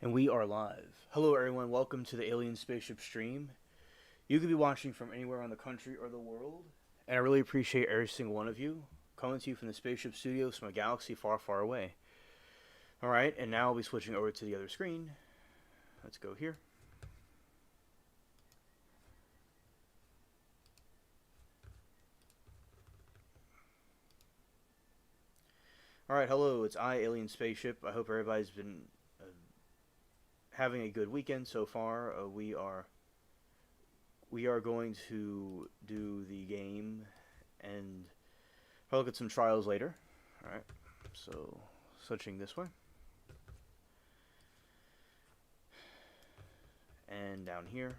And we are live. Hello, everyone. Welcome to the Alien Spaceship stream. You could be watching from anywhere on the country or the world, and I really appreciate every single one of you coming to you from the Spaceship Studios from a galaxy far, far away. All right, and now I'll be switching over to the other screen. Let's go here. All right, hello. It's I, Alien Spaceship. I hope everybody's been having a good weekend so far. We are going to do the game and I'll look at some trials later. Alright, so switching this way. And down here.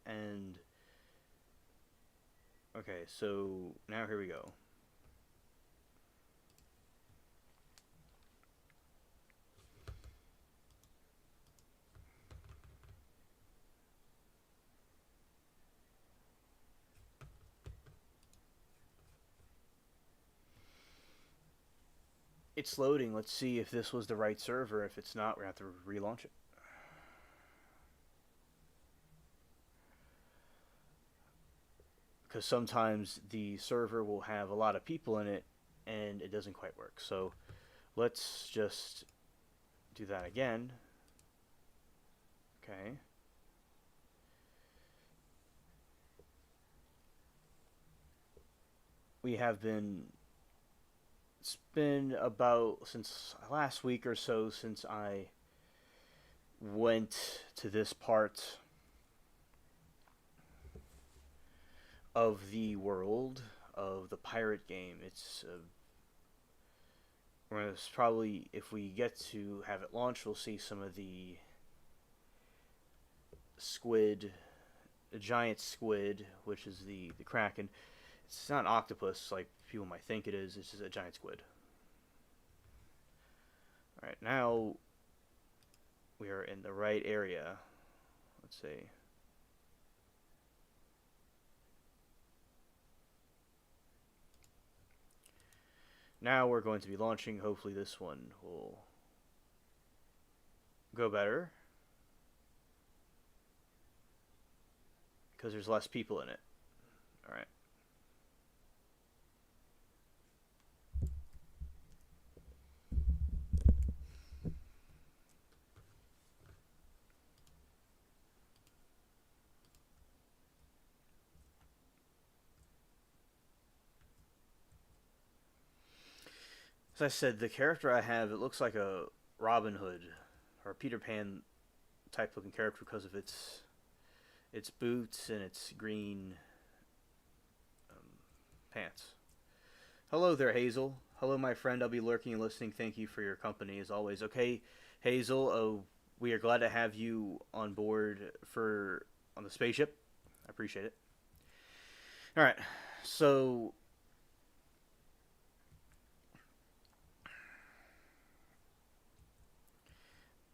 And okay, so now here we go. It's loading. Let's see if this was the right server. If it's not, we're going to have to relaunch it. Because sometimes the server will have a lot of people in it and it doesn't quite work. So let's just do that again. Okay. We have been. It's been about since last week or so since I went to this part of the world of the pirate game. It's probably, if we get to have it launched, we'll see some of the squid, the giant squid, which is the kraken. It's not an octopus like people might think it is. It's just a giant squid. All right, now we are in the right area. Let's see. Now we're going to be launching. Hopefully this one will go better because there's less people in it. All right. As I said, the character I have, it looks like a Robin Hood or a Peter Pan type looking character because of its boots and its green pants. Hello there, Hazel. Hello, my friend. I'll be lurking and listening. Thank you for your company as always. Okay, Hazel. Oh, we are glad to have you on board on the spaceship. I appreciate it. All right, so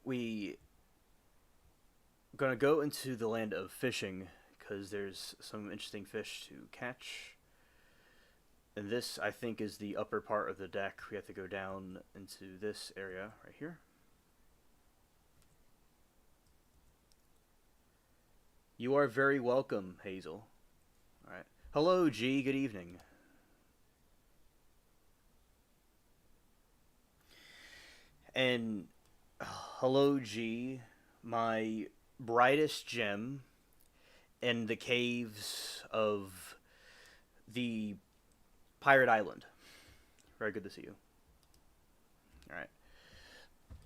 we gonna go into the land of fishing because there's some interesting fish to catch. And this, I think, is the upper part of the deck. We have to go down into this area right here. You are very welcome, Hazel. All right. Hello, G. Good evening. And hello, G. My brightest gem in the caves of the Pirate Island. Very good to see you. All right.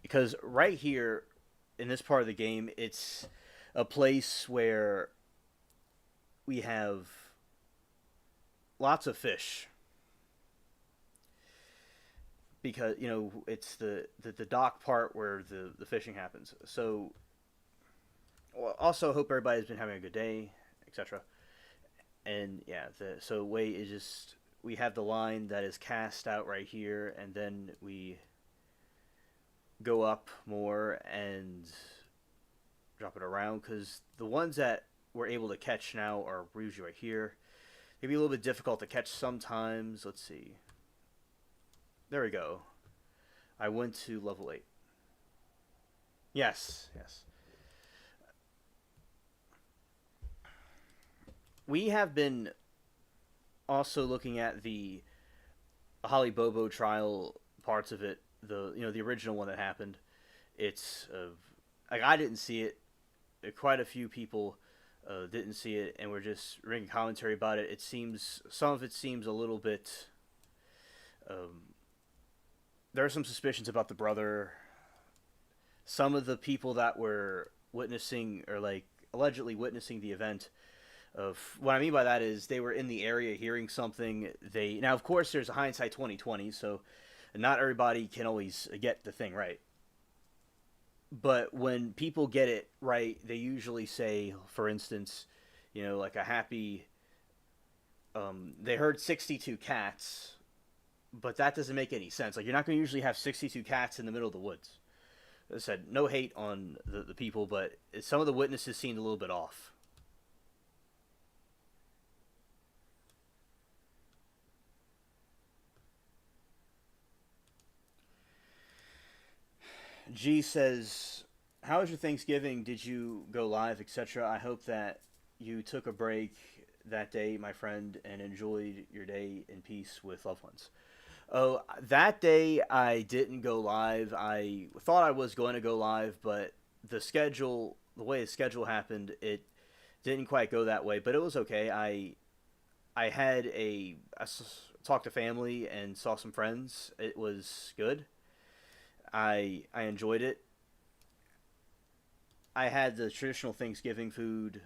Because right here in this part of the game, it's a place where we have lots of fish. Because, it's the dock part where the fishing happens. So, well, also hope everybody's been having a good day, etc. And yeah, so way is just we have the line that is cast out right here, and then we go up more and drop it around because the ones that we're able to catch now are usually right here. They'd be a little bit difficult to catch sometimes. Let's see. There we go. I went to level 8. Yes, yes. We have been also looking at the Holly Bobo trial parts of it. The original one that happened. It's like I didn't see it. Quite a few people didn't see it, and we're just making commentary about it. It seems some of it seems a little bit. Um, there are some suspicions about the brother. Some of the people that were witnessing or like allegedly witnessing the event of what I mean by that is they were in the area hearing something. They now, of course, there's a hindsight 2020, so not everybody can always get the thing right. But when people get it right, they usually say, for instance, like a happy. They heard 62 cats, but that doesn't make any sense. Like you're not going to usually have 62 cats in the middle of the woods. As I said, no hate on the people, but some of the witnesses seemed a little bit off. G says, "How was your Thanksgiving? Did you go live, etc.? I hope that you took a break that day, my friend, and enjoyed your day in peace with loved ones." Oh, that day I didn't go live. I thought I was going to go live, but the way the schedule happened, it didn't quite go that way. But it was okay. I had talked to family and saw some friends. It was good. I enjoyed it. I had the traditional Thanksgiving food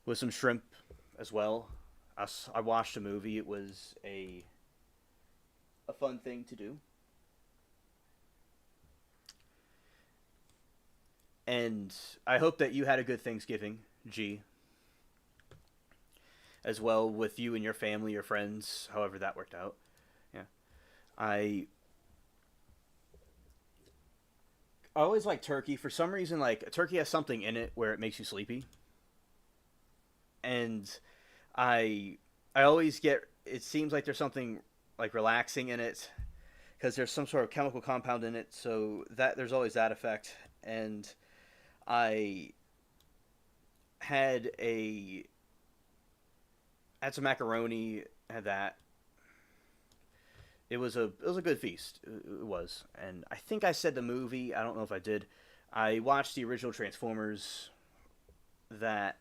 with some shrimp as well. I watched a movie. It was a fun thing to do. And I hope that you had a good Thanksgiving, G, as well with you and your family, your friends, however that worked out. Yeah. I I always like turkey. For some reason, like turkey has something in it where it makes you sleepy, and I I always get. It seems like there's something like relaxing in it because there's some sort of chemical compound in it. So that there's always that effect. And I had a had some macaroni. Had that. It was a good feast. It was, and I think I said the movie. I don't know if I did. I watched the original Transformers that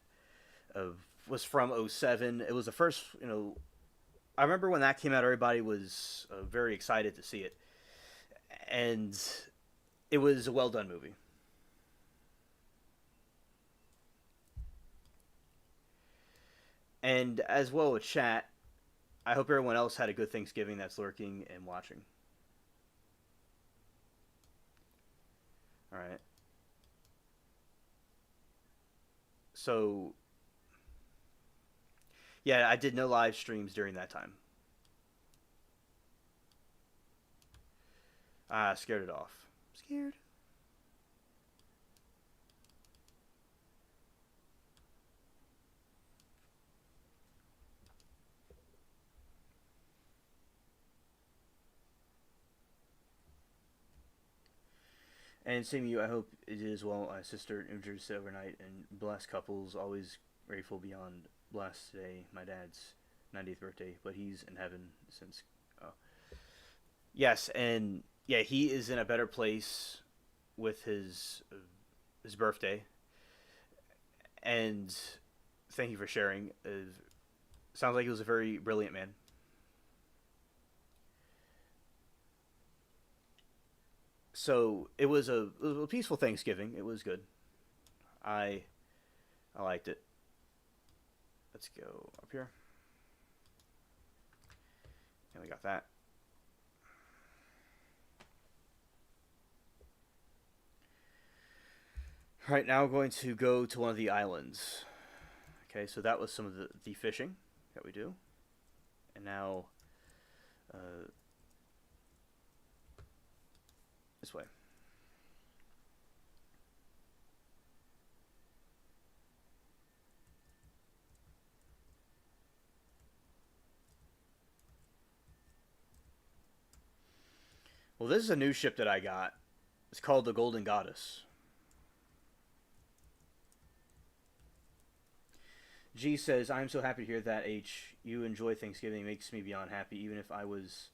uh, was from '07. It was the first. I remember when that came out. Everybody was very excited to see it, and it was a well done movie. And as well with chat, I hope everyone else had a good Thanksgiving that's lurking and watching. All right. So yeah, I did no live streams during that time. I scared it off. Scared. And same to you. I hope it is well. My sister in New Jersey overnight and blessed couples. Always grateful beyond blessed today. My dad's 90th birthday, but he's in heaven since. Oh. Yes, and yeah, he is in a better place with his birthday. And thank you for sharing. Sounds like he was a very brilliant man. So it was a peaceful Thanksgiving. It was good. I I liked it. Let's go up here. And we got that. All right, now we're going to go to one of the islands. Okay, so that was some of the fishing that we do. And now uh, this way. Well, this is a new ship that I got. It's called the Golden Goddess. G says, I'm so happy to hear that, H. You enjoy Thanksgiving. It makes me beyond happy. Even if I was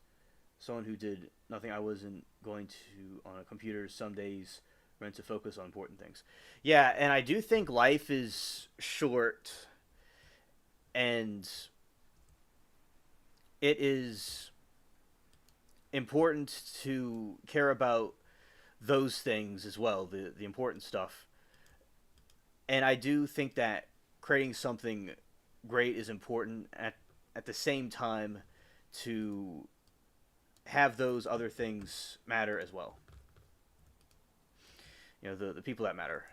someone who did nothing, I wasn't going to, on a computer, some days meant to focus on important things. Yeah, and I do think life is short, and it is important to care about those things as well, the important stuff. And I do think that creating something great is important at the same time to have those other things matter as well. You know, the people that matter.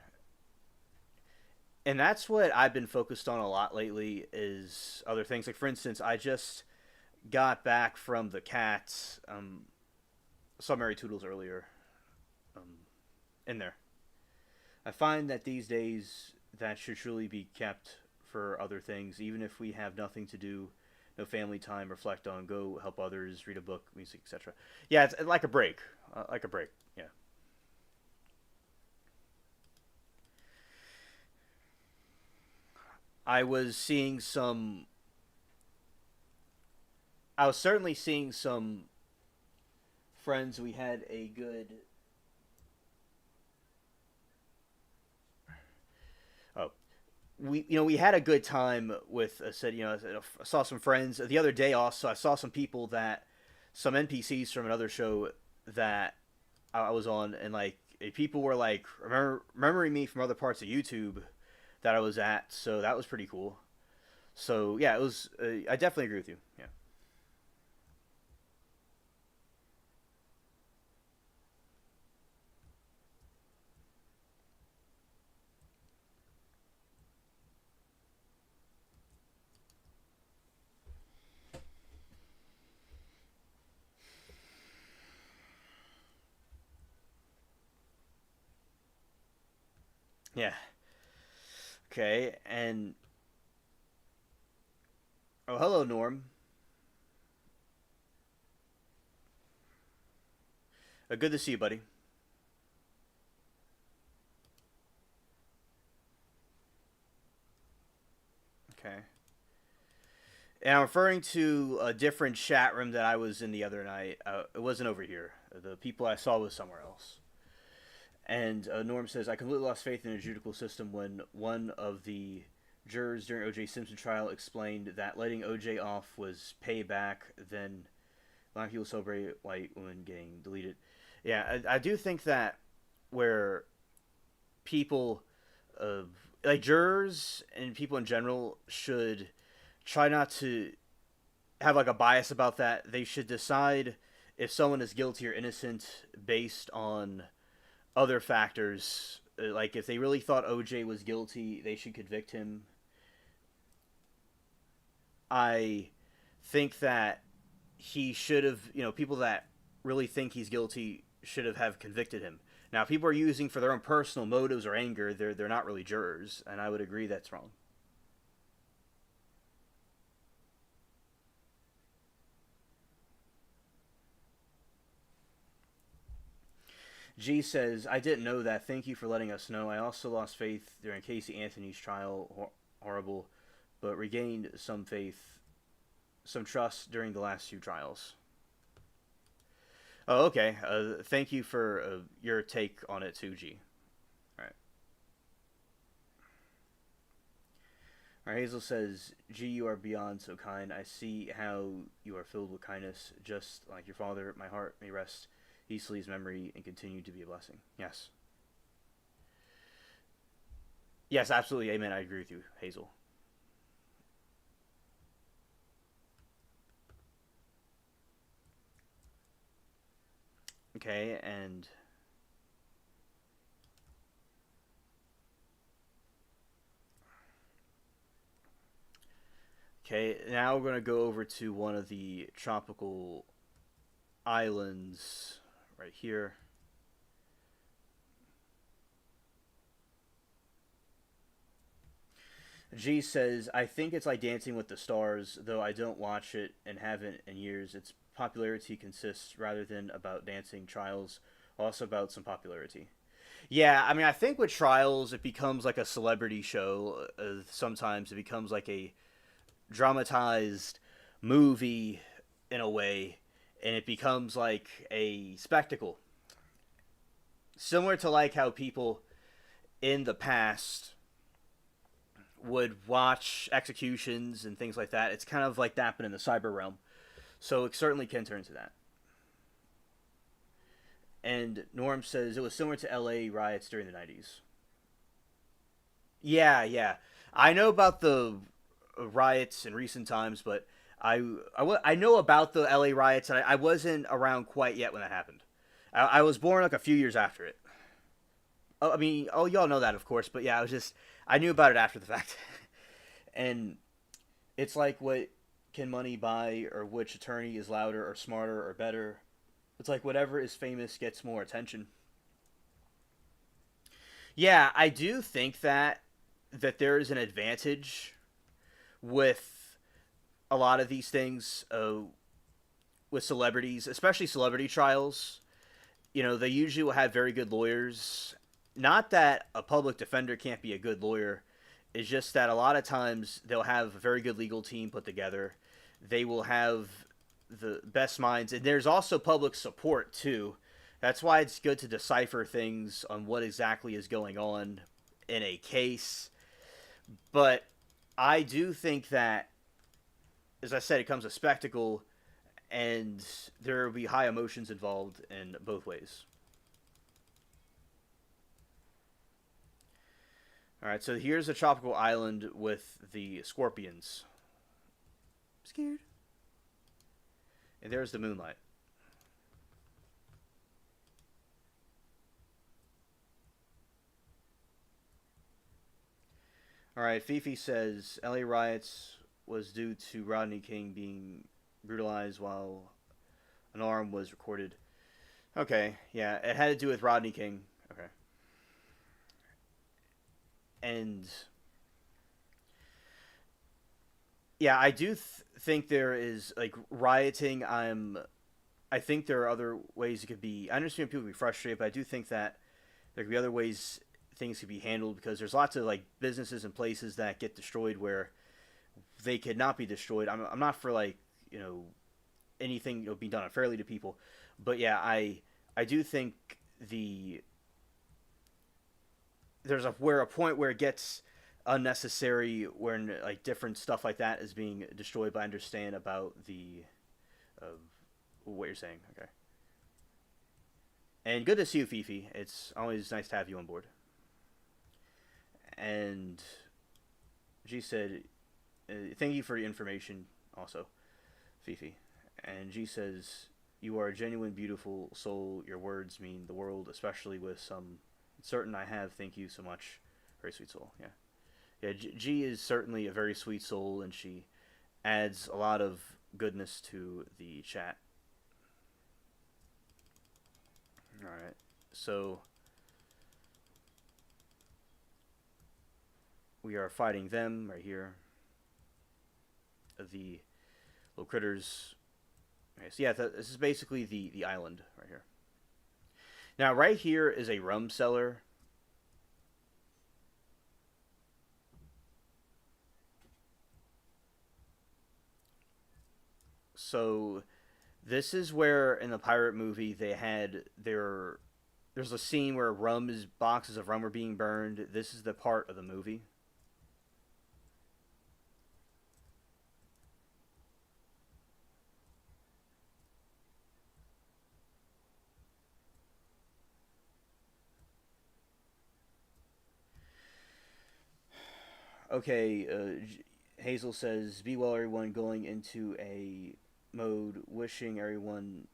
And that's what I've been focused on a lot lately is other things. Like, for instance, I just got back from the cats. Saw Mary Toodles earlier. In there. I find that these days that should truly be kept for other things, even if we have nothing to do, no family time, reflect on, go help others, read a book, music, etc. Yeah, it's like a break. Like a break, yeah. I was seeing some. I was certainly seeing some friends. We had a good. Oh, we had a good time with. I said I saw some friends the other day. Also, I saw some people that some NPCs from another show that I was on, and like people were like remembering me from other parts of YouTube that I was at. So that was pretty cool. So yeah, it was. I definitely agree with you. Yeah. Yeah. Okay. And oh, hello, Norm. Good to see you, buddy. Okay. And I'm referring to a different chat room that I was in the other night. It wasn't over here. The people I saw was somewhere else. And Norm says, I completely lost faith in the judicial system when one of the jurors during O.J. Simpson trial explained that letting O.J. off was payback, then black people celebrate white women getting deleted. Yeah, I do think that where people, uh, like jurors and people in general, should try not to have like a bias about that. They should decide if someone is guilty or innocent based on other factors. Like if they really thought OJ was guilty, they should convict him. I think that he should have, people that really think he's guilty should have convicted him. Now, if people are using for their own personal motives or anger, they're not really jurors, and I would agree that's wrong. G says, I didn't know that. Thank you for letting us know. I also lost faith during Casey Anthony's trial. Horrible. But regained some faith, some trust during the last few trials. Oh, okay. Thank you for your take on it too, G. All right. All right. Hazel says, G, you are beyond so kind. I see how you are filled with kindness, just like your father. My heart may rest peacefully his memory and continue to be a blessing. Yes. Yes, absolutely. Amen. I agree with you, Hazel. Okay, and okay, now we're gonna go over to one of the tropical islands right here. G says, I think it's like Dancing with the Stars, though I don't watch it and haven't in years. It's popularity consists rather than about dancing trials, also about some popularity. Yeah, I mean, I think with trials, it becomes like a celebrity show. Sometimes it becomes like a dramatized movie in a way, and it becomes like a spectacle. Similar to like how people in the past would watch executions and things like that. It's kind of like that, but in the cyber realm. So it certainly can turn to that. And Norm says it was similar to LA riots during the 90s. Yeah, yeah. I know about the riots in recent times, but I know about the LA riots, and I wasn't around quite yet when that happened. I was born like a few years after it. Oh, I mean, oh, y'all know that, of course, but yeah, I knew about it after the fact. And it's like, what can money buy, or which attorney is louder or smarter or better? It's like whatever is famous gets more attention. Yeah, I do think that there is an advantage with a lot of these things, with celebrities, especially celebrity trials. They usually will have very good lawyers. Not that a public defender can't be a good lawyer. It's just that a lot of times they'll have a very good legal team put together. They will have the best minds, and there's also public support too. That's why it's good to decipher things on what exactly is going on in a case. But I do think that, as I said, it comes a spectacle, and there will be high emotions involved in both ways. All right, so here's a tropical island with the scorpions. Scared. And there's the moonlight. All right, Fifi says LA riots was due to Rodney King being brutalized while an arm was recorded. Okay, yeah, it had to do with Rodney King. Okay. And yeah, I do think there is like rioting. I think there are other ways it could be. I understand people be frustrated, but I do think that there could be other ways things could be handled, because there's lots of like businesses and places that get destroyed where they could not be destroyed. I'm not for like, anything being done unfairly to people, but yeah, I do think the there's a point where it gets unnecessary, when like different stuff like that is being destroyed. But I understand about the uh, what you're saying. Okay. And good to see you, Fifi. It's always nice to have you on board. And G said, "Thank you for your information, also, Fifi." And G says, "You are a genuine, beautiful soul. Your words mean the world, especially with some certain I have. Thank you so much. Very sweet soul." Yeah, yeah. G is certainly a very sweet soul, and she adds a lot of goodness to the chat. All right, so we are fighting them right here. The little critters. Okay, so yeah, this is basically the island right here. Now, right here is a rum cellar. So this is where in the pirate movie they had there's a scene where boxes of rum are being burned. This is the part of the movie. Okay, Hazel says, "Be well, everyone. Going into a mode, wishing everyone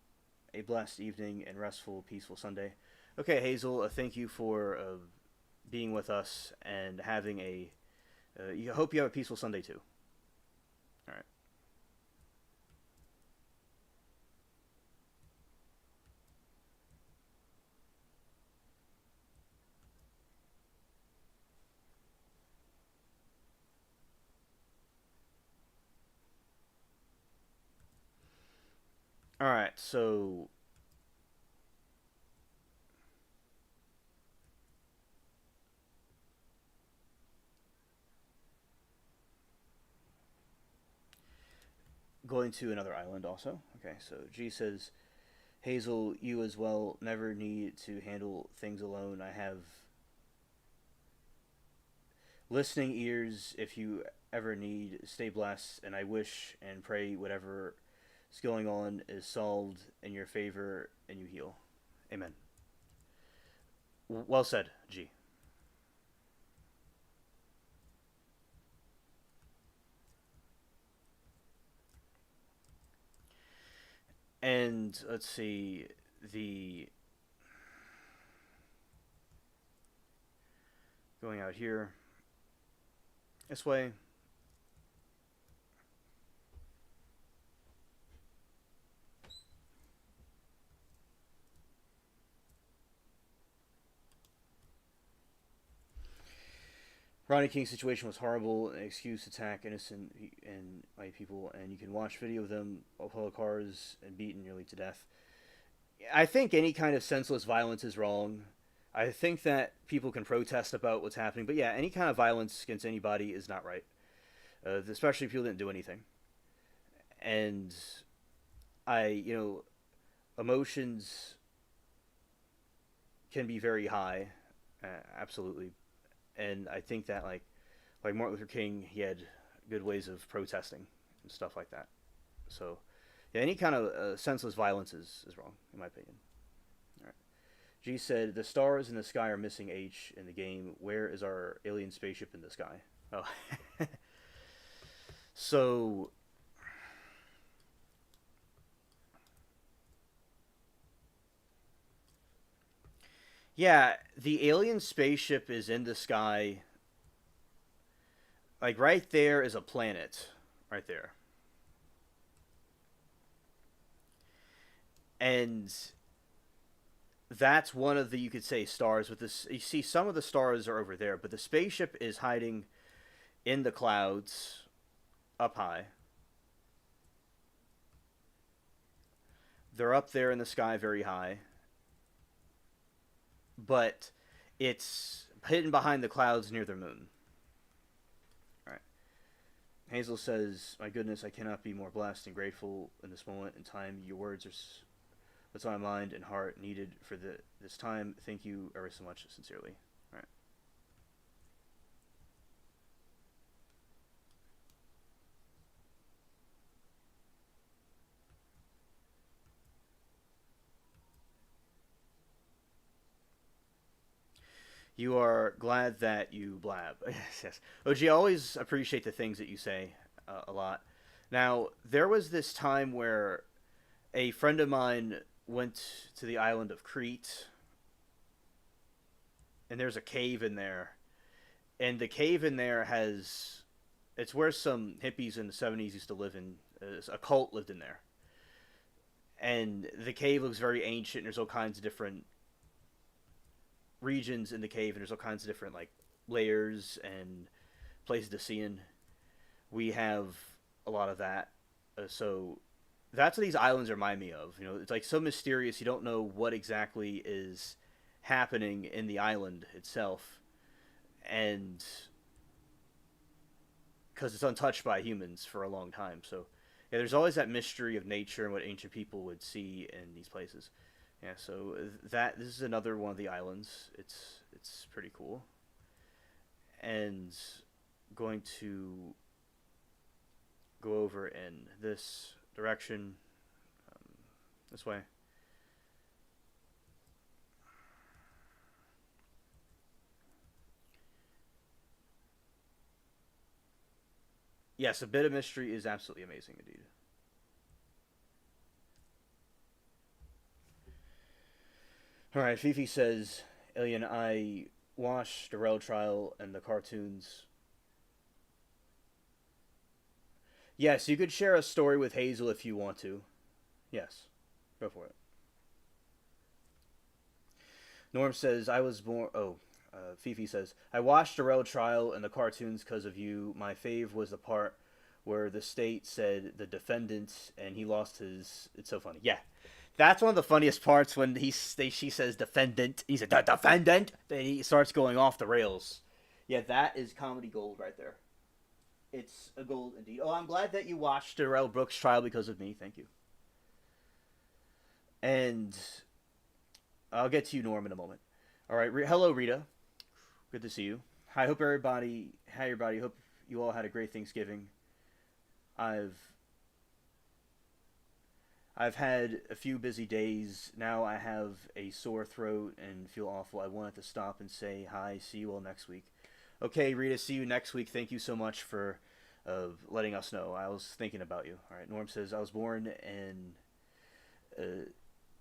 a blessed evening and restful, peaceful Sunday." Okay, Hazel, thank you for being with us and having a. You hope you have a peaceful Sunday too. All right. All right, so going to another island also. Okay, so G says, Hazel, you as well never need to handle things alone. I have listening ears if you ever need. Stay blessed, and I wish and pray whatever is going on is solved in your favor and you heal. Amen. Well said, G. And let's see, the going out here this way. Ronnie King's situation was horrible. An excuse to attack innocent and white people, and you can watch video of them pull cars and beaten nearly to death. I think any kind of senseless violence is wrong. I think that people can protest about what's happening, but yeah, any kind of violence against anybody is not right, especially if people didn't do anything. And emotions can be very high, absolutely. And I think that like Martin Luther King, he had good ways of protesting and stuff like that. So yeah, any kind of senseless violence is wrong in my opinion. All right. G said the stars in the sky are missing H in the game. Where is our alien spaceship in the sky? Oh, so yeah, the alien spaceship is in the sky. Like right there is a planet, right there, and that's one of the you could say stars. With this, you see some of the stars are over there, but the spaceship is hiding in the clouds up high. They're up there in the sky very high, but it's hidden behind the clouds near the moon. All right. Hazel says, "My goodness, I cannot be more blessed and grateful in this moment in time. Your words are what's on my mind and heart needed for this time. Thank you ever so much, sincerely." All right. You are glad that you blab. Yes, yes. OG, I always appreciate the things that you say a lot. Now, there was this time where a friend of mine went to the island of Crete, and there's a cave in there. And the cave in there has. It's where some hippies in the 70s used to live in. A cult lived in there. And the cave looks very ancient, and there's all kinds of different regions in the cave, and there's all kinds of different like layers and places to see in. We have a lot of that, so that's what these islands remind me of. It's like so mysterious. You don't know what exactly is happening in the island itself, and because it's untouched by humans for a long time. So yeah, there's always that mystery of nature and what ancient people would see in these places. Yeah, so that this is another one of the islands. It's pretty cool. And going to go over in this direction, this way. Yes, a bit of mystery is absolutely amazing indeed. All right, Fifi says, Alien, I watched the rail trial and the cartoons. Yes, you could share a story with Hazel if you want to. Yes, go for it. Norm says, I was born. Oh, Fifi says, I watched the rail trial and the cartoons because of you. My fave was the part where the state said the defendant and he lost his. It's so funny. Yeah, that's one of the funniest parts when she says defendant. He said the defendant. Then he starts going off the rails. Yeah, that is comedy gold right there. It's a gold indeed. Oh, I'm glad that you watched Darrell Brooks' trial because of me. Thank you. And I'll get to you, Norm, in a moment. All right. Hello, Rita. Good to see you. I hope everybody. Hi, everybody. Hope you all had a great Thanksgiving. I've I've had a few busy days. Now I have a sore throat and feel awful. I wanted to stop and say hi. See you all next week. Okay, Rita. See you next week. Thank you so much for letting us know. I was thinking about you. All right. Norm says I was born in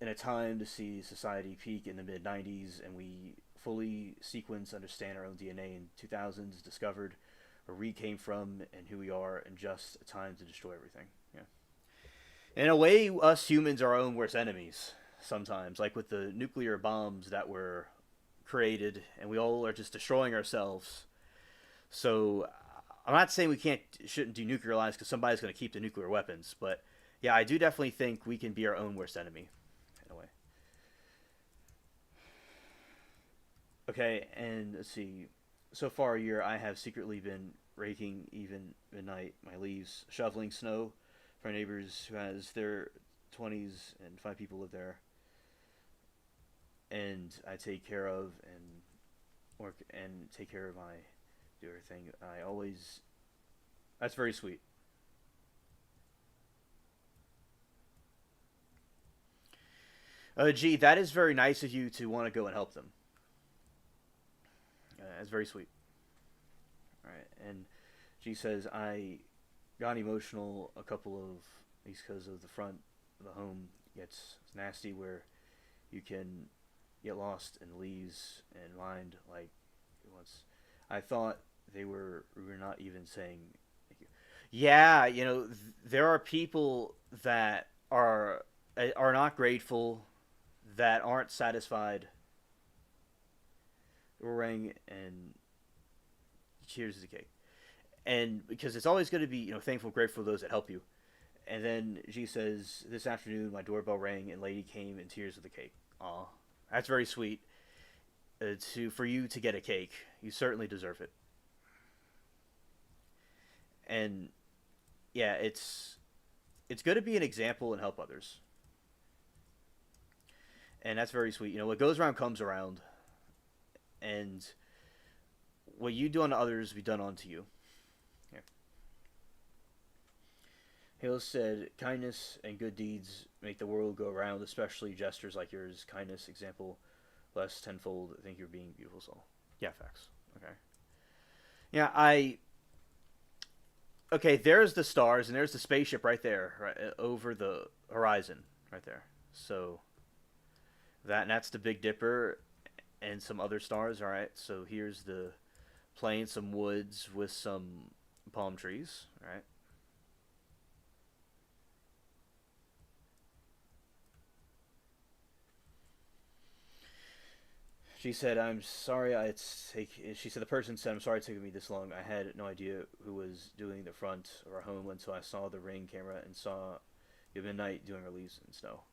a time to see society peak in the mid '90s, and we fully sequence, understand our own DNA in 2000s, discovered where we came from and who we are, and just a time to destroy everything. Yeah. In a way, us humans are our own worst enemies sometimes, like with the nuclear bombs that were created, and we all are just destroying ourselves. So I'm not saying we shouldn't denuclearize because somebody's going to keep the nuclear weapons, but yeah, I do definitely think we can be our own worst enemy in a way. Okay, and let's see. So far a year, I have secretly been raking even midnight my leaves, shoveling snow for our neighbors who has their 20s and 5 people live there, and I take care of and work and take care of my do everything. I always. That's very sweet. Gee, that is very nice of you to want to go and help them. That's very sweet. All right, and she says I got emotional a couple of weeks because of the front of the home gets nasty where you can get lost in leaves and mind like once. I thought we were not even saying thank you. Yeah, there are people that are not grateful, that aren't satisfied. Ring and cheers to the cake, and because it's always going to be thankful, grateful for those that help you. And then she says, "This afternoon, my doorbell rang and lady came in tears with a cake." Aw, that's very sweet. To for you to get a cake, you certainly deserve it. And yeah, it's good to be an example and help others, and that's very sweet. What goes around comes around, and what you do unto others be done unto you. Yeah. Hale said, "Kindness and good deeds make the world go round, especially gestures like yours. Kindness, example, less tenfold. I think you're being beautiful soul." Yeah, facts. Okay. Yeah, Okay, there's the stars and there's the spaceship right there, right over the horizon, right there. So that's the Big Dipper and some other stars. All right. So here's the plain, some woods with some palm trees. All right. She said, "I'm sorry. She said the person said, "I'm sorry it took me this long. I had no idea who was doing the front of our home until I saw the ring camera and saw you midnight doing our leaves and snow."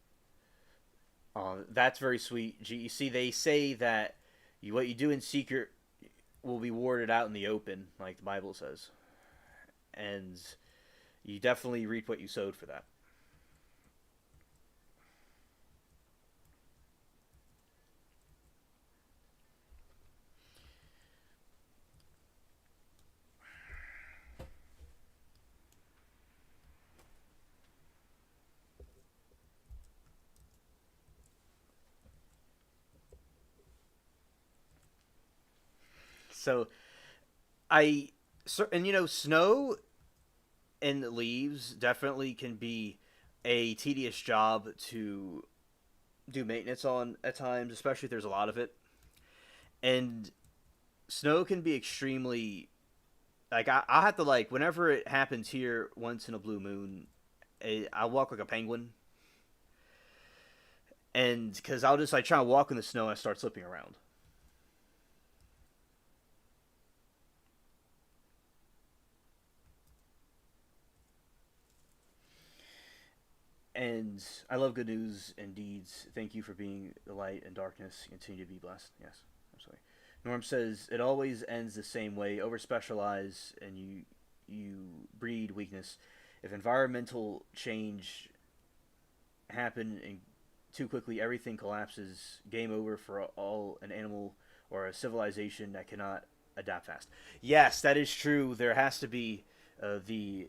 That's very sweet. You see, they say that what you do in secret will be warded out in the open, like the Bible says, and you definitely reap what you sowed for that. So I, and snow and leaves definitely can be a tedious job to do maintenance on at times, especially if there's a lot of it. And snow can be extremely like I have to like whenever it happens here once in a blue moon, I walk like a penguin, and because I'll just like try to walk in the snow and I start slipping around. And I love good news and deeds. Thank you for being the light in darkness. Continue to be blessed. Yes, absolutely. Norm says it always ends the same way. Over specialize and you breed weakness. If environmental change happen and too quickly, everything collapses. Game over for all an animal or a civilization that cannot adapt fast. Yes, that is true. There has to be the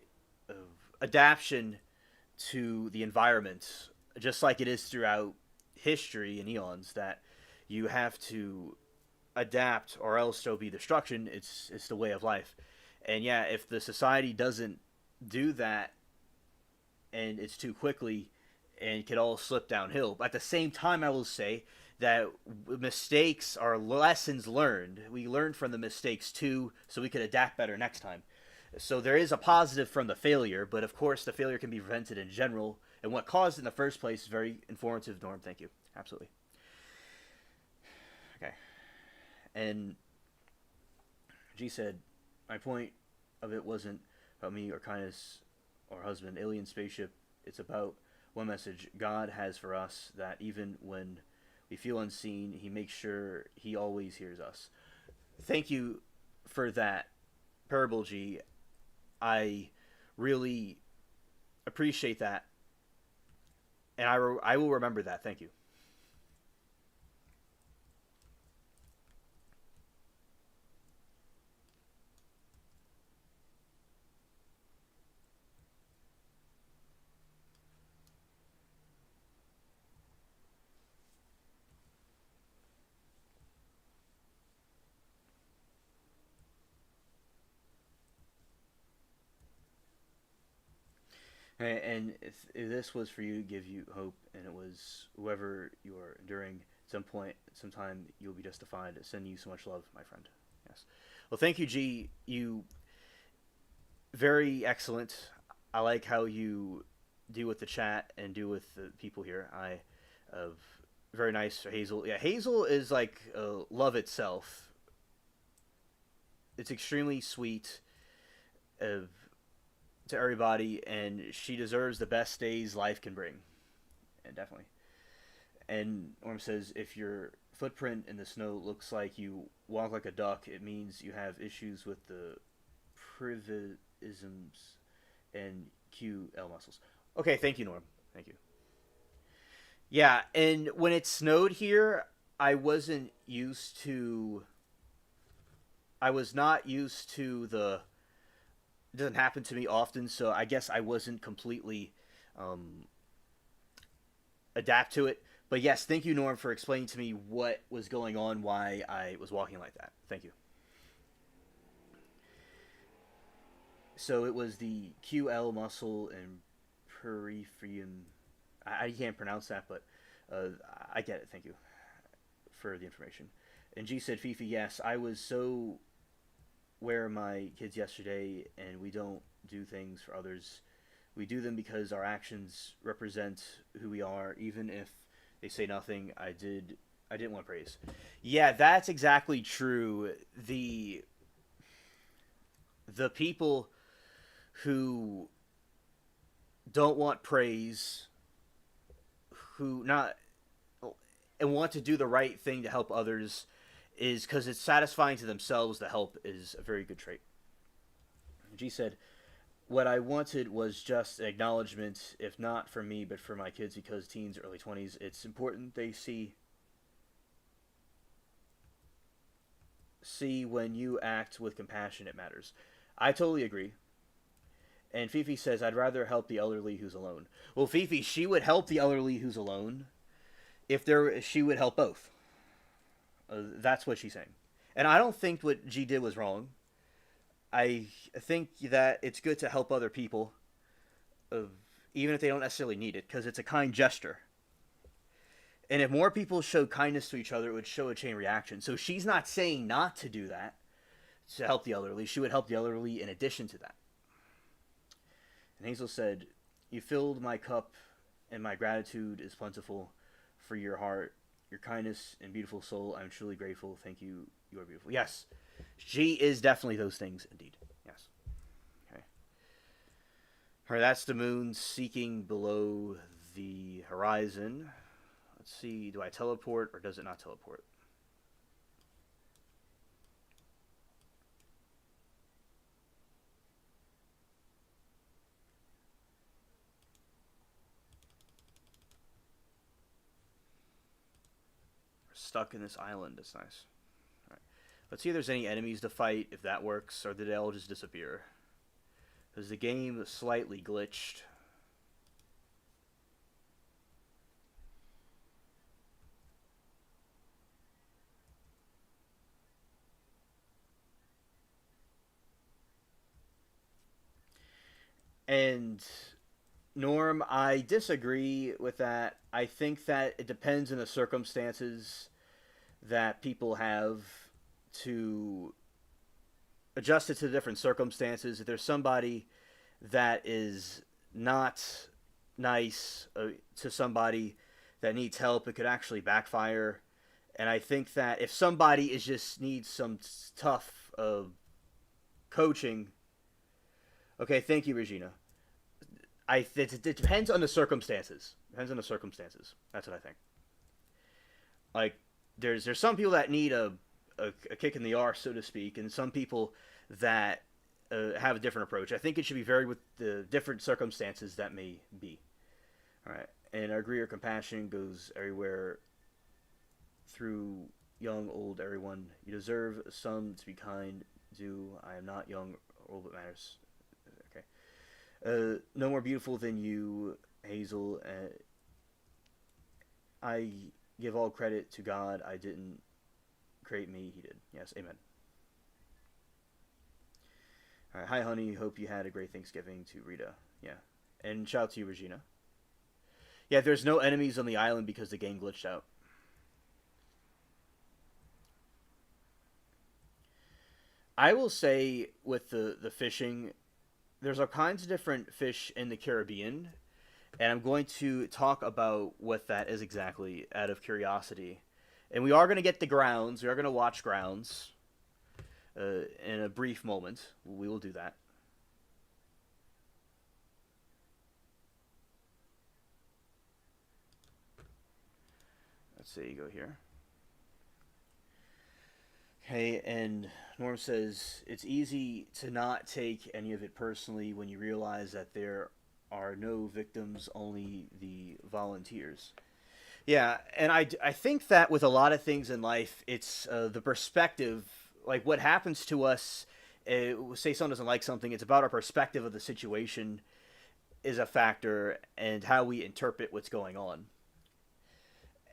uh, adaptation to the environment, just like it is throughout history and eons. That you have to adapt, or else there'll be destruction. It's the way of life, and yeah, if the society doesn't do that, and it's too quickly, and could all slip downhill. But at the same time, I will say that mistakes are lessons learned. We learn from the mistakes too, so we could adapt better next time. So there is a positive from the failure, but of course the failure can be prevented in general. And what caused it in the first place is very informative, Norm. Thank you. Absolutely. Okay. And G said, my point of it wasn't about me or kindness or husband, alien spaceship. It's about one message God has for us, that even when we feel unseen, he makes sure he always hears us. Thank you for that parable, G. I really appreciate that, and I will remember that. Thank you. And if this was for you to give you hope, and it was whoever you are enduring, at some point, sometime, you'll be justified. Sending you so much love, my friend. Yes. Well, thank you, G. You very excellent. I like how you do with the chat and do with the people here. I of very nice, Hazel. Yeah, Hazel is like love itself. It's extremely sweet. Uh, to everybody, and she deserves the best days life can bring, and definitely. And Orm says, if your footprint in the snow looks like you walk like a duck, it means you have issues with the privisms and QL muscles. Okay, thank you, Norm. Thank you. Yeah, and when it snowed here, I wasn't used to. I was not used to the. It doesn't happen to me often, so I guess I wasn't completely um, adapt to it. But yes, thank you, Norm, for explaining to me what was going on, why I was walking like that. Thank you. So it was the QL muscle and peripherum. I can't pronounce that, but I get it. Thank you for the information. And G said, Fifi, yes, I was so where my kids yesterday, and we don't do things for others. We do them because our actions represent who we are, even if they say nothing. I didn't want praise. Yeah, that's exactly true. The people who don't want praise, who not and want to do the right thing to help others, is because it's satisfying to themselves to help, is a very good trait. G said, what I wanted was just an acknowledgement, if not for me, but for my kids, because teens, early 20s, it's important they see when you act with compassion, it matters. I totally agree. And Fifi says, I'd rather help the elderly who's alone. Well, Fifi, she would help the elderly who's alone if she would help both. That's what she's saying. And I don't think what G did was wrong. I think that it's good to help other people, uh, even if they don't necessarily need it, because it's a kind gesture. And if more people showed kindness to each other, it would show a chain reaction. So she's not saying not to do that to help the elderly. She would help the elderly in addition to that. And Hazel said, you filled my cup, and my gratitude is plentiful for your heart, your kindness, and beautiful soul. I'm truly grateful. Thank you. You are beautiful. Yes, she is definitely those things, indeed. Yes. Okay. Her, that's the moon seeking below the horizon. Let's see, do I teleport or does it not teleport? We're stuck in this island. That's nice. All right. Let's see if there's any enemies to fight, if that works, or did they all just disappear? Because the game slightly glitched. And Norm, I disagree with that. I think that it depends on the circumstances that people have to adjust it to different circumstances. If there's somebody that is not nice to somebody that needs help, it could actually backfire. And I think that if somebody is just needs some tough coaching, okay, thank you, Regina. It depends on the circumstances. Depends on the circumstances. That's what I think. Like there's some people that need a kick in the arse, so to speak, and some people that have a different approach. I think it should be varied with the different circumstances that may be. All right, and I agree. Your compassion goes everywhere, through young, old, everyone. You deserve some to be kind. Do I am not young or old, but matters. Okay. No more beautiful than you, Hazel. I give all credit to God. I didn't create me. He did. Yes. Amen. All right. Hi, honey. Hope you had a great Thanksgiving. To Rita. Yeah. And shout out to you, Regina. Yeah, there's no enemies on the island because the game glitched out. I will say with the fishing, there's all kinds of different fish in the Caribbean, and I'm going to talk about what that is exactly out of curiosity. And we are going to get the grounds. We are going to watch grounds in a brief moment. We will do that. Let's see, go here. Okay, and Norm says it's easy to not take any of it personally when you realize that there are no victims, only the volunteers. Yeah, and I think that with a lot of things in life, it's the perspective, like what happens to us. Say someone doesn't like something, it's about our perspective of the situation is a factor, and how we interpret what's going on.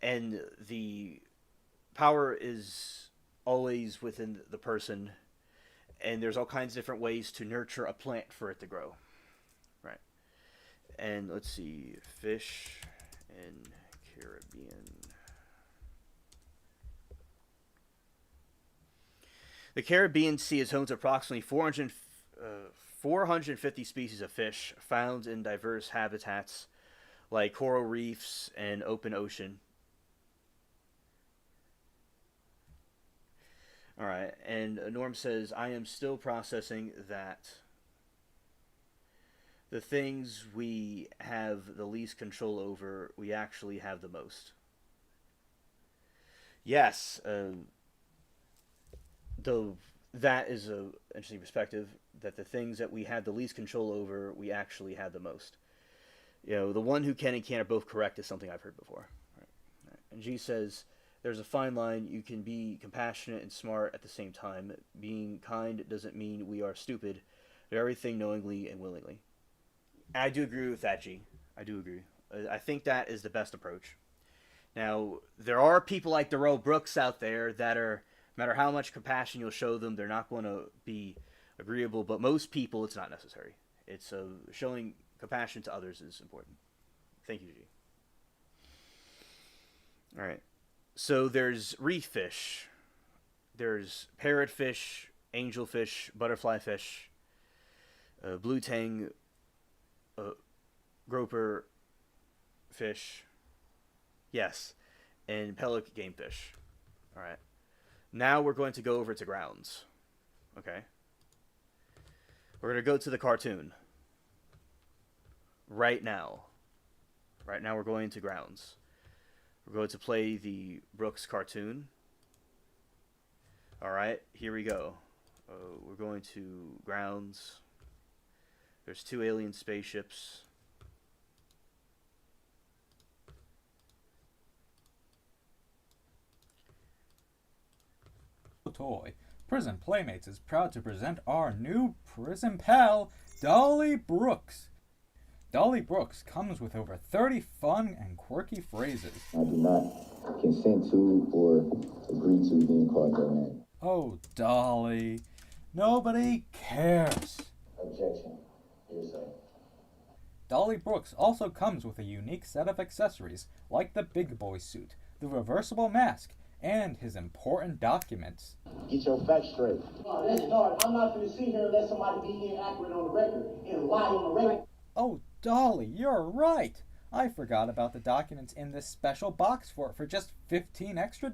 And the power is always within the person, and there's all kinds of different ways to nurture a plant for it to grow. Right. And let's see, fish in Caribbean. The Caribbean Sea is home to approximately 450 species of fish found in diverse habitats like coral reefs and open ocean. All right, and Norm says, I am still processing that the things we have the least control over, we actually have the most. Yes, though that is a interesting perspective, that the things that we had the least control over, we actually had the most. You know, the one who can and can't are both correct is something I've heard before. Right. Right. And G says, there's a fine line. You can be compassionate and smart at the same time. Being kind doesn't mean we are stupid. Do everything knowingly and willingly. I do agree with that, G. I do agree. I think that is the best approach. Now, there are people like Darrell Brooks out there that are, no matter how much compassion you'll show them, they're not going to be agreeable. But most people, it's not necessary. It's showing compassion to others is important. Thank you, G. All right. So there's reef fish, there's parrotfish, angelfish, butterfly fish, blue tang, groper fish, yes, and pelican game fish. All right. Now we're going to go over to grounds. Okay. We're going to go to the cartoon right now. Right now we're going to grounds. We're going to play the Brooks cartoon. Alright, here we go. We're going to grounds. There's 2 alien spaceships. Toy. Prison Playmates is proud to present our new prison pal, Dolly Brooks. Dolly Brooks comes with over 30 fun and quirky phrases. I do not consent to or agree to being called your name. Oh, Dolly. Nobody cares. Objection. Hearsay. Dolly Brooks also comes with a unique set of accessories like the big boy suit, the reversible mask, and his important documents. Get your facts straight. No, I'm not going to sit here and let somebody be inaccurate on the record and lie on the record. Oh, Dolly, you're right. I forgot about the documents in this special box for just $15 extra.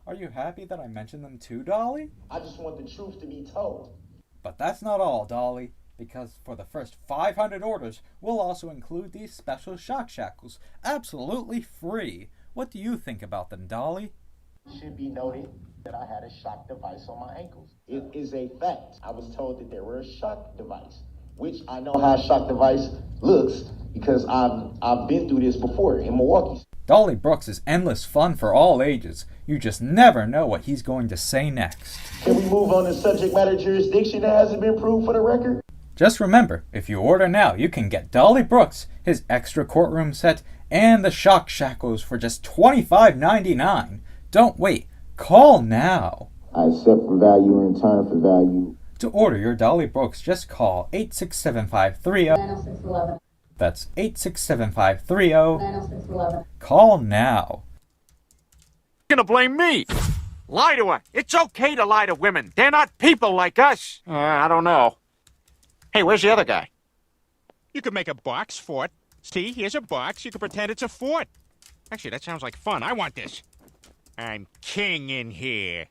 Are you happy that I mentioned them too, Dolly? I just want the truth to be told. But that's not all, Dolly, because for the first 500 orders, we'll also include these special shock shackles, absolutely free. What do you think about them, Dolly? It should be noted that I had a shock device on my ankles. It is a fact. I was told that there were a shock device, which I know how a shock device looks because I've been through this before in Milwaukee. Dolly Brooks is endless fun for all ages. You just never know what he's going to say next. Can we move on to subject matter jurisdiction that hasn't been proved for the record? Just remember, if you order now, you can get Dolly Brooks, his extra courtroom set, and the shock shackles for just $25.99. Don't wait. Call now. I accept for value in return for value. To order your Dolly Brooks, just call 867-530. That's 867-530. Call now. You're gonna blame me. Lie to her. It's okay to lie to women. They're not people like us. I don't know. Hey, where's the other guy? You could make a box fort. See, here's a box. You could pretend it's a fort. Actually, that sounds like fun. I want this. I'm king in here.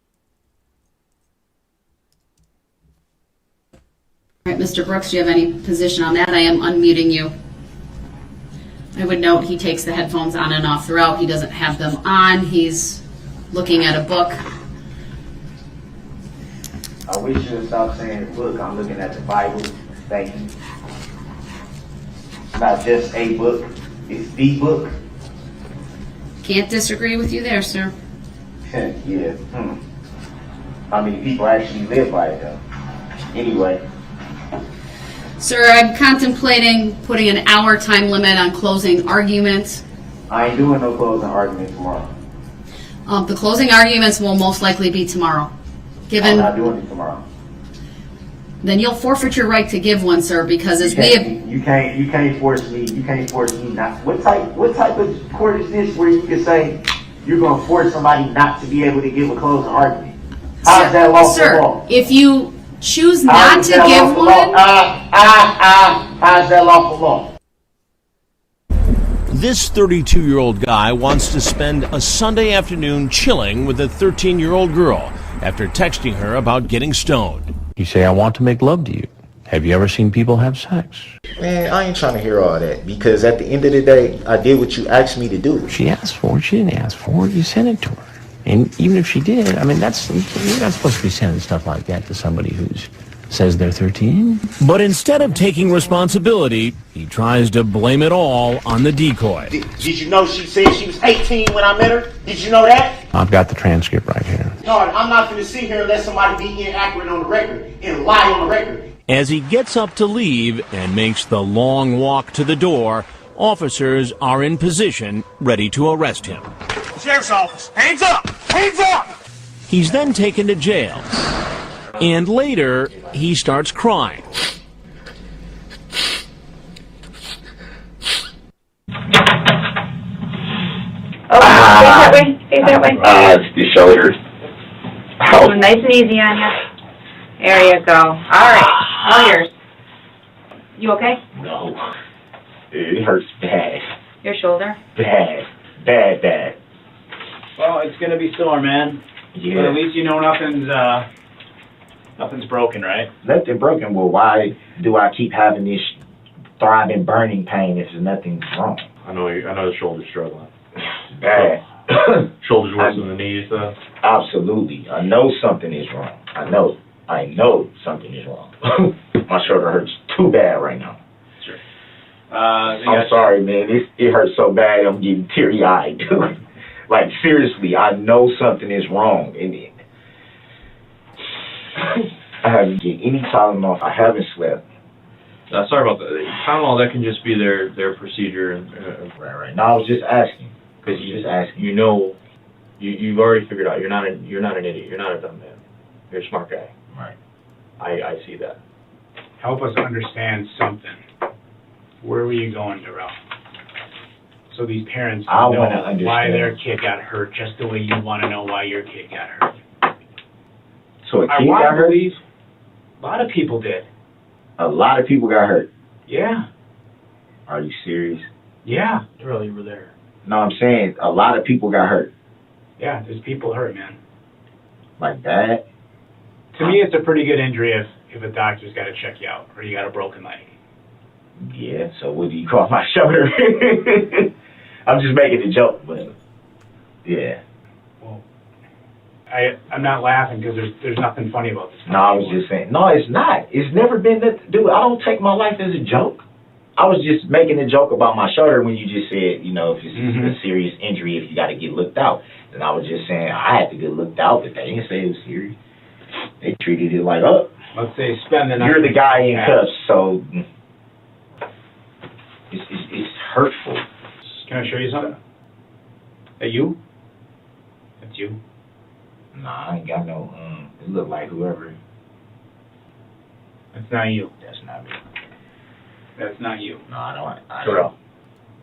All right, Mr. Brooks, do you have any position on that? I am unmuting you. I would note he takes the headphones on and off throughout. He doesn't have them on. He's looking at a book. I wish you would stop saying, look, I'm looking at the Bible. Thank you. It's not just a book, it's the book. Can't disagree with you there, sir. Yeah. How many people actually live by it, though? Anyway. Sir, I'm contemplating putting an hour time limit on closing arguments. I ain't doing no closing argument tomorrow. The closing arguments will most likely be tomorrow. I'm not doing it tomorrow. Then you'll forfeit your right to give one, sir, because as we have... You can't force me not. What type of court is this where you can say you're going to force somebody not to be able to give a closing argument? How is that lawful law? If you choose not to give one... How is that lawful law? This 32-year-old guy wants to spend a Sunday afternoon chilling with a 13-year-old girl after texting her about getting stoned. You say, I want to make love to you. Have you ever seen people have sex? Man, I ain't trying to hear all that because at the end of the day, I did what you asked me to do. She asked for it. She didn't ask for it. You sent it to her. And even if she did, I mean, you're not supposed to be sending stuff like that to somebody who says they're 13. But instead of taking responsibility, he tries to blame it all on the decoy. Did you know she said she was 18 when I met her? Did you know that? I've got the transcript right here. No, I'm not going to sit here and let somebody be inaccurate on the record and lie on the record. As he gets up to leave and makes the long walk to the door, officers are in position, ready to arrest him. Sheriff's office. Hands up! Hands up! He's then taken to jail. And later, he starts crying. Face that way. It's the shoulders. Oh, nice and easy on you. There you go. All right. All yours. You okay? No. It hurts bad. Your shoulder? Bad. Well, it's gonna be sore, man. Yeah. But at least you know nothing's broken, right? Nothing broken. Well, why do I keep having this thriving burning pain if there's nothing wrong? I know the shoulder's struggling. Bad. Shoulder's worse than the knees, though? Absolutely. I know something is wrong. I know something is wrong. My shoulder hurts too bad right now. Sure. I'm sorry, man. It hurts so bad I'm getting teary-eyed, dude. Like, seriously, I know something is wrong. And I haven't get any Tylenol. I haven't slept. Sorry about that. Tylenol, that can just be their procedure. Right. No, I was just asking. Because You know, you've already figured out you're not an idiot. You're not a dumb man. You're a smart guy. Right. I see that. Help us understand something. Where were you going, Darrell? So these parents I know wanna understand why their kid got hurt, just the way you want to know why your kid got hurt. So a I kid want got to hurt? believe a lot of people did. A lot of people got hurt. Yeah. Are you serious? Yeah. Darrell, you were there. No, I'm saying a lot of people got hurt. Yeah, there's people hurt, man. Like that? To me, it's a pretty good injury if a doctor's got to check you out or you got a broken leg. Yeah, so what do you call my shoulder? I'm just making a joke, but yeah. Well, I'm not laughing because there's nothing funny about this. No, I was just saying. No, it's not. It's never been that. Dude, I don't take my life as a joke. I was just making a joke about my shoulder when you just said, you know, if it's a serious injury, if you got to get looked out. And I was just saying I had to get looked out, but they didn't say it was serious. They treated it like, oh, let's say spend the night. You're the guy in cuffs, so it's hurtful. Can I show you something? That you? That's you. Nah, I ain't got no. It look like whoever. That's not you. That's not me. That's not you. No, I don't. Darrell.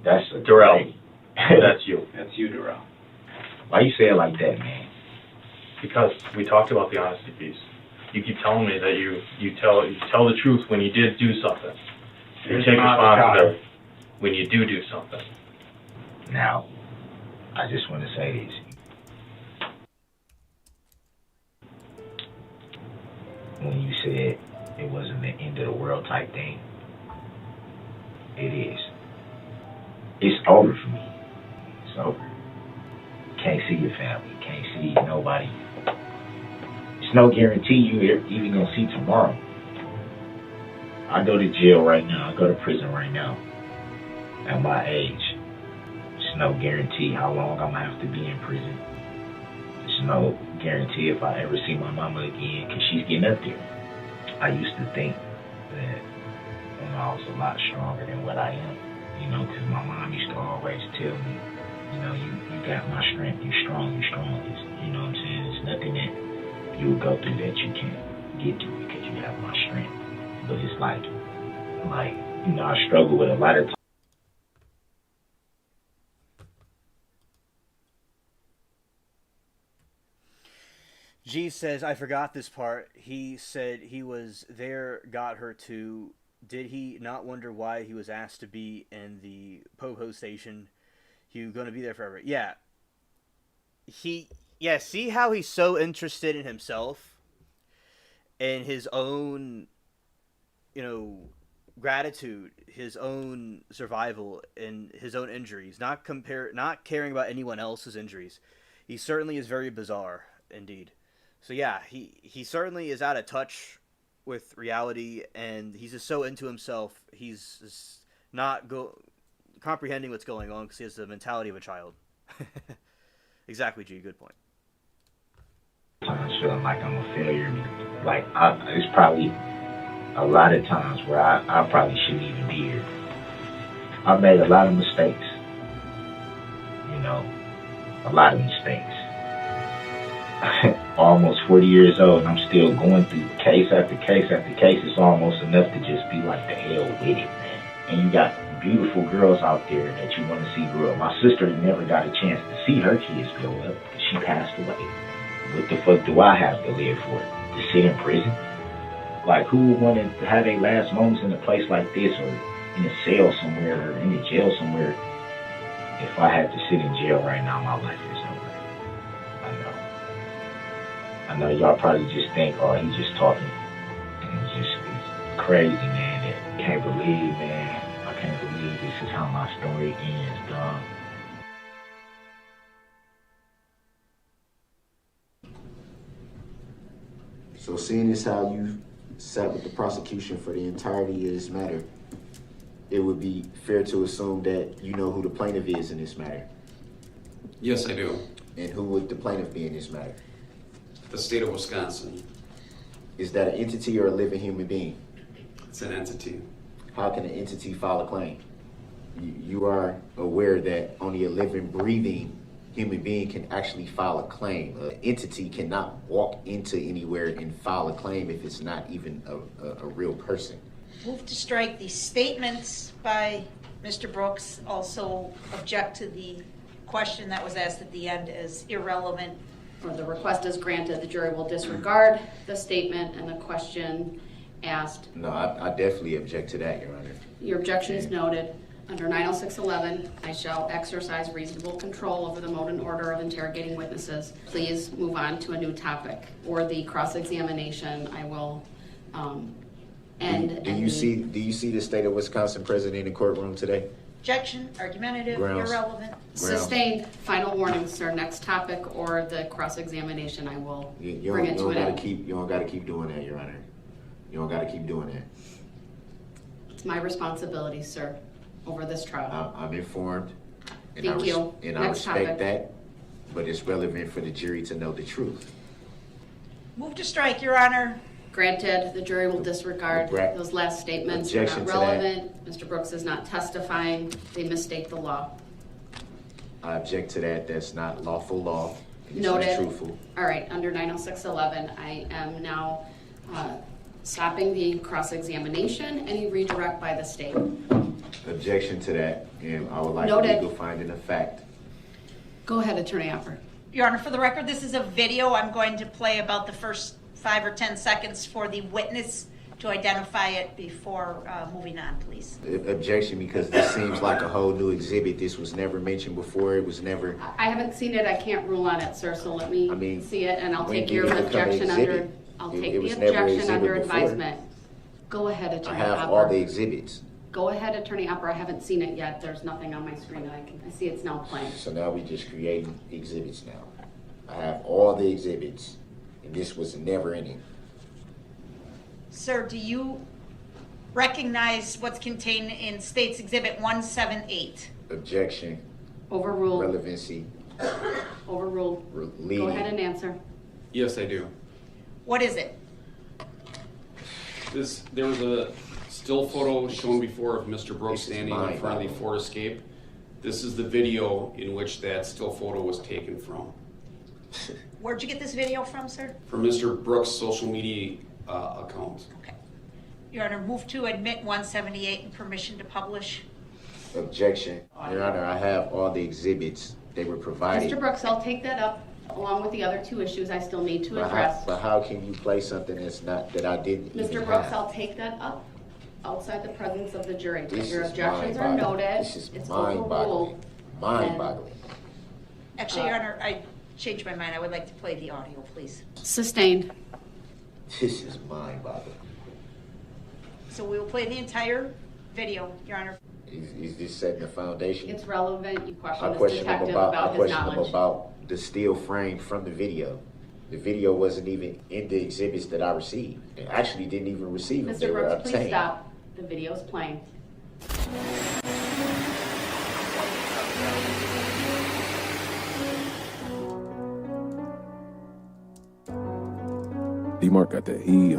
That's Darrell. That's you. That's you, Darrell. Why you say it like that, man? Because we talked about the honesty piece. You keep telling me that you tell the truth when you did do something. You take responsibility when you do something. Now, I just want to say this. When you said it wasn't the end of the world type thing, it is. It's over for me. It's over. Can't see your family. Can't see nobody. It's no guarantee you're even going to see tomorrow. I go to jail right now. I go to prison right now. At my age. There's no guarantee how long I'm going to have to be in prison. There's no guarantee if I ever see my mama again, because she's getting up there. I used to think that I was a lot stronger than what I am, because my mom used to always tell me, you got my strength, you're strong, you're strongest. You know what I'm saying? There's nothing that you would go through that you can't get to because you have my strength. But it's like, I struggle with a lot of times. G says, I forgot this part. He said he was there, got her too. Did he not wonder why he was asked to be in the Poho station? He was going to be there forever. Yeah. See how he's so interested in himself and his own, gratitude, his own survival, and his own injuries, not caring about anyone else's injuries. He certainly is very bizarre, indeed. So yeah, he certainly is out of touch with reality, and he's just so into himself. He's just not comprehending what's going on because he has the mentality of a child. Exactly, G. Good point. Sometimes feeling like I'm a failure. It's probably a lot of times where I probably shouldn't even be here. I've made a lot of mistakes. A lot of mistakes. Almost 40 years old, and I'm still going through case after case after case. It's almost enough to just be like, the hell with it, man. And you got beautiful girls out there that you want to see grow up. My sister never got a chance to see her kids grow up because she passed away. What the fuck do I have to live for? To sit in prison? Like, who would want to have their last moments in a place like this, or in a cell somewhere, or in a jail somewhere? If I had to sit in jail right now, my life is over. I know y'all probably just think, oh, he's just talking. And it's crazy, man. I can't believe, man. I can't believe this this is how my story ends, dog. So seeing as how you sat with the prosecution for the entirety of this matter, it would be fair to assume that you know who the plaintiff is in this matter. Yes, I do. And who would the plaintiff be in this matter? The state of Wisconsin. Is that an entity or a living human being? It's an entity. How can an entity file a claim? You are aware that only a living, breathing human being can actually file a claim. An entity cannot walk into anywhere and file a claim if it's not even a real person. Move to strike the statements by Mr. Brooks. Also object to the question that was asked at the end as irrelevant. Or the request is granted, the jury will disregard the statement and the question asked. No, I definitely object to that, Your Honor. Your objection is noted. Under 906.11, I shall exercise reasonable control over the mode and order of interrogating witnesses. Please move on to a new topic. Or the cross-examination, I will end. Do you see the state of Wisconsin present in the courtroom today? Objection, argumentative, Grounds. irrelevant. Sustained. Final warning, sir. Next topic or the cross-examination, I will bring it to an end. You don't gotta keep doing that, Your Honor. You don't gotta keep doing that. It's my responsibility, sir, over this trial. I'm informed. And Thank you. And Next I respect topic. that, but it's relevant for the jury to know the truth. Move to strike, Your Honor. Granted, the jury will disregard Objection. those last statements. They're Objection not to that. relevant. Mr. Brooks is not testifying. They mistake the law. I object to that. That's not lawful law. It's Noted. untruthful. All right, under 906.11, I am now stopping the cross-examination. Any redirect by the state? Objection to that, and I would like Noted. a legal finding of fact. Go ahead, Attorney Opper. Your Honor, for the record, this is a video. I'm going to play about the first 5 or 10 seconds for the witness to identify it before moving on, please. Objection, because this seems like a whole new exhibit. This was never mentioned before. It was never. I haven't seen it. I can't rule on it, sir, so let me see it, and I'll when take did your it become an objection under, exhibit? I'll It take the was never an objection under exhibit before. advisement. Go ahead, I Attorney have Opper. all the exhibits. Go ahead, Attorney Opper. I haven't seen it yet. There's nothing on my screen that I see it's now playing. So now we just creating exhibits now. I have all the exhibits, and this was never in it. Sir, do you recognize what's contained in State's Exhibit 178? Objection. Overruled. Relevancy. Overruled. Leading. Go ahead and answer. Yes, I do. What is it? There was a still photo shown before of Mr. Brooks standing in mine, front of the Bob. Ford Escape. This is the video in which that still photo was taken from. Where'd you get this video from, sir? From Mr. Brooks' social media account. Okay. Your Honor, move to admit 178 and permission to publish. Objection. Your Honor, I have all the exhibits. They were provided. Mr. Brooks, I'll take that up along with the other two issues I still need to But address. how can you play something that I didn't even Mr. Brooks, have? I'll take that up outside the presence of the jury. This Your is objections are mind-boggling. noted. This is It's mind-boggling. overruled. Mind-boggling. Actually, Your Honor, I changed my mind. I would like to play the audio, please. Sustained. This is mind-boggling. So we will play the entire video, Your Honor. Is this setting the foundation? It's relevant. You I question this question him detective about about his knowledge. the still frame from the video. The video wasn't even in the exhibits that I received. I actually didn't even receive them. They Mr. were Brooks, please obtained. stop. The video's playing. D-Mark got that heat.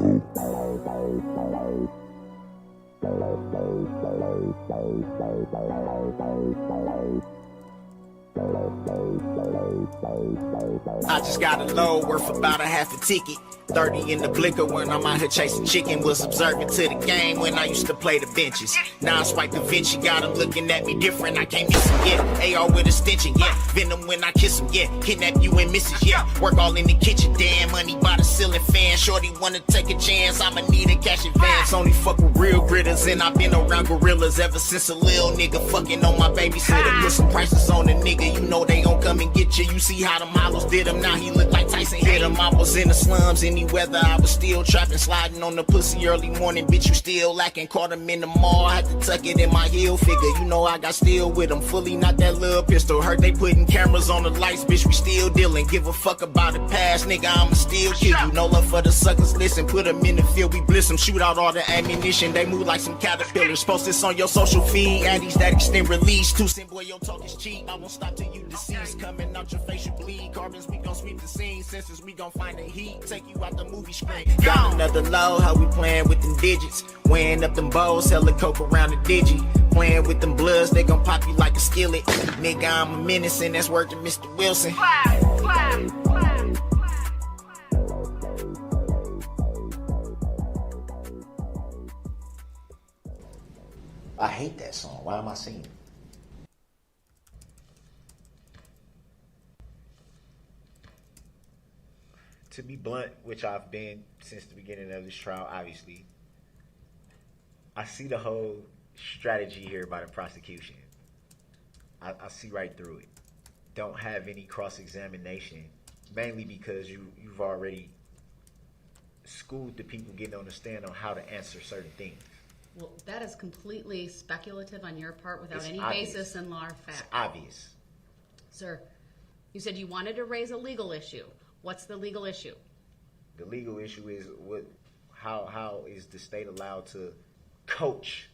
I just got a load worth about a half a ticket. 30 in the blicker when I'm out here chasing chicken. Was observant to the game when I used to play the benches. Now I swipe Da Vinci, got him looking at me different. I can't miss him, yeah. AR with extension, yeah. Venom when I kiss him, yeah. Kidnap you and misses, yeah. Work all in the kitchen, damn. Money by the ceiling fan. Shorty wanna take a chance, I'ma need a cash advance. Only fuck with real gritters, and I've been around gorillas ever since a little nigga fucking on my babysitter. Put some prices on the nigga. nigga, you know they gon' come and get you. You see how them hollows did him, now he look like Tyson hit him. I was in the slums, any weather, I was still trapping, sliding on the pussy early morning, bitch, you still lacking. Caught him in the mall, had to tuck it in my heel figure. You know I got steel with him, fully not that little pistol. Heard they putting cameras on the lights, bitch, we still dealing. Give a fuck about the past, nigga, I'ma still kill you. No love for the suckers, listen, put them in the field, we bliss them. Shoot out all the ammunition, they move like some caterpillars. Post this on your social feed, addies that extend release. Two cent boy, your talk is cheap, I won't stop till you deceased. Coming out your face, you bleed. Carbons, we gon' sweep the scene. Senses, we gon' find the heat. Take you out the movie screen. Got another low, how we playing with them digits. Weighing up them bowls, hella coke around the digi. Playing with them bloods, they gon' pop you like a skillet. Nigga, I'm a menace, and that's working Mr. Wilson. I hate that song. Why am I singing? To be blunt, which I've been since the beginning of this trial, obviously, I see the whole strategy here by the prosecution. I see right through it. Don't have any cross-examination, mainly because you've already schooled the people getting on the stand on how to answer certain things. Well, that is completely speculative on your part without It's any obvious. basis in law or fact. It's obvious. Sir, you said you wanted to raise a legal issue. What's the legal issue? The legal issue is how is the state allowed to coach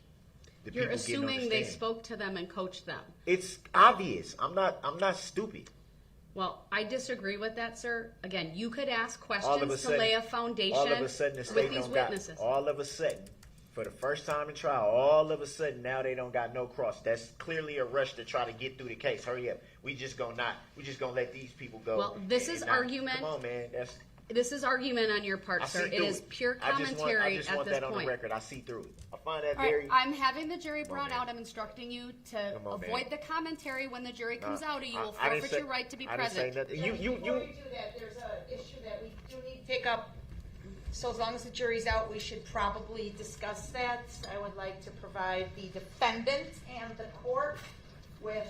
the You're people getting on the assuming they stand? spoke to them and coached them. It's obvious. I'm not stupid. Well, I disagree with that, sir. Again, you could ask All of a questions to sudden- lay a foundation all of a sudden the with state these don't got, witnesses. all of a sudden, for the first time in trial, all of a sudden now they don't got no cross. That's clearly a rush to try to get through the case. Hurry up. We just gonna let these people go. Well, this is not- argument. Come on, man. This is argument on your part, I sir. see It through is pure I just commentary want at this that on point. the record. I see through it. I find that All right, very. I'm having the jury Come on, brought man. out. I'm instructing you to Come on, avoid man. the commentary when the jury comes out, or you will I didn't forfeit say- your right to be I didn't present. say nothing. You Before we do that, there's an issue that we do need to take up. So as long as the jury's out, we should probably discuss that. I would like to provide the defendant and the court with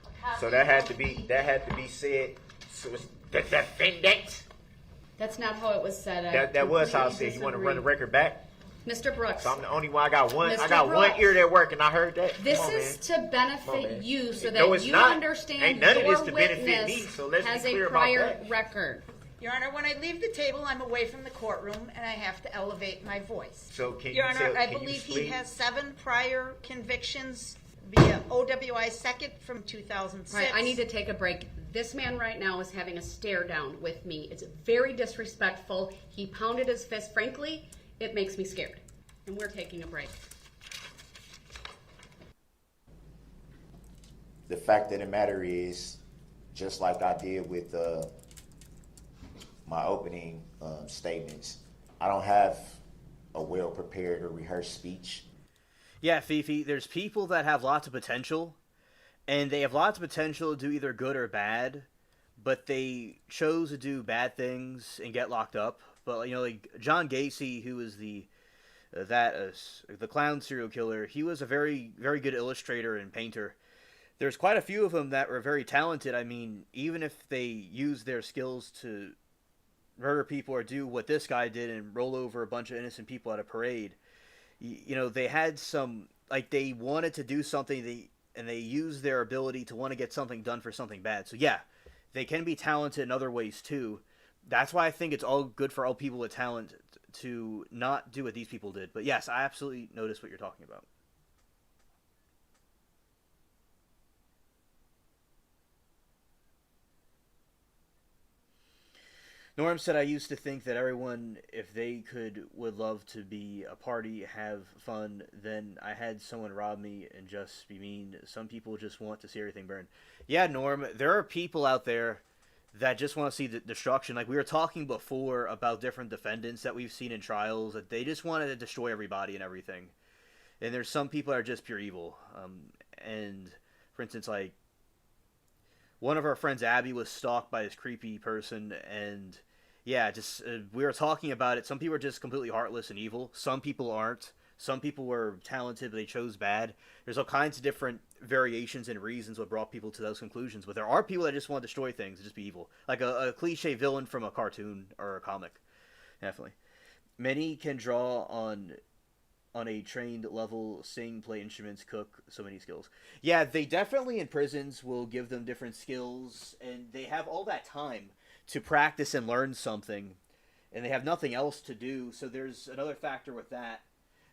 a copy. So that had of to be the- said. So it's the defendant. That's not how it was said. I That was how I completely said. You want to disagree. run the record back? Mr. Brooks. So I'm the only one. I got one. I Mr. got one Brooks. ear that work, and I heard that. This Come on, is man. to benefit Come on, man. you so that No, it's you not. understand Ain't none of your this to benefit witness me, so let's has be clear a about prior that. record. Your Honor, when I leave the table, I'm away from the courtroom and I have to elevate my voice. So can Your you Honor, tell? I can you believe he please- has 7 prior convictions via OWI second from 2006. All right, I need to take a break. This man right now is having a stare down with me. It's very disrespectful. He pounded his fist. Frankly, it makes me scared. And we're taking a break. The fact of the matter is, just like I did with my opening statements, I don't have a well-prepared or rehearsed speech. Yeah, Fifi, there's people that have lots of potential, and they have lots of potential to do either good or bad, but they chose to do bad things and get locked up. But, you know, like John Gacy, who was the clown serial killer, he was a very, very good illustrator and painter. There's quite a few of them that were very talented. I mean, even if they used their skills to murder people or do what this guy did and roll over a bunch of innocent people at a parade, you know, they had some, like, they wanted to do something, and they used their ability to want to get something done for something bad. So yeah, they can be talented in other ways too. That's why I think it's all good for all people with talent to not do what these people did. But yes, I absolutely notice what you're talking about. Norm said, I used to think that everyone, if they would love to be a party, have fun, then I had someone rob me and just be mean. Some people just want to see everything burn. Yeah, Norm, there are people out there that just want to see the destruction. Like we were talking before about different defendants that we've seen in trials, that they just wanted to destroy everybody and everything. And there's some people that are just pure evil. And, for instance, like, one of our friends, Abby, was stalked by this creepy person, and yeah, just we were talking about it. Some people are just completely heartless and evil. Some people aren't. Some people were talented, but they chose bad. There's all kinds of different variations and reasons what brought people to those conclusions. But there are people that just want to destroy things and just be evil, like a cliche villain from a cartoon or a comic. Definitely, many can draw on a trained level, sing, play instruments, cook, so many skills. Yeah, they definitely in prisons will give them different skills, and they have all that time to practice and learn something, and they have nothing else to do, so there's another factor with that.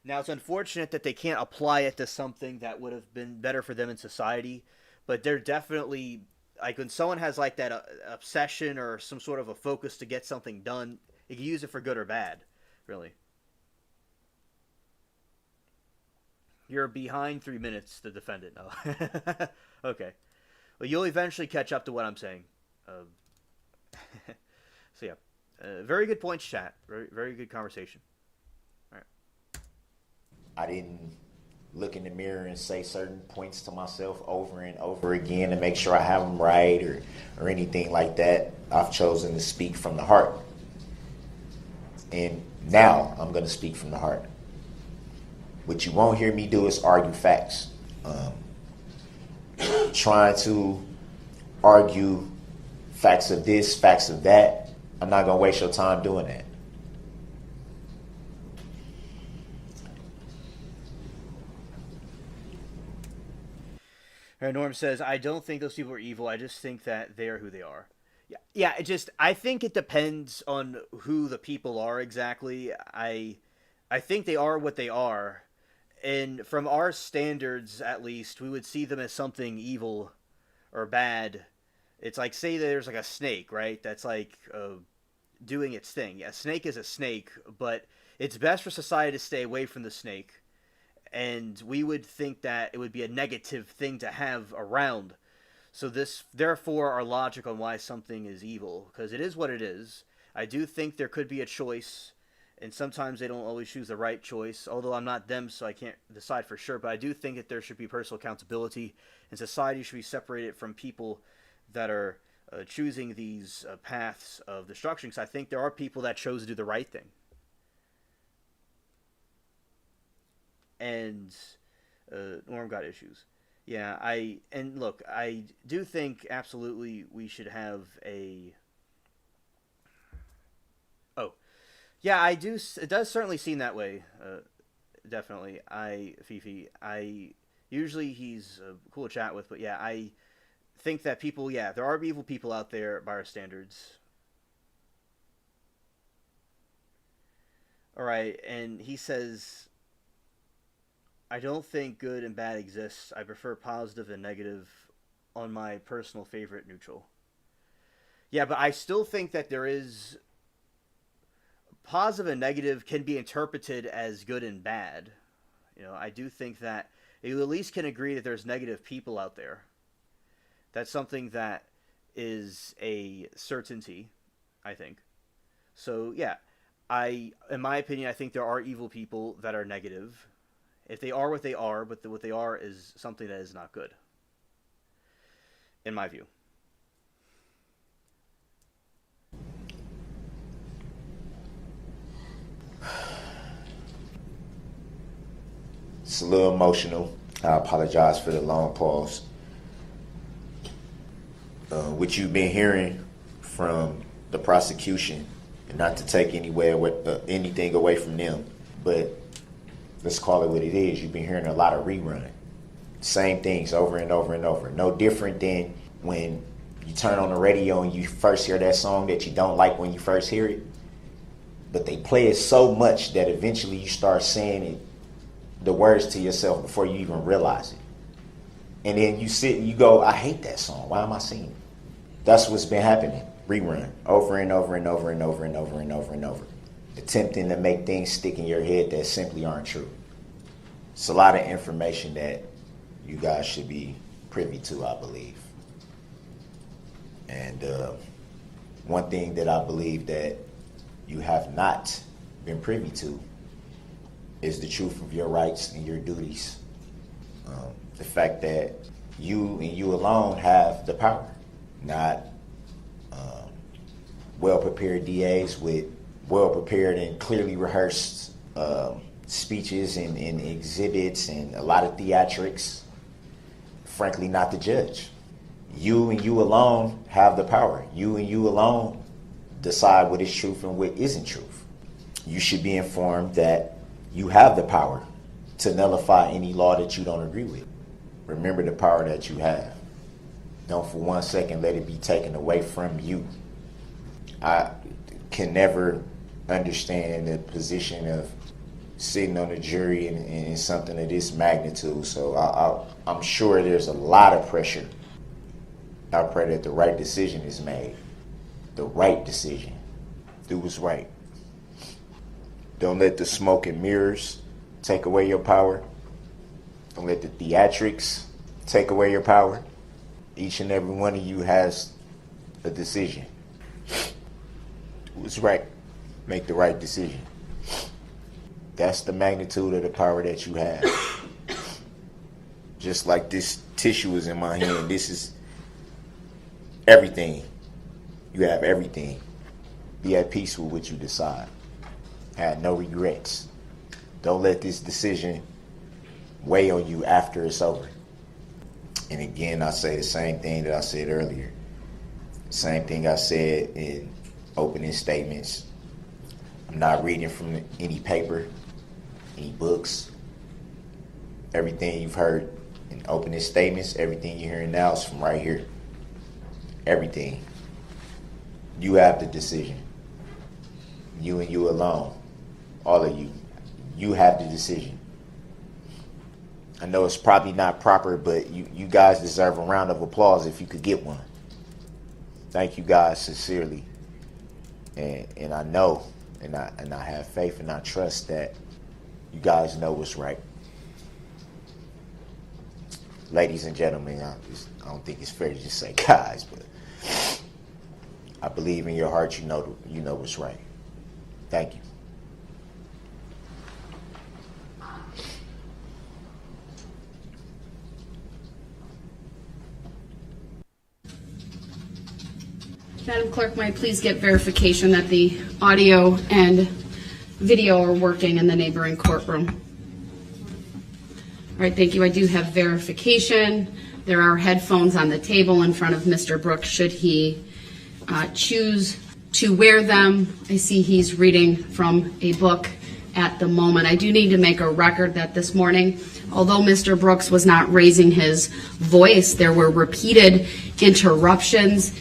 Now, it's unfortunate that they can't apply it to something that would have been better for them in society, but they're definitely, like, when someone has, like, that obsession or some sort of a focus to get something done, you can use it for good or bad, really. You're behind 3 minutes to defend it. Oh. Okay. Well, you'll eventually catch up to what I'm saying. So, yeah. Very good points, chat. Very, very good conversation. All right. I didn't look in the mirror and say certain points to myself over and over again to make sure I have them right or anything like that. I've chosen to speak from the heart. And now I'm going to speak from the heart. What you won't hear me do is argue facts. Trying to argue facts of this, facts of that, I'm not going to waste your time doing that. Norm says, I don't think those people are evil. I just think that they are who they are. Yeah. I think it depends on who the people are exactly. I think they are what they are. And from our standards, at least, we would see them as something evil or bad. It's like, say there's like a snake, right? That's like doing its thing. A snake is a snake, but it's best for society to stay away from the snake. And we would think that it would be a negative thing to have around. So this, therefore, our logic on why something is evil, because it is what it is. I do think there could be a choice. And sometimes they don't always choose the right choice, although I'm not them, so I can't decide for sure. But I do think that there should be personal accountability, and society should be separated from people that are choosing these paths of destruction. Because I think there are people that chose to do the right thing. And Norm got issues. Yeah, and look, I do think absolutely we should have a... Yeah, I do. It does certainly seem that way. Definitely. Fifi, usually he's cool to chat with, but yeah, I think that people, yeah, there are evil people out there by our standards. All right, and he says, I don't think good and bad exists. I prefer positive and negative on my personal favorite neutral. Yeah, but I still think that there is... Positive and negative can be interpreted as good and bad. You know, I do think that you at least can agree that there's negative people out there. That's something that is a certainty, I think. So, yeah, in my opinion, I think there are evil people that are negative. If they are what they are, but what they are is something that is not good. In my view. It's a little emotional. I apologize for the long pause. What you've been hearing from the prosecution, and not to take anything away from them, but let's call it what it is. You've been hearing a lot of rerun. Same things over and over and over. No different than when you turn on the radio and you first hear that song that you don't like when you first hear it, but they play it so much that eventually you start saying it, the words to yourself before you even realize it. And then you sit and you go, I hate that song. Why am I singing it? That's what's been happening. Rerun. Over and over and over and over and over and over and over. Attempting to make things stick in your head that simply aren't true. It's a lot of information that you guys should be privy to, I believe. And one thing that I believe that you have not been privy to is the truth of your rights and your duties. The fact that you and you alone have the power, not well-prepared DAs with well-prepared and clearly rehearsed speeches and exhibits and a lot of theatrics. Frankly, not the judge. You and you alone have the power. You and you alone decide what is truth and what isn't truth. You should be informed that you have the power to nullify any law that you don't agree with. Remember the power that you have. Don't for 1 second let it be taken away from you. I can never understand the position of sitting on a jury in something of this magnitude. So I'm sure there's a lot of pressure. I pray that the right decision is made. The right decision. Do what's right. Don't let the smoke and mirrors take away your power. Don't let the theatrics take away your power. Each and every one of you has a decision. Do what's right. Make the right decision. That's the magnitude of the power that you have. Just like this tissue is in my hand, this is everything. You have everything. Be at peace with what you decide. Have no regrets. Don't let this decision weigh on you after it's over. And again, I say the same thing that I said earlier. Same thing I said in opening statements. I'm not reading from any paper, any books. Everything you've heard in opening statements, everything you're hearing now is from right here. Everything. You have the decision. You and you alone. All of you. You have the decision. I know it's probably not proper, but you guys deserve a round of applause if you could get one. Thank you guys sincerely. And I know, and I have faith and I trust that you guys know what's right. Ladies and gentlemen, I don't think it's fair to just say guys, but I believe in your heart you know what's right. Thank you. Madam Clerk, may I please get verification that the audio and video are working in the neighboring courtroom? All right, thank you. I do have verification. There are headphones on the table in front of Mr. Brooks should he choose to wear them. I see he's reading from a book at the moment. I do need to make a record that this morning, although Mr. Brooks was not raising his voice, there were repeated interruptions.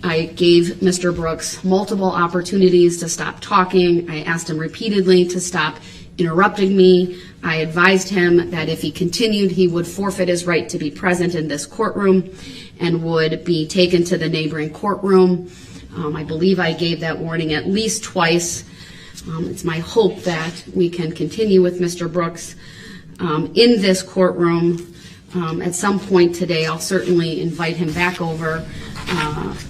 I gave Mr. Brooks multiple opportunities to stop talking. I asked him repeatedly to stop interrupting me. I advised him that if he continued, he would forfeit his right to be present in this courtroom and would be taken to the neighboring courtroom. I believe I gave that warning at least twice. It's my hope that we can continue with Mr. Brooks in this courtroom. At some point today, I'll certainly invite him back over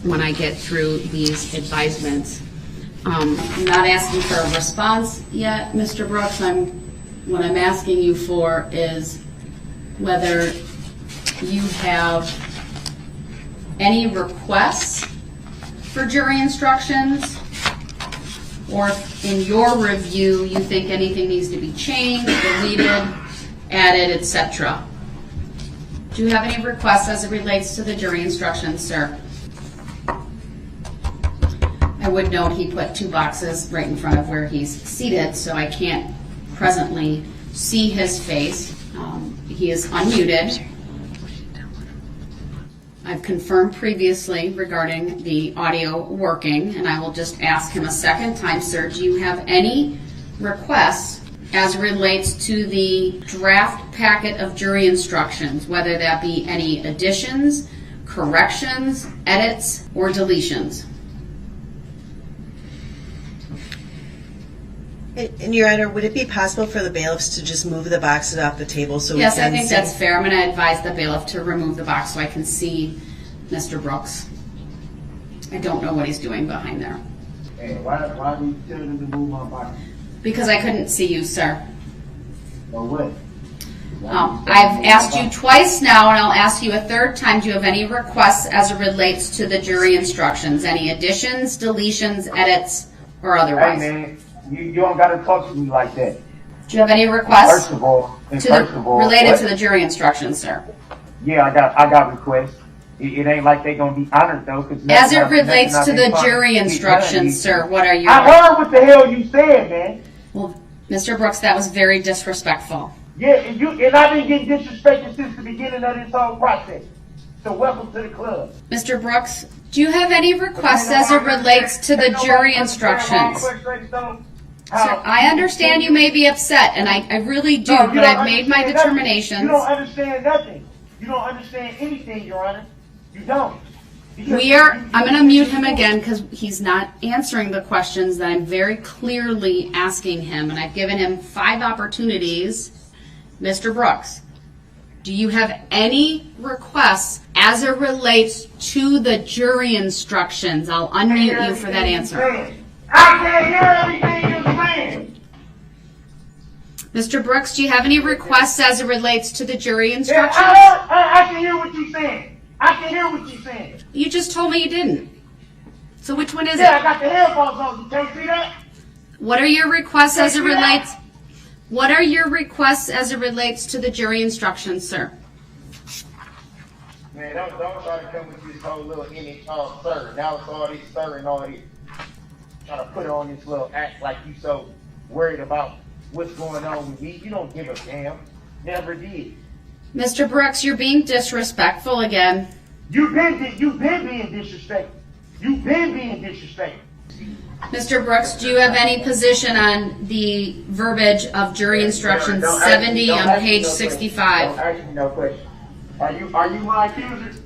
when I get through these advisements. I'm not asking for a response yet, Mr. Brooks. What I'm asking you for is whether you have any requests for jury instructions, or if in your review you think anything needs to be changed, deleted, added, etc. Do you have any requests as it relates to the jury instructions, sir? I would note he put two boxes right in front of where he's seated, so I can't presently see his face. He is unmuted. I've confirmed previously regarding the audio working, and I will just ask him a second time, sir, do you have any requests as it relates to the draft packet of jury instructions, whether that be any additions, corrections, edits, or deletions? And Your Honor, would it be possible for the bailiffs to just move the boxes off the table so Yes, we can I think see? that's fair. I'm going to advise the bailiff to remove the box so I can see Mr. Brooks. I don't know what he's doing behind there. Hey, why are you telling them to move my box? Because I couldn't see you, sir. Or what? I've asked you twice now, and I'll ask you a third time. Do you have any requests as it relates to the jury instructions? Any additions, deletions, edits, or otherwise? Hey, man, you don't got to talk to me like that. Do you have any requests First of all, related what? to the jury instructions, sir? Yeah, I got requests. It ain't like they gonna be honored though. Cause As it relates to the jury instructions, sir, what are your... I heard what the hell you said, man. Well, Mr. Brooks, that was very disrespectful. Yeah, and I've been getting disrespected since the beginning of this whole process. So welcome to the club. Mr. Brooks, do you have any requests as it relates to the jury instructions? Sir, I understand you may be upset, and I really do, but I've made my determinations. You don't understand nothing. You don't understand anything, Your Honor. You don't. I'm going to mute him again because he's not answering the questions that I'm very clearly asking him, and I've given him 5 opportunities. Mr. Brooks, do you have any requests as it relates to the jury instructions? I'll unmute you for that answer. I can't hear everything you're saying. Mr. Brooks, do you have any requests as it relates to the jury instructions? I can hear what you're saying. I can hear what you're saying. You just told me you didn't. So which one is it? Yeah, I got the headphones on. You can't see that? What are your requests as it relates? What are your requests as it relates to the jury instructions, sir? Man, don't try to come with this whole little sir. Now it's all this sir and all this. Trying to put on this little act like you so worried about what's going on with me. You don't give a damn. Never did. Mr. Brooks, you're being disrespectful again. You've been being disrespectful. You've been being disrespectful. Mr. Brooks, do you have any position on the verbiage of jury instructions 70 on page 65? Don't ask me no question. Are you my accuser?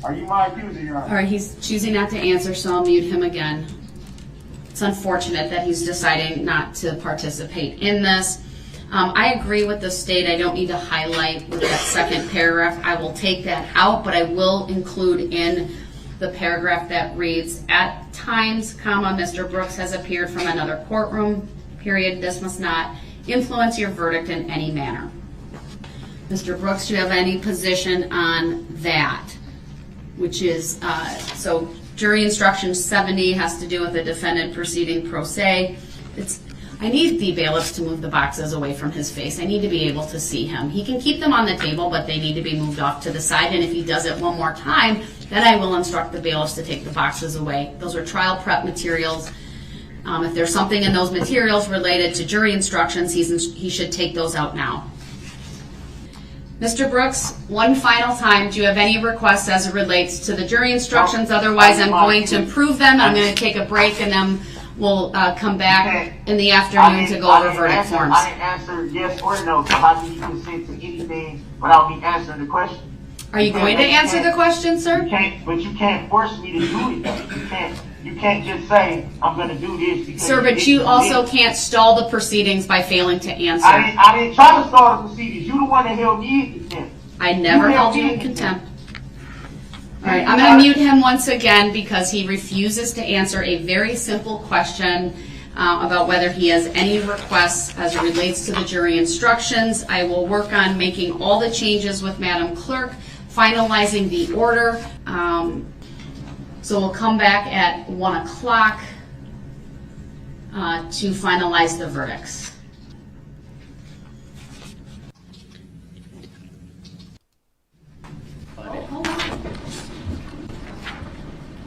Are you my accuser, Your Honor? All right, he's choosing not to answer, so I'll mute him again. It's unfortunate that he's deciding not to participate in this. I agree with the state. I don't need to highlight that second paragraph. I will take that out, but I will include in the paragraph that reads, at times, comma, Mr. Brooks has appeared from another courtroom, period. This must not influence your verdict in any manner. Mr. Brooks, do you have any position on that? Which is, so jury instruction 70 has to do with the defendant proceeding pro se. I need the bailiffs to move the boxes away from his face. I need to be able to see him. He can keep them on the table, but they need to be moved off to the side. And if he does it one more time, then I will instruct the bailiffs to take the boxes away. Those are trial prep materials. If there's something in those materials related to jury instructions, he should take those out now. Mr. Brooks, one final time, do you have any requests as it relates to the jury instructions? Otherwise, I'm going to approve them. I'm going to take a break, and then we'll come back in the afternoon to go over verdict forms. I didn't answer yes or no, so how do you consent to anything without me answering the question? Are you going to answer the question, sir? But you can't force me to do it. You can't just say, I'm going to do this. Because sir, but you also can't stall the proceedings by failing to answer. I didn't try to stall the proceedings. You the one that held me in contempt. I never held you in contempt. All right, I'm going to mute him once again because he refuses to answer a very simple question about whether he has any requests as it relates to the jury instructions. I will work on making all the changes with Madam Clerk, finalizing the order. So we'll come back at 1 o'clock to finalize the verdicts. All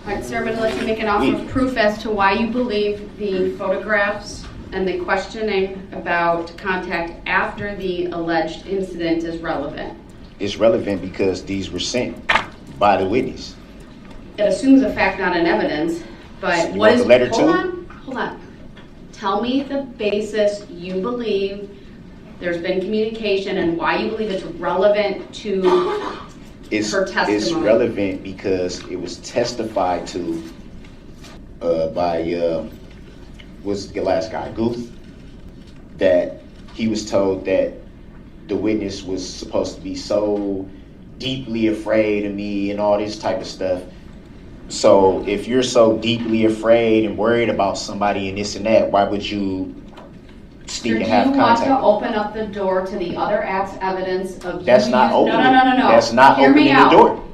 right, sir, I'm going to let you make an offer of proof as to why you believe the photographs and the questioning about contact after the alleged incident is relevant. It's relevant because these were sent by the witness. It assumes a fact, not an evidence, but You what want is... the letter Hold on. Tell me the basis you believe there's been communication and why you believe it's relevant to her testimony. It's relevant because it was testified to by, what's the last guy, Guth, that he was told that the witness was supposed to be so deeply afraid of me and all this type of stuff. So if you're so deeply afraid and worried about somebody and this and that, why would you sneak and have contact? Do you want to open up the door to the other act's evidence of... That's not opening. No. That's not opening the door.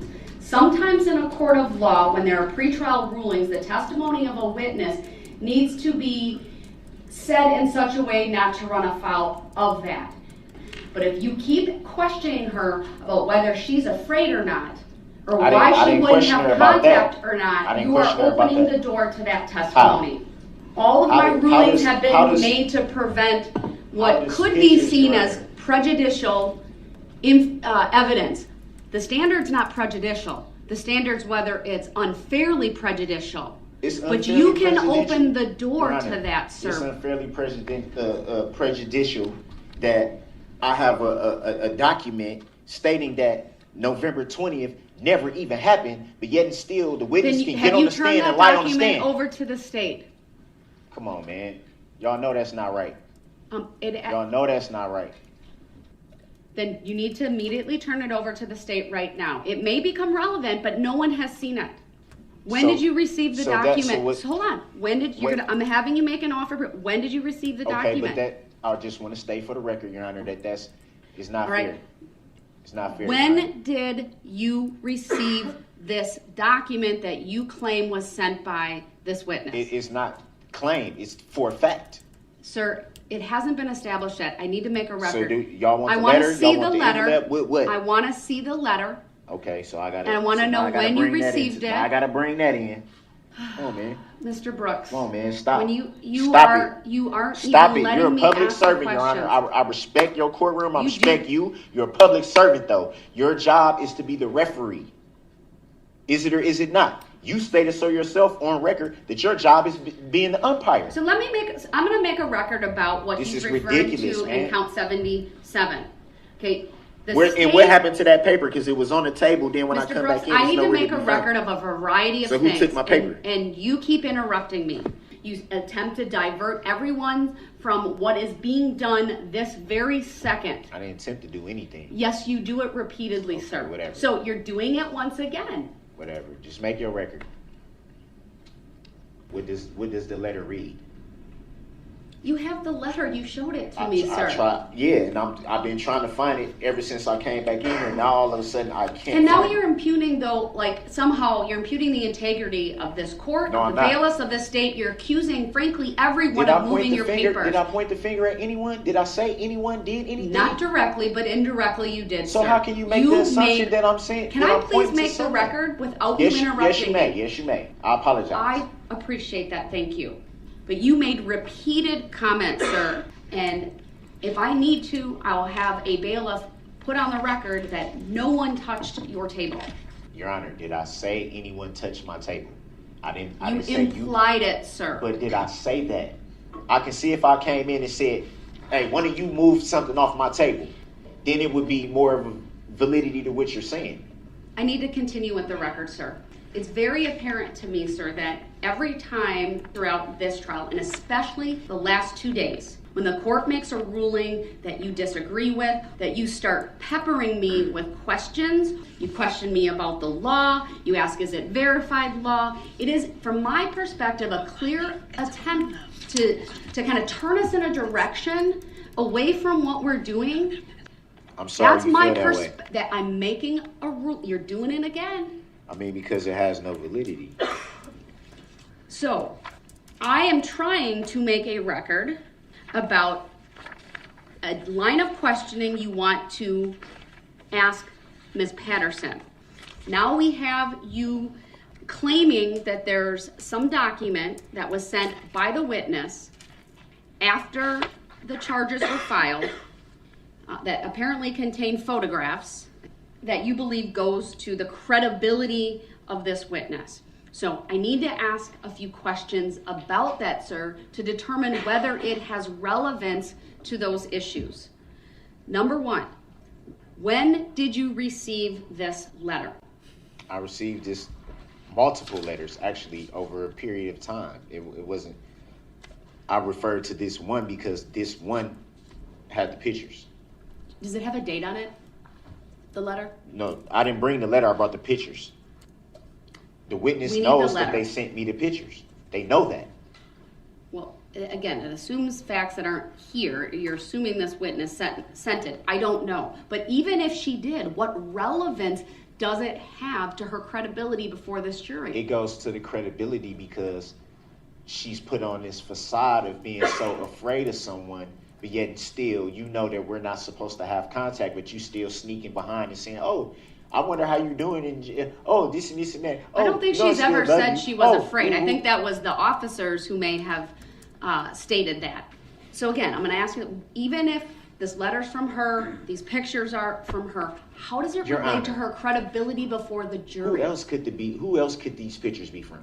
Sometimes in a court of law, when there are pretrial rulings, the testimony of a witness needs to be said in such a way not to run afoul of that. But if you keep questioning her about whether she's afraid or not, or why she wouldn't have contact or not, you are opening the door to that testimony. All of my rulings have been made to prevent what could be seen as prejudicial evidence. The standard's not prejudicial. The standard's whether it's unfairly prejudicial. But you can open the door to that, sir. It's unfairly prejudicial that I have a document stating that November 20th never even happened, but yet and still the witness can get on the stand and lie on the stand. Have you turned that document over to the state? Come on, man. Y'all know that's not right. Y'all know that's not right. Then you need to immediately turn it over to the state right now. It may become relevant, but no one has seen it. When did you receive the document? Hold on. When did you? I'm having you make an offer. When did you receive the document? Okay, but I just want to stay for the record, Your Honor, that's not fair. It's not fair. When did you receive this document that you claim was sent by this witness? It's not claim. It's for a fact. Sir, it hasn't been established yet. I need to make a record. So do y'all want the letter? I want to see the letter. What? I want to see the letter. Okay, so I got to. And I want to know when you received it. I got to bring that in. Come on, man. Mr. Brooks. Come on, man. Stop. When you Stop aren't it. even letting You're a me public ask servant, the Your Honor. questions. I respect your courtroom. I respect you. You're a public servant, though. Your job is to be the referee. Is it or is it not? You stated so yourself on record that your job is being the umpire. So I'm going to make a record about what he's referring to in count 77. Okay. What happened to that paper? Because it was on the table. Then when I come back in, I need to make a record of a variety of things. So who took my paper? And you keep interrupting me. You attempt to divert everyone from what is being done this very second. I didn't attempt to do anything. Yes, you do it repeatedly, sir. Whatever. So you're doing it once again. Whatever. Just make your record. What does the letter read? You have the letter. You showed it to me, sir. And I've been trying to find it ever since I came back in here. Now all of a sudden I can't. And now you're impugning, though, like somehow you're impugning the integrity of this court, of the bailiffs of this state. You're accusing, frankly, everyone of moving your papers. Did I point the finger at anyone? Did I say anyone did anything? Not directly, but indirectly you did. So sir. how can you make the assumption that I'm saying? Can I please make the record without you interrupting? Yes, you may. Yes, you may. I apologize. I appreciate that. Thank you. But you made repeated comments, sir, and if I need to, I'll have a bailiff put on the record that no one touched your table. Your Honor, did I say anyone touched my table? I didn't You say implied it, sir. But did I say that? I can see if I came in and said, hey, one of you moved something off my table, then it would be more of a validity to what you're saying. I need to continue with the record, sir. It's very apparent to me, sir, that every time throughout this trial, and especially the last 2 days, when the court makes a ruling that you disagree with, that you start peppering me with questions. You question me about the law. You ask, is it verified law? It is, from my perspective, a clear attempt to kind of turn us in a direction away from what we're doing. I'm sorry. That's my perspective. That I'm making a rule. You're doing it again. I mean, because it has no validity. So, I am trying to make a record about a line of questioning you want to ask Ms. Patterson. Now we have you claiming that there's some document that was sent by the witness after the charges were filed that apparently contained photographs that you believe goes to the credibility of this witness. So I need to ask a few questions about that, sir, to determine whether it has relevance to those issues. Number one, when did you receive this letter? I received this multiple letters, actually, over a period of time. It wasn't, I referred to this one because this one had the pictures. Does it have a date on it? The letter? No, I didn't bring the letter. I brought the pictures. The witness knows that they sent me the pictures. They know that. Well, again, it assumes facts that aren't here. You're assuming this witness sent it. I don't know. But even if she did, what relevance does it have to her credibility before this jury? It goes to the credibility because she's put on this facade of being so afraid of someone, but yet still, you know that we're not supposed to have contact, but you still sneaking behind and saying, oh, I wonder how you're doing, and oh, this and this and that. Oh, I don't think no, she's ever said she was afraid. I think that was the officers who may have stated that. So again, I'm going to ask you, even if this letter's from her, these pictures are from her, how does it relate to her credibility before the jury? Who else could these pictures be from?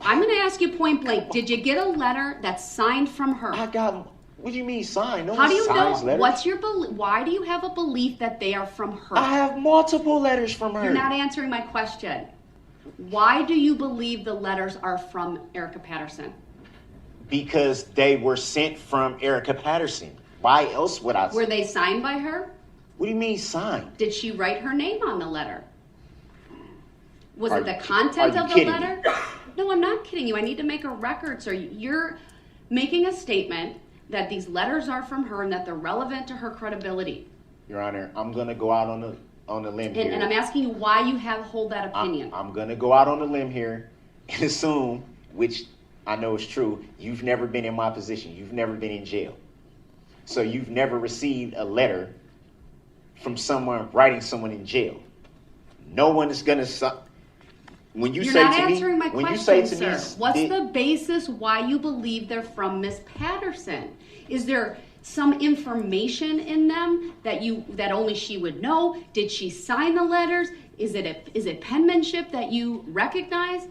I'm going to ask you point blank. Did you get a letter that's signed from her? I got them. What do you mean signed? No How do you know? Letters. What's your why do you have a belief that they are from her? I have multiple letters from her. You're not answering my question. Why do you believe the letters are from Erica Patterson? Because they were sent from Erica Patterson. Why else would I? Were they signed by her? What do you mean signed? Did she write her name on the letter? Was it the content of the letter? No, I'm not kidding you. I need to make a record, sir. You're making a statement that these letters are from her and that they're relevant to her credibility. Your Honor, I'm going to go out on the limb here. And I'm asking you why you hold that opinion. I'm going to go out on the limb here and assume, which I know is true, you've never been in my position. You've never been in jail. So you've never received a letter from someone writing someone in jail. No one is going to... When you You're say not to answering me, my when question, you say to sir. me, What's the basis why you believe they're from Miss Patterson? Is there some information in them that only she would know? Did she sign the letters? Is it penmanship that you recognize?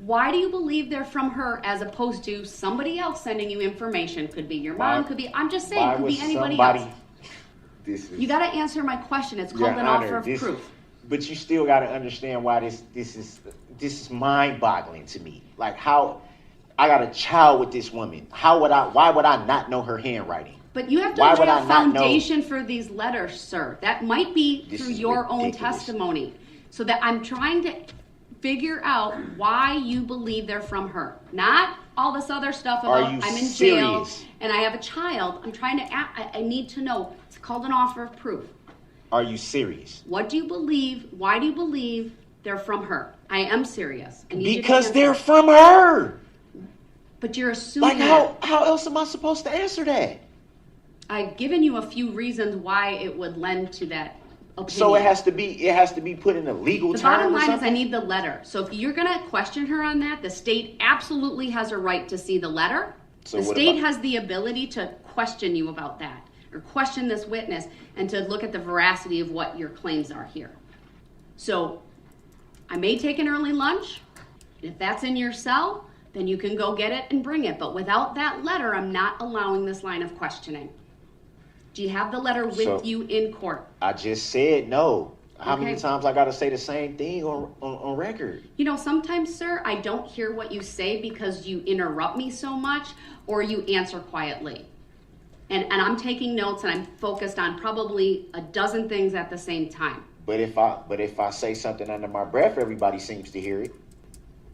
Why do you believe they're from her as opposed to somebody else sending you information? Could be your mom, could be, I'm just saying, could be anybody else. You got to answer my question. It's called an offer of proof. But you still got to understand why this is mind-boggling to me. Like, how I got a child with this woman. Why would I not know her handwriting? But you have to lay a foundation for these letters, sir. That might be through your own testimony. So that I'm trying to figure out why you believe they're from her. Not all this other stuff about I'm in jail and I have a child. I'm trying to I need to know. It's called an offer of proof. Are you serious? What do you believe? Why do you believe they're from her? I am serious. Because they're from her. But you're assuming. Like how else am I supposed to answer that? I've given you a few reasons why it would lend to that opinion. So it has to be put in a legal term. The bottom line is I need the letter. So if you're going to question her on that, the state absolutely has a right to see the letter. So the state has the ability to question you about that. Or question this witness and to look at the veracity of what your claims are here. So I may take an early lunch. If that's in your cell, then you can go get it and bring it. But without that letter, I'm not allowing this line of questioning. Do you have the letter with you in court? I just said no. How many times I got to say the same thing on record? You know, sometimes, sir, I don't hear what you say because you interrupt me so much or you answer quietly. And I'm taking notes and I'm focused on probably a dozen things at the same time. But if I say something under my breath, everybody seems to hear it.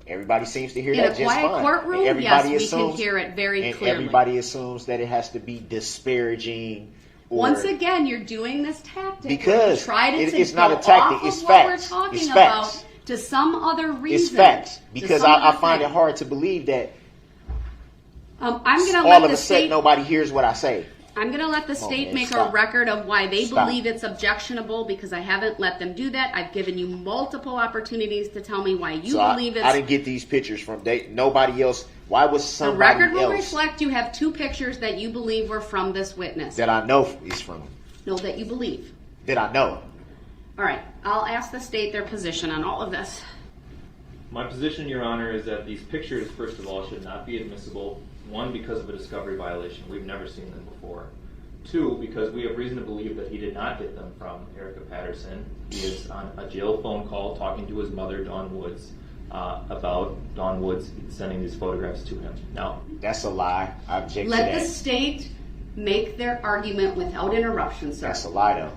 Everybody seems to hear that just fine. In a quiet courtroom, yes, we can hear it very clearly. Everybody assumes that it has to be disparaging. Once again, you're doing this tactic. Because it's not a tactic. It's facts. It's facts. To some other reason. It's facts. Because I find it hard to believe that all of a sudden nobody hears what I say. I'm going to let the state make a record of why they believe it's objectionable because I haven't let them do that. I've given you multiple opportunities to tell me why you believe it's... I didn't get these pictures from nobody else. Why was somebody else... The record will reflect you have 2 pictures that you believe were from this witness. That I know is from him. No, that you believe. That I know. All right. I'll ask the state their position on all of this. My position, Your Honor, is that these pictures, first of all, should not be admissible. 1, because of a discovery violation. We've never seen them before. 2, because we have reason to believe that he did not get them from Erica Patterson. He is on a jail phone call talking to his mother, Dawn Woods, about Dawn Woods sending these photographs to him. Now, that's a lie. I object to that. Let the state make their argument without interruption, sir. That's a lie, though.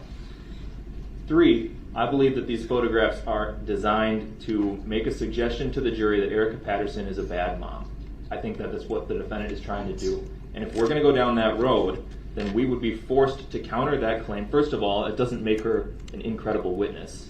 3, I believe that these photographs are designed to make a suggestion to the jury that Erica Patterson is a bad mom. I think that is what the defendant is trying to do. And if we're going to go down that road, then we would be forced to counter that claim. First of all, it doesn't make her an incredible witness,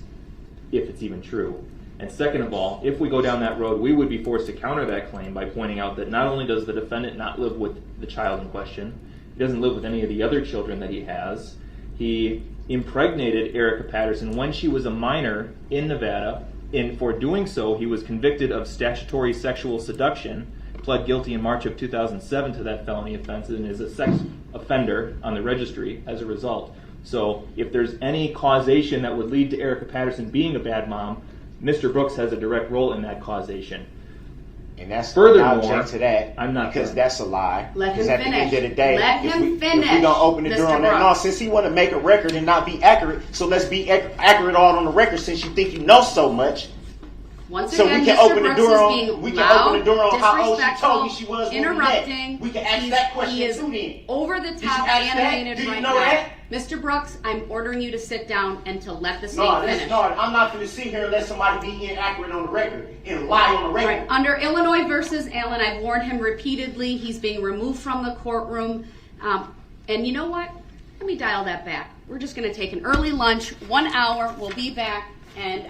if it's even true. And second of all, if we go down that road, we would be forced to counter that claim by pointing out that not only does the defendant not live with the child in question, he doesn't live with any of the other children that he has. He impregnated Erica Patterson when she was a minor in Nevada, and for doing so, he was convicted of statutory sexual seduction, pled guilty in March of 2007 to that felony offense, and is a sex offender on the registry as a result. So if there's any causation that would lead to Erica Patterson being a bad mom, Mr. Brooks has a direct role in that causation. And that's Furthermore, I object to that. I'm not because done. that's a lie. Let him Because at the finish. end of the day, Let if him we finish, gonna open the door Mr. on that, no, Brooks. since he want to make a record and not be accurate, so let's be accurate all on the record. Since you think you know so much, Once so again, we can Mr. open the Brooks door is on. being We can loud, open the door on how old she told me she disrespectful, was when we met. interrupting. We can ask that question He is too. Then over the Did you top ask that? animated Do you right know now. that? Mr. Brooks, I'm ordering you to sit down and to let the state No, finish. no, I'm not going to sit here and let somebody be inaccurate on the record and lie on the record. Right. Under Illinois versus Allen, I've warned him repeatedly. He's being removed from the courtroom. And you know what? Let me dial that back. We're just going to take an early lunch, 1 hour. We'll be back. And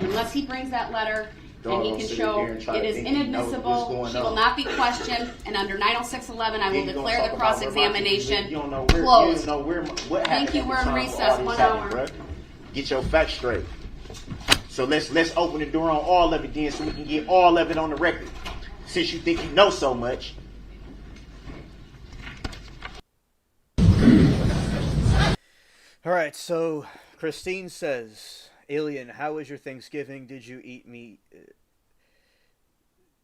unless he brings that letter and he can show it is inadmissible, she will not be questioned. And under 906.11, I will declare the cross-examination closed. Thank you. We're in recess. 1 hour. Get your facts straight. So let's open the door on all of it then, so we can get all of it on the record. Since you think you know so much. All right, so Christine says, Alien, how was your Thanksgiving? Did you eat meat?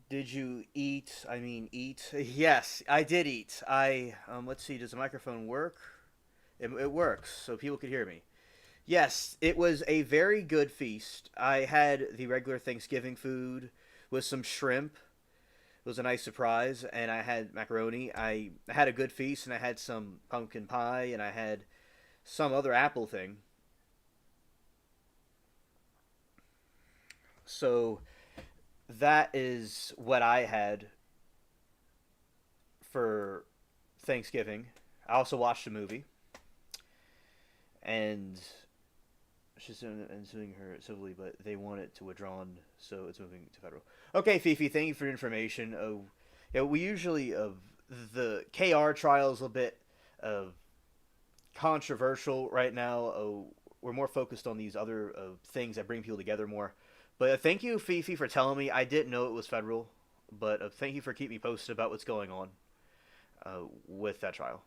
Did you eat? I mean, eat? Yes, I did eat. Let's see, does the microphone work? It works, so people could hear me. Yes, it was a very good feast. I had the regular Thanksgiving food with some shrimp. It was a nice surprise, and I had macaroni. I had a good feast, and I had some pumpkin pie, and I had some other apple thing. So that is what I had for Thanksgiving. I also watched a movie. And she's suing her civilly, but they want it to withdrawn, so it's moving to federal. Okay, Fifi, thank you for the information. We usually the KR trial is a bit controversial right now. We're more focused on these other things that bring people together more. But thank you, Fifi, for telling me. I didn't know it was federal, but thank you for keeping me posted about what's going on with that trial.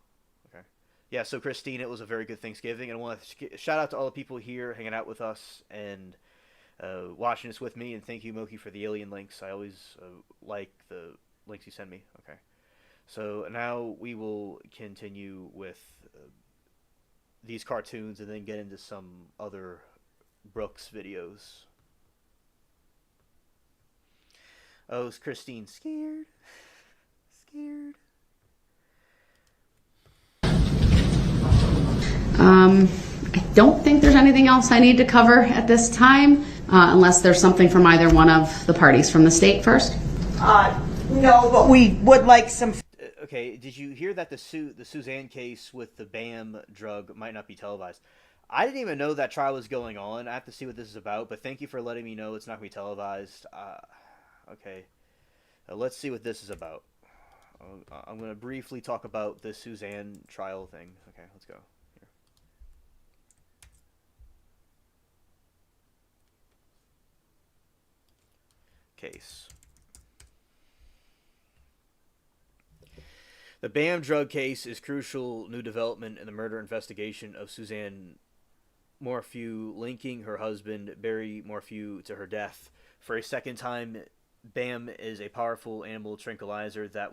Okay. Yeah, so Christine, it was a very good Thanksgiving, and I want to shout out to all the people here hanging out with us and watching this with me, and thank you, Moki, for the alien links. I always like the links you send me. Okay. So now we will continue with these cartoons and then get into some other Brooks videos. Oh, is Christine scared? Scared? I don't think there's anything else I need to cover at this time, unless there's something from either one of the parties. From the state first? No, but we would like some. Okay, did you hear that the Suzanne case with the BAM drug might not be televised? I didn't even know that trial was going on. I have to see what this is about, but thank you for letting me know it's not going to be televised. Okay, let's see what this is about. I'm going to briefly talk about the Suzanne trial thing. Okay, let's go. Here. Case. The BAM drug case is crucial new development in the murder investigation of Suzanne Morphew, linking her husband, Barry Morphew, to her death. For a second time, BAM is a powerful animal tranquilizer that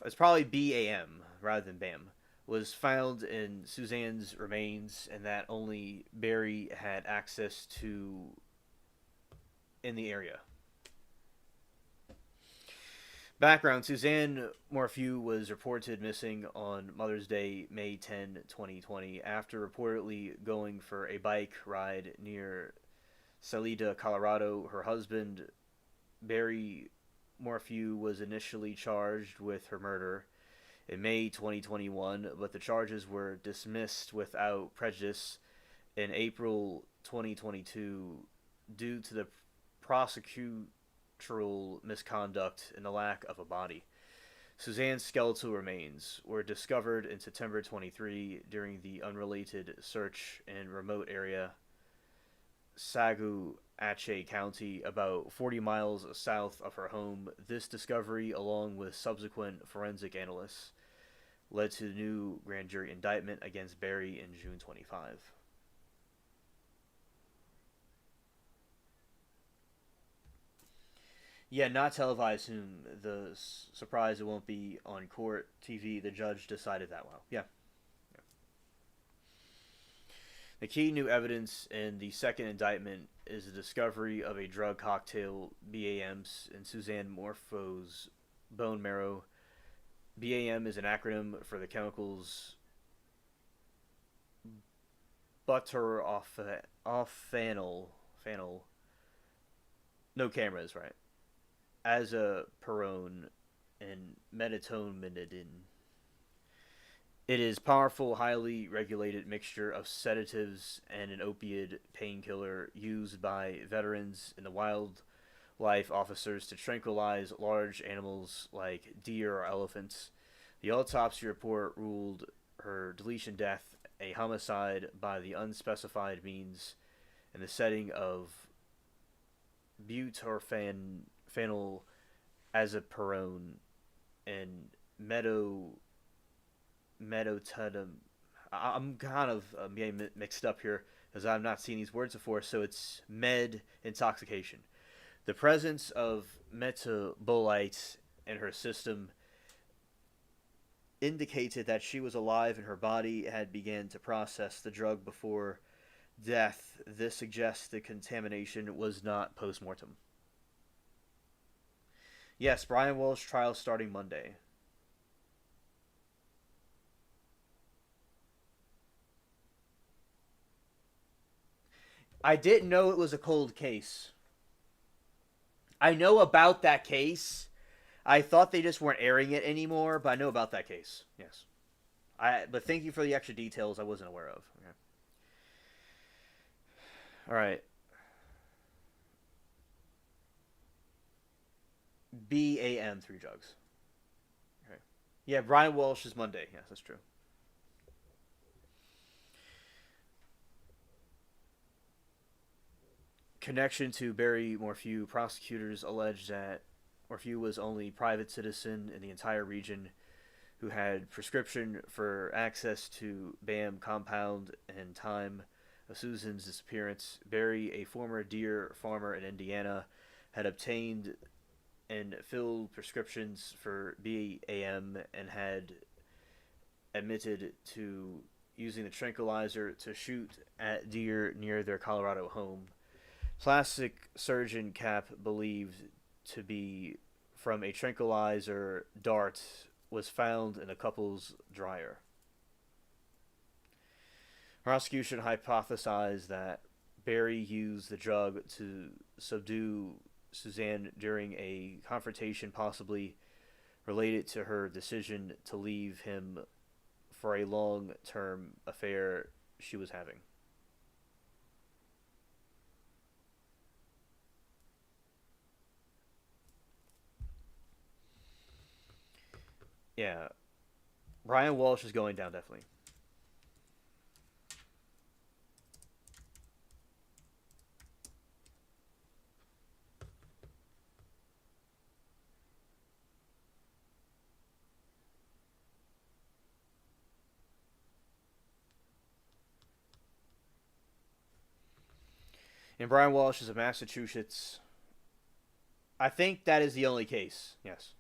it's probably BAM rather than BAM, was found in Suzanne's remains, and that only Barry had access to in the area. Background: Suzanne Morphew was reported missing on Mother's Day, May 10, 2020, after reportedly going for a bike ride near Salida, Colorado. Her husband, Barry Morphew, was initially charged with her murder in May 2021, but the charges were dismissed without prejudice in April 2022 due to the prosecutorial misconduct and the lack of a body. Suzanne's skeletal remains were discovered in September 23 during the unrelated search in remote area Saguache County, about 40 miles south of her home. This discovery, along with subsequent forensic analysts, led to the new grand jury indictment against Barry in June 25. Yeah, not televised soon. The surprise it won't be on court TV. The judge decided that well. Yeah. The key new evidence in the second indictment is the discovery of a drug cocktail, BAMs, in Suzanne Morpho's bone marrow. BAM is an acronym for the chemicals butyrylphenol. No cameras, right? Azaperone and metatonidine. It is powerful, highly regulated mixture of sedatives and an opiate painkiller used by veterans and the wildlife officers to tranquilize large animals like deer or elephants. The autopsy report ruled her deletion death a homicide by the unspecified means in the setting of butyrphenyl azaperone and metotidum. I'm kind of getting mixed up here because I've not seen these words before, so it's med intoxication. The presence of metabolites in her system indicated that she was alive and her body had begun to process the drug before death. This suggests the contamination was not post-mortem. Yes, Brian Walsh trial starting Monday. I didn't know it was a cold case. I know about that case. I thought they just weren't airing it anymore, but I know about that case. Yes. But thank you for the extra details I wasn't aware of. Okay. All right. BAM, 3 drugs. Okay. Yeah, Brian Walsh is Monday. Yes, that's true. Connection to Barry Morphew. Prosecutors allege that Morphew was only private citizen in the entire region who had prescription for access to BAM compound and time of Susan's disappearance. Barry, a former deer farmer in Indiana, had obtained and filled prescriptions for BAM and had admitted to using the tranquilizer to shoot at deer near their Colorado home. Plastic surgeon cap believed to be from a tranquilizer dart was found in the couple's dryer. Prosecution hypothesized that Barry used the drug to subdue Suzanne during a confrontation possibly related to her decision to leave him for a long-term affair she was having. Yeah, Brian Walsh is going down, definitely. And Brian Walsh is of Massachusetts. I think that is the only case, yes.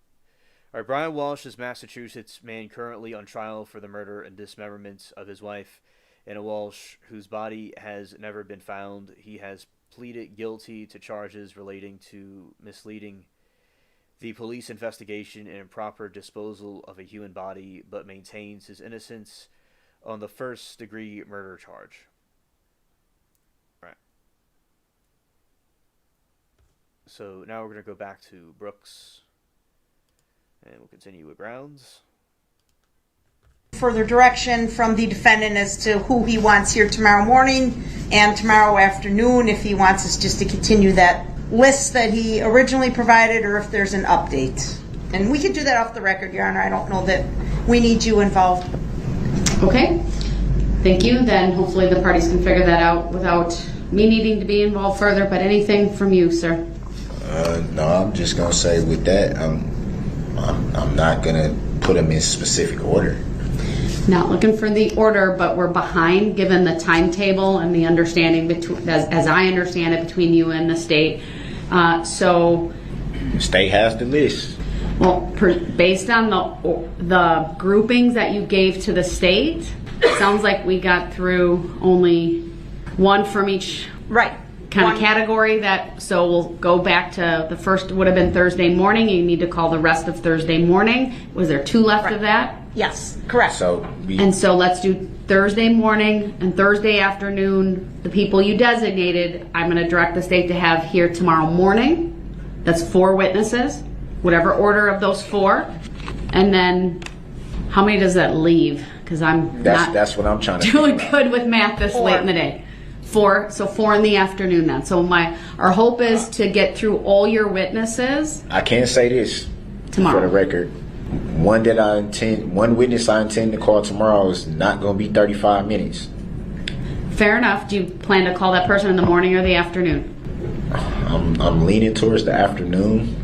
All right, Brian Walsh is Massachusetts man currently on trial for the murder and dismemberment of his wife, Anna Walsh, whose body has never been found. He has pleaded guilty to charges relating to misleading the police investigation and improper disposal of a human body, but maintains his innocence on the first-degree murder charge. Right. So now we're going to go back to Brooks. And we'll continue with grounds. Further direction from the defendant as to who he wants here tomorrow morning and tomorrow afternoon, if he wants us just to continue that list that he originally provided or if there's an update. And we can do that off the record, Your Honor. I don't know that we need you involved. Okay, thank you. Then hopefully the parties can figure that out without me needing to be involved further, but anything from you, sir? No, I'm just gonna say with that, I'm not gonna put them in specific order. Not looking for the order, but we're behind given the timetable and the understanding between, as I understand it, between you and the state. So, The state has the list. well, based on the groupings that you gave to the state, it sounds like we got through only one from each kind of category. So we'll go back to the first would have been Thursday morning. You need to call the rest of Thursday morning. Was there 2 left of that? Yes, correct. So let's do Thursday morning and Thursday afternoon. The people you designated, I'm going to direct the state to have here tomorrow morning. That's 4 witnesses, whatever order of those 4. And then how many does that leave? Because that's what I'm trying to doing good with math this late in the day. 4, so 4 in the afternoon then. So our hope is to get through all your witnesses. I can say this tomorrow for the record. One witness I intend to call tomorrow is not going to be 35 minutes. Fair enough. Do you plan to call that person in the morning or the afternoon? I'm leaning towards the afternoon.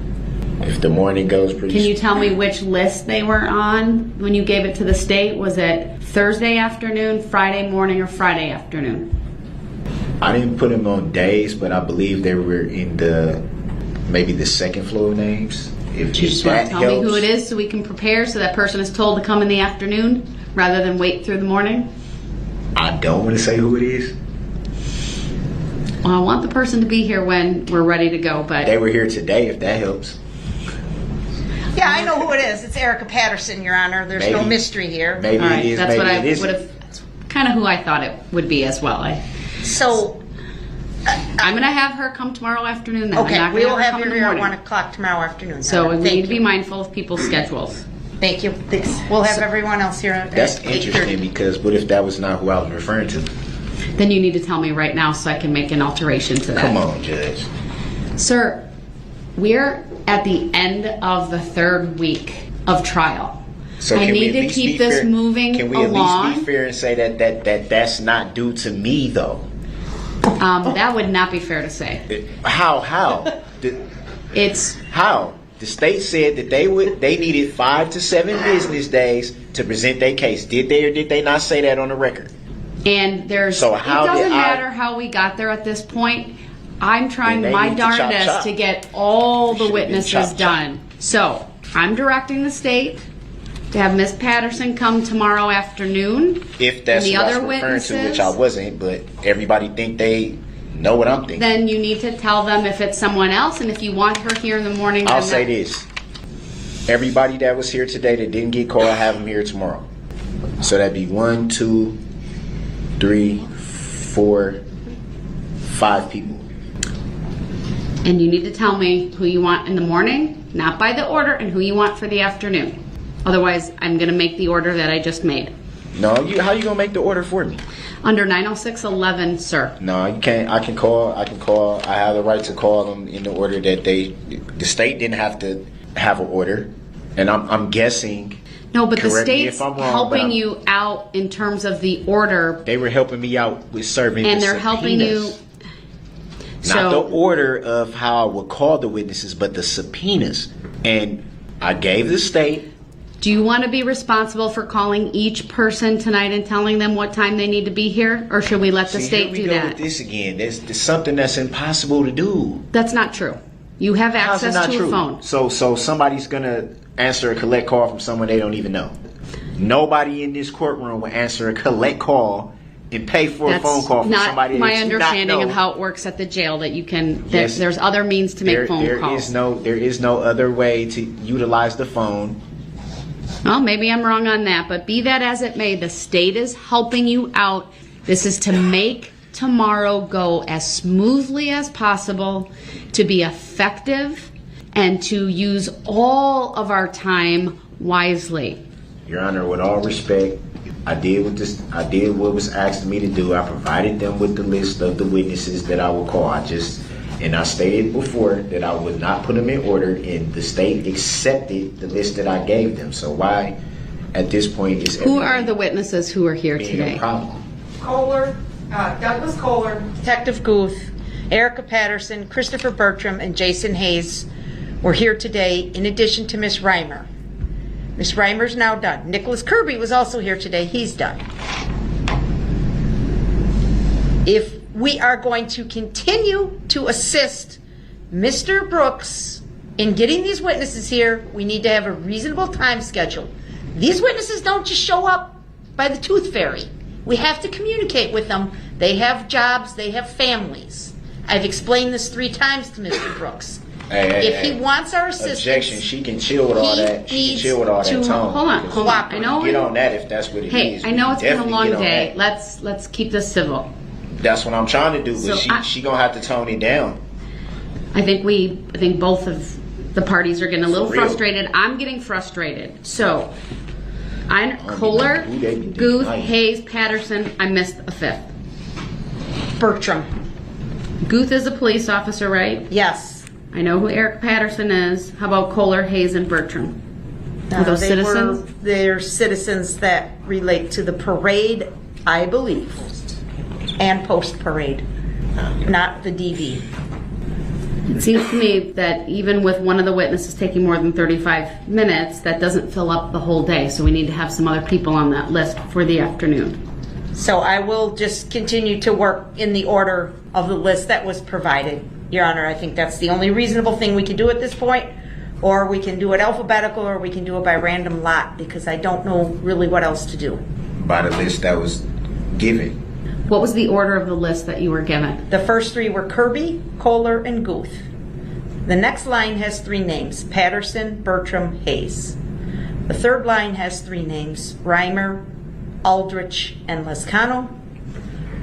If the morning goes pretty. Can you tell me which list they were on when you gave it to the state? Was it Thursday afternoon, Friday morning, or Friday afternoon? I didn't put them on days, but I believe they were in maybe the second floor names. If you just want to tell me who it is so we can prepare so that person is told to come in the afternoon rather than wait through the morning? I don't want to say who it is. Well, I want the person to be here when we're ready to go, but... They were here today, if that helps. Yeah, I know who it is. It's Erica Patterson, Your Honor. There's no mystery here. Maybe All right, it is, that's maybe what I it isn't. would have... That's kind of who I thought it would be as well. So... I'm going to have her come tomorrow afternoon then. Okay, I'm not we will gonna have come you in the here at morning. 1 o'clock tomorrow afternoon. So we Thank need to be you. mindful of people's schedules. Thank you. We'll have everyone else here at That's 8:30. interesting because what if that was not who I was referring to? Then you need to tell me right now so I can make an alteration to that. Come on, Judge. Sir, we're at the end of the 3rd week of trial. So I can we need at to least keep be this fair? moving Can we along. at least be fair and say that's not due to me though? That would not be fair to say. How? It's how? The state said that they needed 5 to 7 business days to present their case. Did they or did they not say that on the record? And there's So it how doesn't did matter how we got there at this point. I'm trying Then they my need to chop, darndest chop. to get all the Should've been witnesses chop, chop. done. So I'm directing the state to have Miss Patterson come tomorrow afternoon. If that's and the what I was other referring witnesses, to, which I wasn't, but everybody think they know what I'm thinking. then you need to tell them if it's someone else, and if you want her here in the morning. I'll then say that- this. Everybody that was here today that didn't get called, have them here tomorrow. So that'd be 1, 2, 3, 4, 5 people. And you need to tell me who you want in the morning, not by the order, and who you want for the afternoon. Otherwise, I'm going to make the order that I just made. No, how you gonna make the order for me? Under 906.11, sir. No, you can't. I can call. I have the right to call them in the order that the state didn't have to have an order, and I'm guessing. No, but the correct me state's if I'm wrong, but helping I'm- you out in terms of the order, They were helping me out with serving. and the they're helping you. subpoenas. Not the order of how I would call the witnesses, but the subpoenas. And I gave the state. Do you want to be responsible for calling each person tonight and telling them what time they need to be here, or should we let the See, state here we do go that? with this again. There's something that's impossible to do. That's not true. You have How's it access not to true? a phone. So somebody's gonna answer a collect call from someone they don't even know. Nobody in this courtroom will answer a collect call and pay for a phone call from not somebody my that you understanding not know. of how it works at the jail. That you can. Yes. There's other means to make phone calls. There is no other way to utilize the phone. Well, maybe I'm wrong on that, but be that as it may, the state is helping you out. This is to make tomorrow go as smoothly as possible, to be effective, and to use all of our time wisely. Your Honor, with all respect, I did what was asked of me to do. I provided them with the list of the witnesses that I will call. I just And I stated before that I would not put them in order, and the state accepted the list that I gave them. So why, at this point, is Who are the witnesses who are here being today? a problem? Kohler, Douglas Kohler, Detective Guth, Erica Patterson, Christopher Bertram, and Jason Hayes were here today, in addition to Miss Reimer. Miss Reimer's now done. Nicholas Kirby was also here today. He's done. If we are going to continue to assist Mr. Brooks in getting these witnesses here, we need to have a reasonable time schedule. These witnesses don't just show up by the tooth fairy. We have to communicate with them. They have jobs, they have families. I've explained this 3 times to Mr. Brooks. If he wants our assistance, objection. She can chill with all that. She can chill with all that tone. Hold on. I know. Get on that if that's what it is. Hey, I know it's been a Definitely long get on day. that. Let's keep this civil. That's what I'm trying to do, but So she gonna have to tone it down. I think both of the parties are getting a little For real. frustrated. I'm getting frustrated. So, Kohler, Guth, Hayes, Patterson. I missed a 5th. Bertram. Guth is a police officer, right? Yes. I know who Eric Patterson is. How about Kohler, Hayes, and Bertram? Are those citizens? They're citizens that relate to the parade, I believe, and post-parade, not the DV. It seems to me that even with one of the witnesses taking more than 35 minutes, that doesn't fill up the whole day. So we need to have some other people on that list for the afternoon. So I will just continue to work in the order of the list that was provided, Your Honor. I think that's the only reasonable thing we can do at this point, or we can do it alphabetical, or we can do it by random lot, because I don't know really what else to do. By the list that was given. What was the order of the list that you were given? The first 3 were Kirby, Kohler, and Guth. The next line has 3 names: Patterson, Bertram, Hayes. The third line has 3 names: Reimer, Aldrich, and Lescano.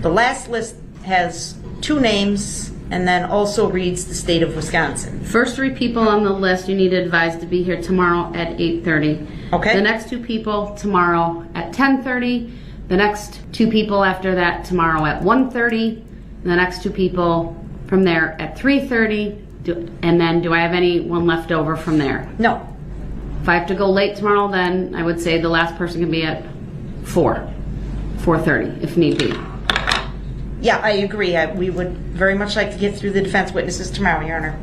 The last list has 2 names and then also reads the state of Wisconsin. First 3 people on the list you need to advise to be here tomorrow at 8:30. Okay. The next 2 people tomorrow at 10:30. The next 2 people after that tomorrow at 1:30. The next 2 people from there at 3:30. And then do I have anyone left over from there? No. If I have to go late tomorrow, then I would say the last person can be at 4:30 if need be. Yeah, I agree. We would very much like to get through the defense witnesses tomorrow, Your Honor.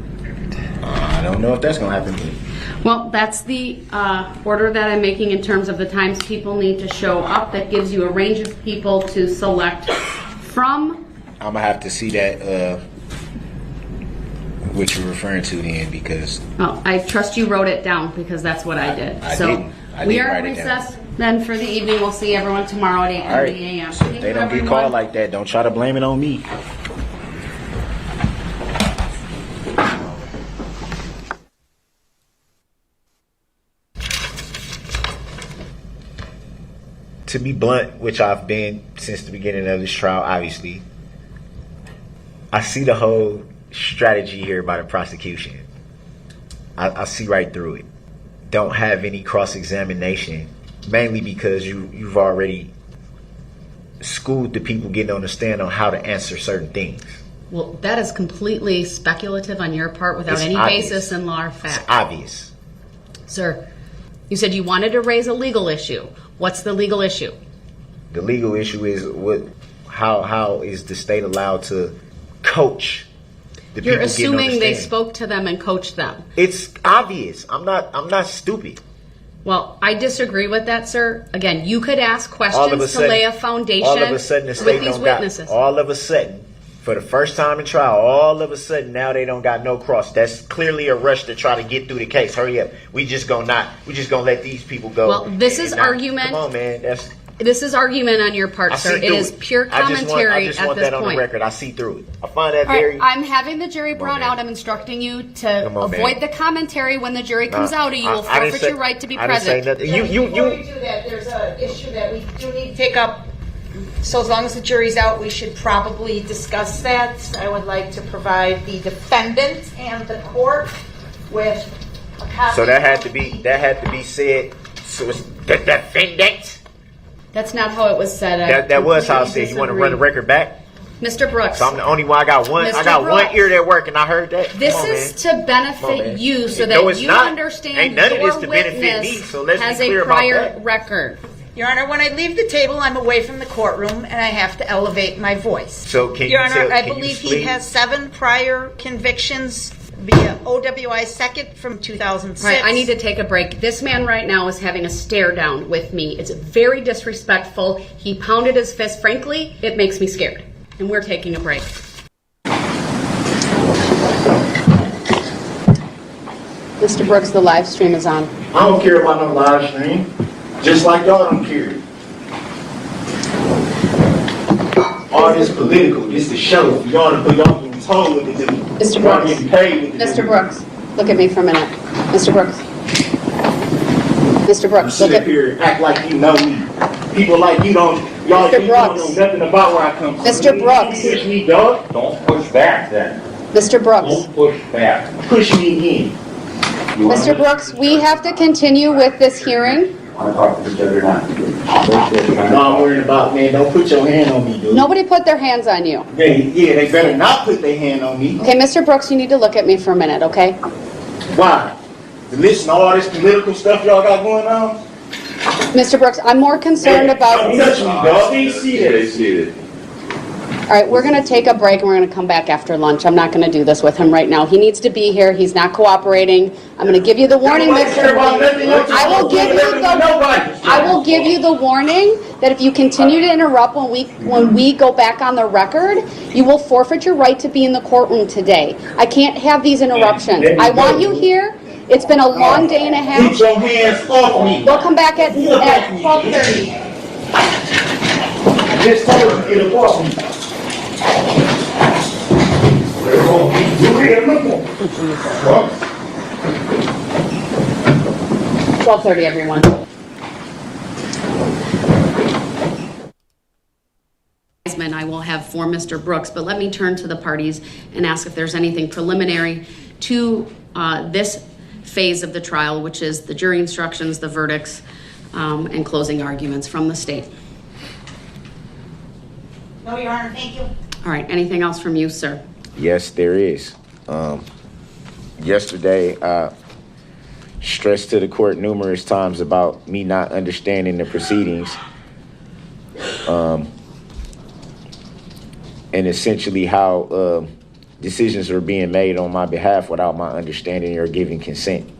I don't know if that's going to happen. Well, that's the order that I'm making in terms of the times people need to show up. That gives you a range of people to select from. I'm going to have to see that, what you're referring to then, because... Well, I trust you wrote it down because that's what I did. I so didn't. we are at recess then for the evening. We'll see everyone tomorrow at 8:30 a.m. So if they don't get called like that, don't try to blame it on me. To be blunt, which I've been since the beginning of this trial, obviously, I see the whole strategy here by the prosecution. I see right through it. Don't have any cross-examination, mainly because you've already schooled the people getting on the stand on how to answer certain things. Well, that is completely speculative on your part without It's any obvious. basis in law or fact. It's obvious. Sir, you said you wanted to raise a legal issue. What's the legal issue? The legal issue is how is the state allowed to coach the You're people getting on the assuming they stand? spoke to them and coached them. It's obvious. I'm not stupid. Well, I disagree with that, sir. Again, you could ask All of a questions to sudden- lay a foundation all of a sudden the with state these don't got, witnesses. all of a sudden, for the first time in trial, all of a sudden now they don't got no cross. That's clearly a rush to try to get through the case. Hurry up. We just gonna let these people go. Well, this is And not- argument. Come on, man. This is argument on your part, I sir. see It through is pure I commentary just at want this that on point. the record. I see through it. I find that All right, very. I'm having the jury brought man. out. I'm instructing you to Come on, avoid man. the commentary when the jury comes out, or you will I didn't forfeit say- your right to be I didn't say present. nothing. Before we do that, there's an issue that we do need to take up. So as long as the jury's out, we should probably discuss that. I would like to provide the defendant and the court with a copy. So that had to be said. So it's the defendant. That's not how it was said. That was how I said. completely You want to run the disagree. record back? Mr. Brooks. So I'm the only one. I got one. I got one ear that work, and I heard that. This is to benefit you so that you understand Ain't none of your this to benefit me. witness So let's has be a clear about prior that. record. Your Honor, when I leave the table, I'm away from the courtroom and I have to elevate my voice. So can Your you Honor, tell- I can you believe he explain? has 7 prior convictions via OWI second from 2006. All right, I need to take a break. This man right now is having a stare down with me. It's very disrespectful. He pounded his fist. Frankly, it makes me scared. And we're taking a break. Mr. Brooks, the live stream is on. I don't care about no live stream. Just like y'all don't care. All this political, this the show. Y'all to put y'all getting told what to do. Mr. Y'all Brooks. getting paid what to do. Mr. Brooks, look at me for a minute. Mr. Brooks. Mr. You Brooks, sit look up at here and act like you know me. People like you don't. Y'all Mr. you don't Brooks. know nothing about where I come from. Mr. Brooks. You push me, dog. Don't push back then. Mr. Brooks. Don't push back. Push me again. Mr. Brooks, we have to continue with this hearing. Want to talk to each other now? No, I'm worried about, man, don't put your hand on me, dude. Nobody put their hands on you. They better not put their hand on me. Okay, Mr. Brooks, you need to look at me for a minute, okay? Why? To listen to all this political stuff y'all got going on? Mr. Brooks, I'm more concerned about... Don't touch me, dog. Stay seated. All right, we're going to take a break and we're going to come back after lunch. I'm not going to do this with him right now. He needs to be here. He's not cooperating. I'm going to give you the warning, Mr. I will give you the warning that if you continue to interrupt when we go back on the record, you will forfeit your right to be in the courtroom today. I can't have these interruptions. I want you here. It's been a long day and a half. Get your hands off me. We'll come back at 12:30. I just told you to get up off me. 12:30, everyone. I will have for Mr. Brooks, but let me turn to the parties and ask if there's anything preliminary to this phase of the trial, which is the jury instructions, the verdicts, and closing arguments from the state. No, Your Honor, thank you. All right, anything else from you, sir? Yes, there is. Yesterday, I stressed to the court numerous times about me not understanding the proceedings, and essentially how decisions are being made on my behalf without my understanding or giving consent.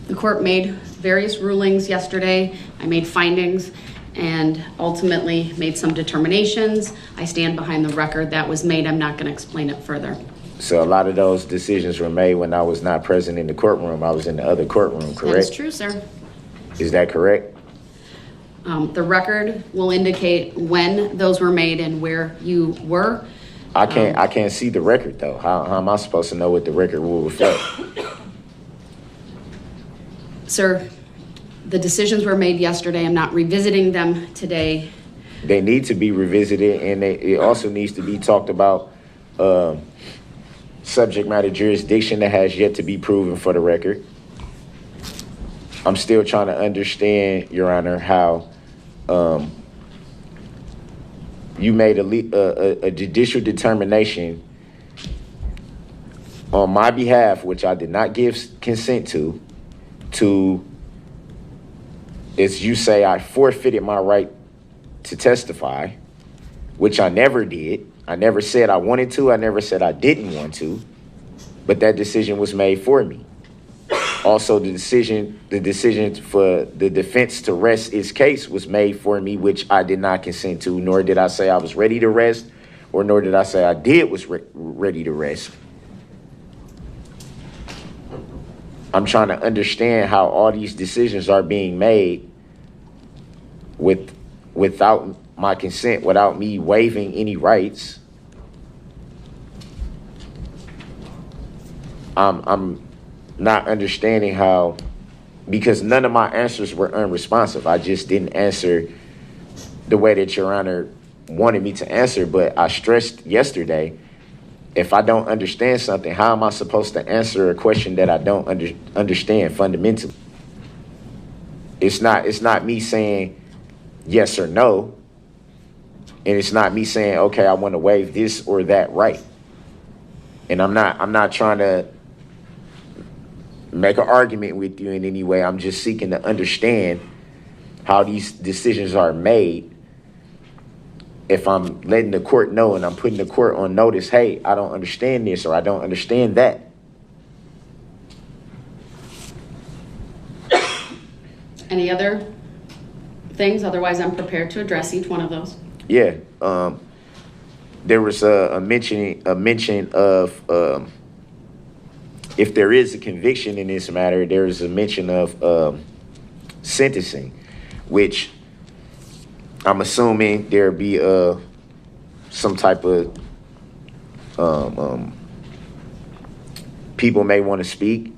The court made various rulings yesterday. I made findings and ultimately made some determinations. I stand behind the record that was made. I'm not going to explain it further. So a lot of those decisions were made when I was not present in the courtroom. I was in the other courtroom, correct? That is true, sir. Is that correct? The record will indicate when those were made and where you were. I can't see the record though. How am I supposed to know what the record will reflect? Sir, the decisions were made yesterday. I'm not revisiting them today. They need to be revisited, and it also needs to be talked about. Subject matter jurisdiction that has yet to be proven for the record. I'm still trying to understand, Your Honor, how you made a judicial determination on my behalf, which I did not give consent to, as you say, I forfeited my right to testify, which I never did. I never said I wanted to. I never said I didn't want to, but that decision was made for me. Also, the decision for the defense to rest its case was made for me, which I did not consent to, nor did I say I was ready to rest, or nor did I say I was ready to rest. I'm trying to understand how all these decisions are being made without my consent, without me waiving any rights. I'm not understanding how, because none of my answers were unresponsive. I just didn't answer the way that Your Honor wanted me to answer, but I stressed yesterday, if I don't understand something, how am I supposed to answer a question that I don't understand fundamentally? It's not me saying yes or no. And it's not me saying, okay, I want to waive this or that right. And I'm not trying to make an argument with you in any way. I'm just seeking to understand how these decisions are made. If I'm letting the court know and I'm putting the court on notice, hey, I don't understand this or I don't understand that. Any other things? Otherwise, I'm prepared to address each one of those. Yeah, there was a mention of if there is a conviction in this matter, there is a mention of sentencing, which I'm assuming there'll be some type of people may want to speak.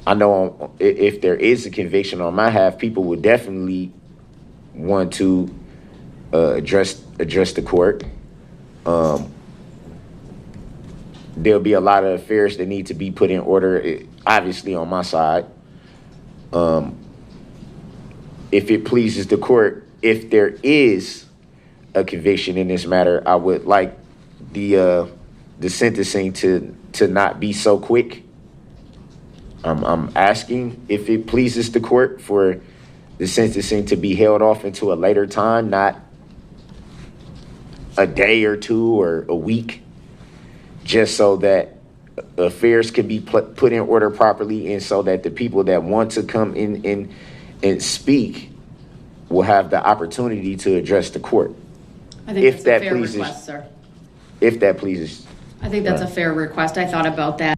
I know if there is a conviction on my half, people would definitely want to address the court. There'll be a lot of affairs that need to be put in order, obviously on my side. If it pleases the court, if there is a conviction in this matter, I would like the sentencing to not be so quick. I'm asking if it pleases the court for the sentencing to be held off into a later time, not a day or two or a week, just so that affairs can be put in order properly and so that the people that want to come in and speak will have the opportunity to address the court. I think if that's that a fair pleases, request, sir. If that pleases. I think that's a fair request. I thought about that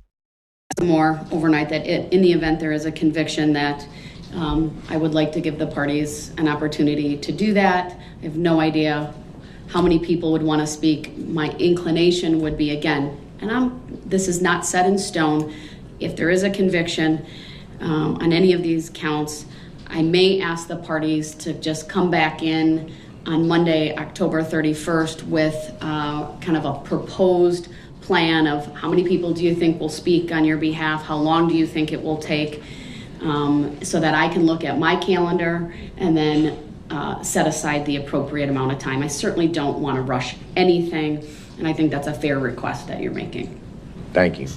more overnight, that in the event there is a conviction, that I would like to give the parties an opportunity to do that. I have no idea how many people would want to speak. My inclination would be, again, and this is not set in stone, if there is a conviction on any of these counts, I may ask the parties to just come back in on Monday, October 31st with kind of a proposed plan of how many people do you think will speak on your behalf, how long do you think it will take, so that I can look at my calendar and then set aside the appropriate amount of time. I certainly don't want to rush anything, and I think that's a fair request that you're making. Thank you.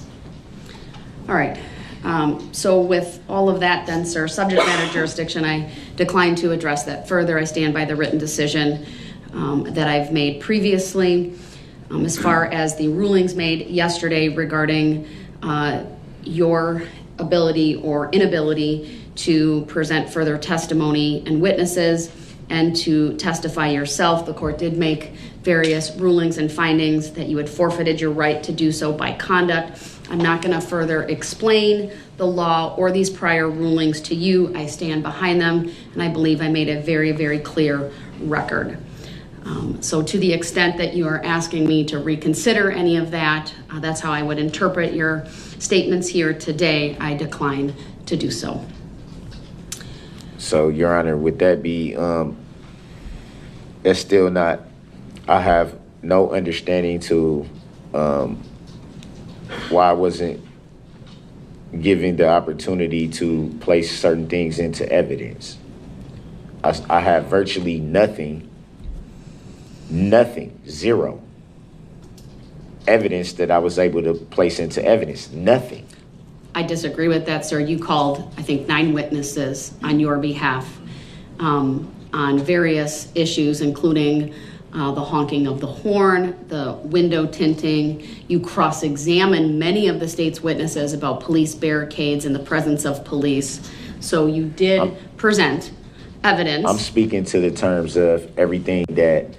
All right. So with all of that then, sir, subject matter jurisdiction, I decline to address that further. I stand by the written decision that I've made previously. As far as the rulings made yesterday regarding your ability or inability to present further testimony and witnesses and to testify yourself, the court did make various rulings and findings that you had forfeited your right to do so by conduct. I'm not going to further explain the law or these prior rulings to you. I stand behind them, and I believe I made a very, very clear record. So to the extent that you are asking me to reconsider any of that, that's how I would interpret your statements here today. I decline to do so. So, Your Honor, would that be, that's still not, I have no understanding to why I wasn't given the opportunity to place certain things into evidence. I have virtually nothing, zero evidence that I was able to place into evidence, nothing. I disagree with that, sir. You called, I think, 9 witnesses on your behalf on various issues, including the honking of the horn, the window tinting. You cross-examined many of the state's witnesses about police barricades and the presence of police. So you did present evidence. I'm speaking to the terms of everything that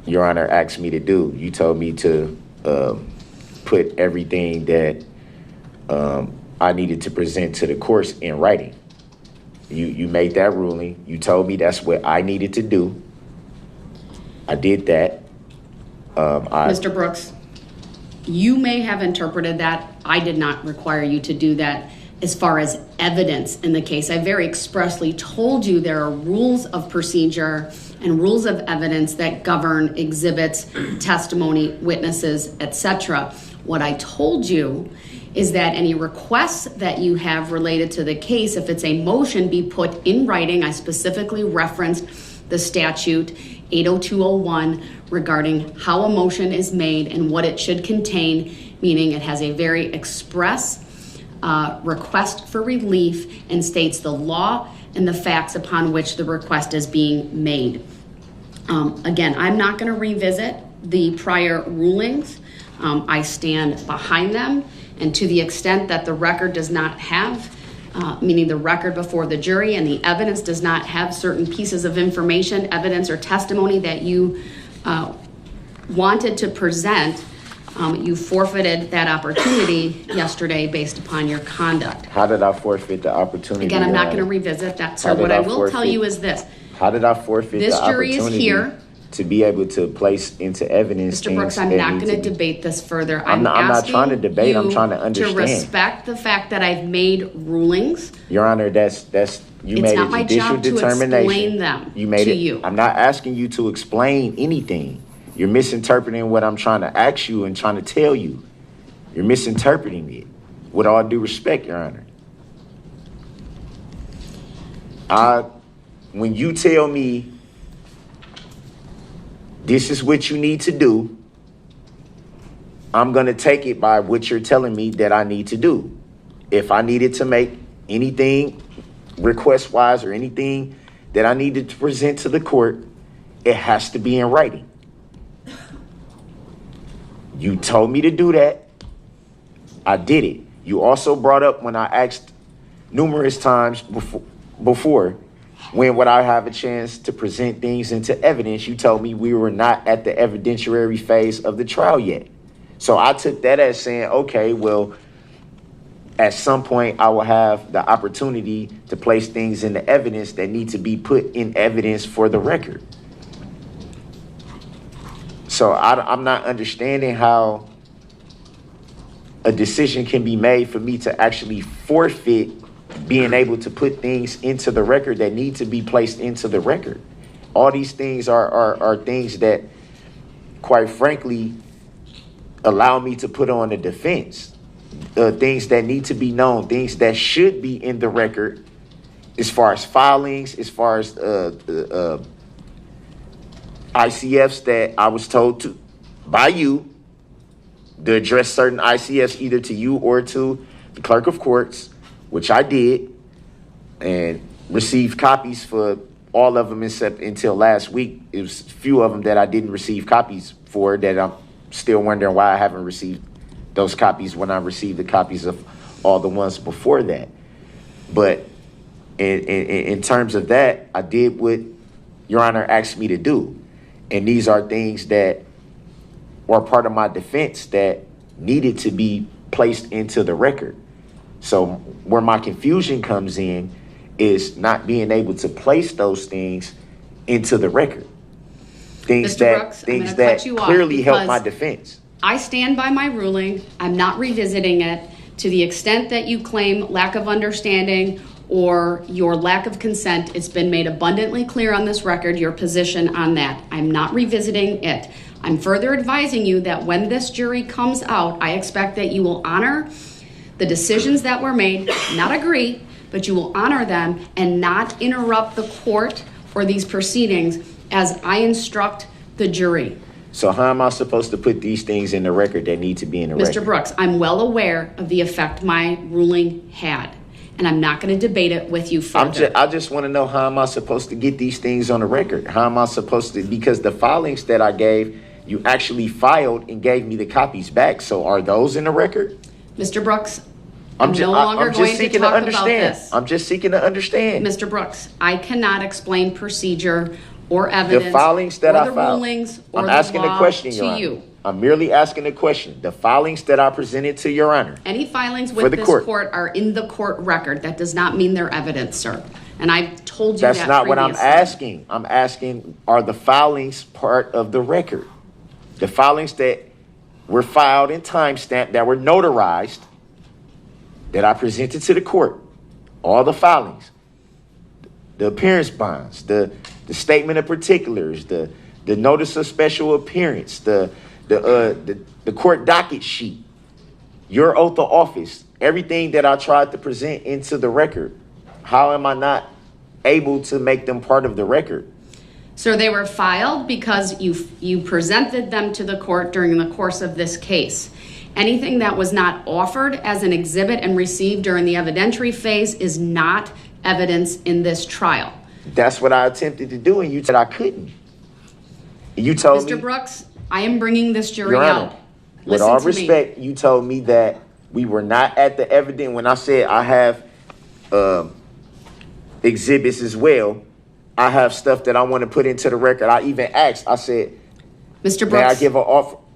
Your Honor asked me to do. You told me to put everything that I needed to present to the courts in writing. You made that ruling. You told me that's what I needed to do. I did that. Mr. Brooks, you may have interpreted that. I did not require you to do that. As far as evidence in the case, I very expressly told you there are rules of procedure and rules of evidence that govern exhibits, testimony, witnesses, etc. What I told you is that any requests that you have related to the case, if it's a motion, be put in writing. I specifically referenced the statute 80201 regarding how a motion is made and what it should contain, meaning it has a very express request for relief and states the law and the facts upon which the request is being made. Again, I'm not going to revisit the prior rulings. I stand behind them, and to the extent that the record does not have, meaning the record before the jury and the evidence does not have certain pieces of information, evidence, or testimony that you wanted to present, you forfeited that opportunity yesterday based upon your conduct. How did I forfeit the opportunity? Again, I'm not going to revisit that, sir. What I will tell you is this. How did I forfeit this the jury opportunity is here to be able to place into evidence? Mr. Brooks, I'm not going to debate this further. I'm not trying to debate. I'm trying to understand. To respect the fact that I've made rulings. Your Honor, that's you made a judicial determination. It's not my job to explain them you made to it. you. I'm not asking you to explain anything. You're misinterpreting what I'm trying to ask you and trying to tell you. You're misinterpreting it. With all due respect, Your Honor. When you tell me this is what you need to do, I'm going to take it by what you're telling me that I need to do. If I needed to make anything request-wise or anything that I needed to present to the court, it has to be in writing. You told me to do that. I did it. You also brought up when I asked numerous times before when would I have a chance to present things into evidence, you told me we were not at the evidentiary phase of the trial yet. So I took that as saying, okay, well, at some point I will have the opportunity to place things into evidence that need to be put in evidence for the record. So I'm not understanding how a decision can be made for me to actually forfeit being able to put things into the record that need to be placed into the record. All these things are things that, quite frankly, allow me to put on a defense. Things that need to be known, things that should be in the record as far as filings, as far as ICFs that I was told to by you to address certain ICFs either to you or to the clerk of courts, which I did, and received copies for all of them except until last week. It was a few of them that I didn't receive copies for that I'm still wondering why I haven't received those copies when I received the copies of all the ones before that. But in terms of that, I did what Your Honor asked me to do. And these are things that were part of my defense that needed to be placed into the record. So where my confusion comes in is not being able to place those things into the record. Things that clearly help my defense. I stand by my ruling. I'm not revisiting it. To the extent that you claim lack of understanding or your lack of consent, it's been made abundantly clear on this record your position on that. I'm not revisiting it. I'm further advising you that when this jury comes out, I expect that you will honor the decisions that were made, not agree, but you will honor them and not interrupt the court or these proceedings as I instruct the jury. So how am I supposed to put these things in the record that need to be in the record? Mr. Brooks, I'm well aware of the effect my ruling had, and I'm not going to debate it with you further. I just want to know, how am I supposed to get these things on the record? How am I supposed to, because the filings that I gave, you actually filed and gave me the copies back. So are those in the record? Mr. Brooks, I'm no longer going to talk about this. I'm just seeking to understand. Mr. Brooks, I cannot explain procedure or evidence, the filings that I filed. Rulings or I'm the asking law a question, to Your Honor. you. I'm merely asking a question. The filings that I presented to Your Honor. Any filings with this court are in the court record. That does not mean they're evidence, sir. And I've told you that That's not what I'm previously. asking. I'm asking, are the filings part of the record? The filings that were filed and timestamped, that were notarized, that I presented to the court, all the filings, the appearance bonds, the statement of particulars, the notice of special appearance, the court docket sheet. your oath of office, everything that I tried to present into the record, how am I not able to make them part of the record? So they were filed because you presented them to the court during the course of this case. Anything that was not offered as an exhibit and received during the evidentiary phase is not evidence in this trial. That's what I attempted to do, and you said I couldn't. You told me, Mr. Brooks, I am bringing this jury Your Honor, out. with Listen all to respect, me. you told me that we were not at the evidence. When I said I have exhibits as well, I have stuff that I want to put into the record. I even asked, I said, Mr. may I Brooks, give an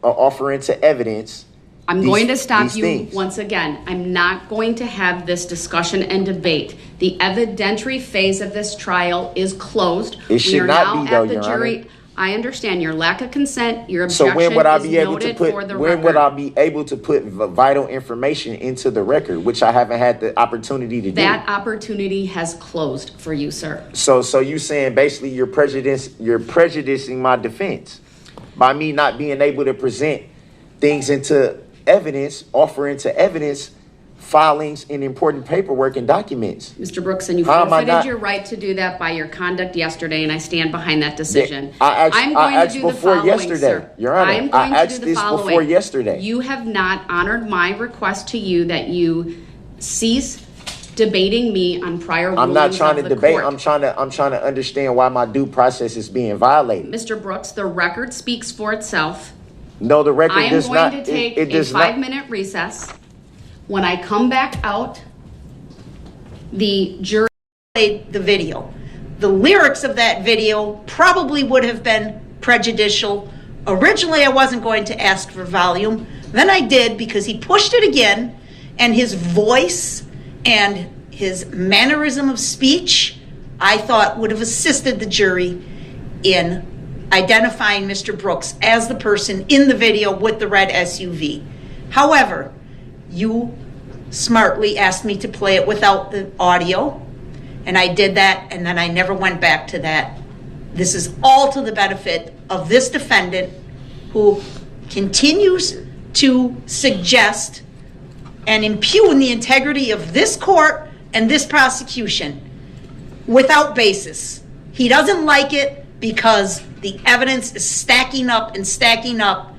offer into evidence? I'm going to stop you things. once again. I'm not going to have this discussion and debate. The evidentiary phase of this trial is closed. It should not be, though, Your Honor. I understand your lack of consent. Your objection So when would I be is able to noted put? for the When record. would I be able to put vital information into the record, which I haven't had the opportunity to do? That opportunity has closed for you, sir. So you saying basically you're prejudicing my defense by me not being able to present things into evidence, offer into evidence, filings and important paperwork and documents. Mr. Brooks, and you How am I forfeited not- your right to do that by your conduct yesterday, and I stand behind that decision. I asked, I'm going I asked to do the before following, yesterday, sir. Your Honor. I'm I going to asked do the this following. before yesterday. You have not honored my request to you that you cease debating me on prior rulings I'm not trying of to the debate. court. I'm trying to understand why my due process is being violated. Mr. Brooks, the record speaks for itself. No, the record I am does going not. to take it a does not. 5-minute recess. When I come back out, the jury played the video. The lyrics of that video probably would have been prejudicial. Originally, I wasn't going to ask for volume. Then I did because he pushed it again, and his voice and his mannerism of speech, I thought would have assisted the jury in identifying Mr. Brooks as the person in the video with the red SUV. However, you smartly asked me to play it without the audio, and I did that, and then I never went back to that. This is all to the benefit of this defendant who continues to suggest and impugn the integrity of this court and this prosecution without basis. He doesn't like it because the evidence is stacking up and stacking up,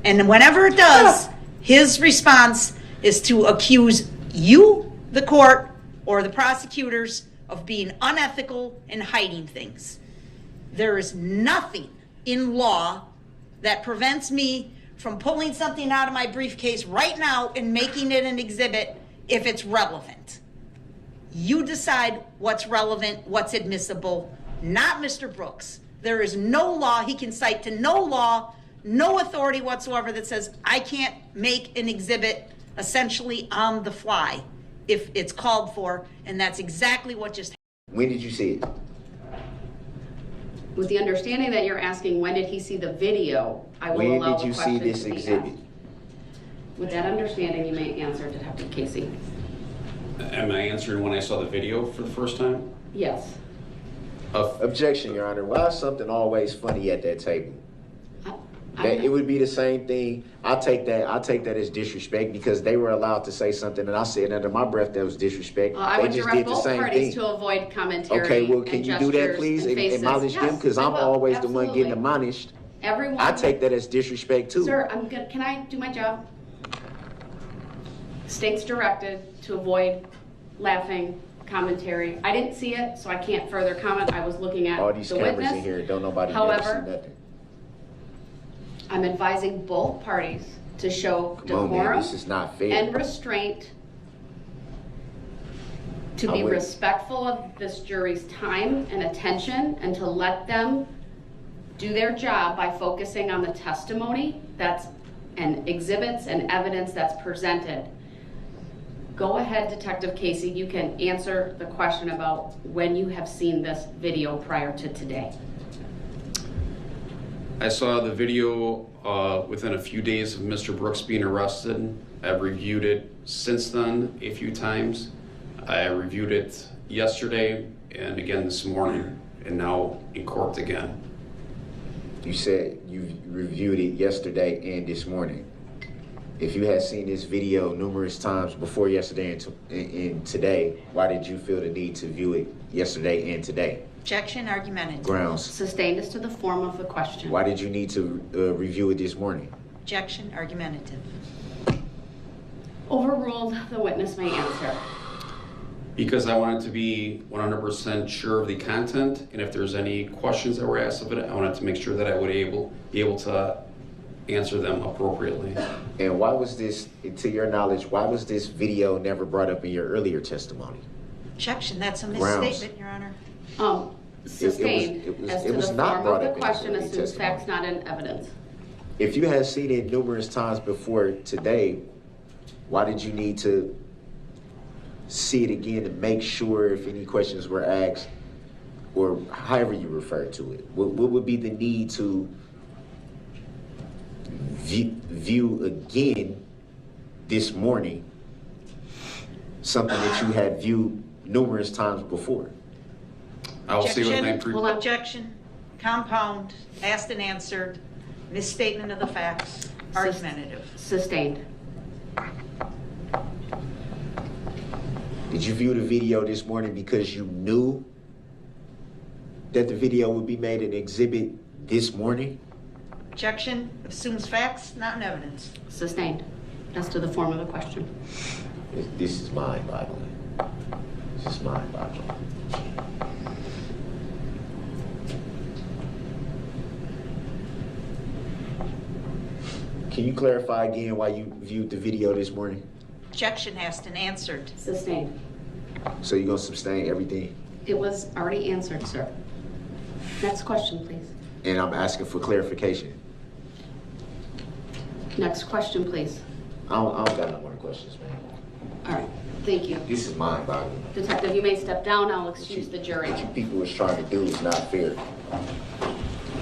and whenever it does, his response is to accuse you, the court, or the prosecutors of being unethical and hiding things. There is nothing in law that prevents me from pulling something out of my briefcase right now and making it an exhibit if it's relevant. You decide what's relevant, what's admissible, not Mr. Brooks. There is no law, he can cite to no law, no authority whatsoever that says I can't make an exhibit essentially on the fly if it's called for, and that's exactly what just happened. When did you see it? with the understanding that you're asking when did he see the video, I will When allow did the you see question this to be exhibit? asked. With that understanding, you may answer Detective Casey. Am I answering when I saw the video for the first time? Yes. Objection, Your Honor. Why is something always funny at that table? It would be the same thing. I take that as disrespect because they were allowed to say something, and I said under my breath that was disrespect. I they would just direct did the both same parties thing. to avoid commentary. Okay, well, can and you do that, gestures please? and faces. Admonish them Yes, because I I'm will. always the one Absolutely. getting admonished. Everyone. I take that as disrespect too. Sir, I'm good. Can I do my job? State's directed to avoid laughing, commentary. I didn't see it, so I can't further comment. I was looking at All these the cameras witness. in here, don't nobody However, ever see nothing. I'm advising both parties to show Come on, man, decorum this is not fair. and restraint, to I be would- respectful of this jury's time and attention, and to let them do their job by focusing on the testimony and exhibits and evidence that's presented. Go ahead, Detective Casey, you can answer the question about when you have seen this video prior to today. I saw the video within a few days of Mr. Brooks being arrested. I've reviewed it since then a few times. I reviewed it yesterday and again this morning, and now in court again. You said you reviewed it yesterday and this morning. If you had seen this video numerous times before yesterday and today, why did you feel the need to view it yesterday and today? Objection, argumentative. Grounds. Sustained as to the form of the question. Why did you need to review it this morning? Objection, argumentative. Overruled, the witness may answer. Because I wanted to be 100% sure of the content, and if there's any questions that were asked of it, I wanted to make sure that I would be able to answer them appropriately. And why was this, to your knowledge, why was this video never brought up in your earlier testimony? Objection, that's a Grounds. misstatement, Your Honor. Sustained as to the form of the question assumes facts not in evidence. If you had seen it numerous times before today, why did you need to see it again to make sure if any questions were asked, or however you refer to it? What would be the need to view again this morning something that you had viewed numerous times before? I will see what my Objection, compound, asked and answered, misstatement of the facts, argumentative. Sustained. Did you view the video this morning because you knew that the video would be made an exhibit this morning? Objection, assumes facts not in evidence. Sustained as to the form of the question. This is mind-boggling. This is mind-boggling. Can you clarify again why you viewed the video this morning? Objection, asked and answered. Sustained. So you're gonna sustain everything? It was already answered, sir. Next question, please. And I'm asking for clarification. Next question, please. I don't got no more questions, man. All right, thank you. This is mind-boggling. Detective, you may step down. I'll excuse the jury. What you people was trying to do is not fair.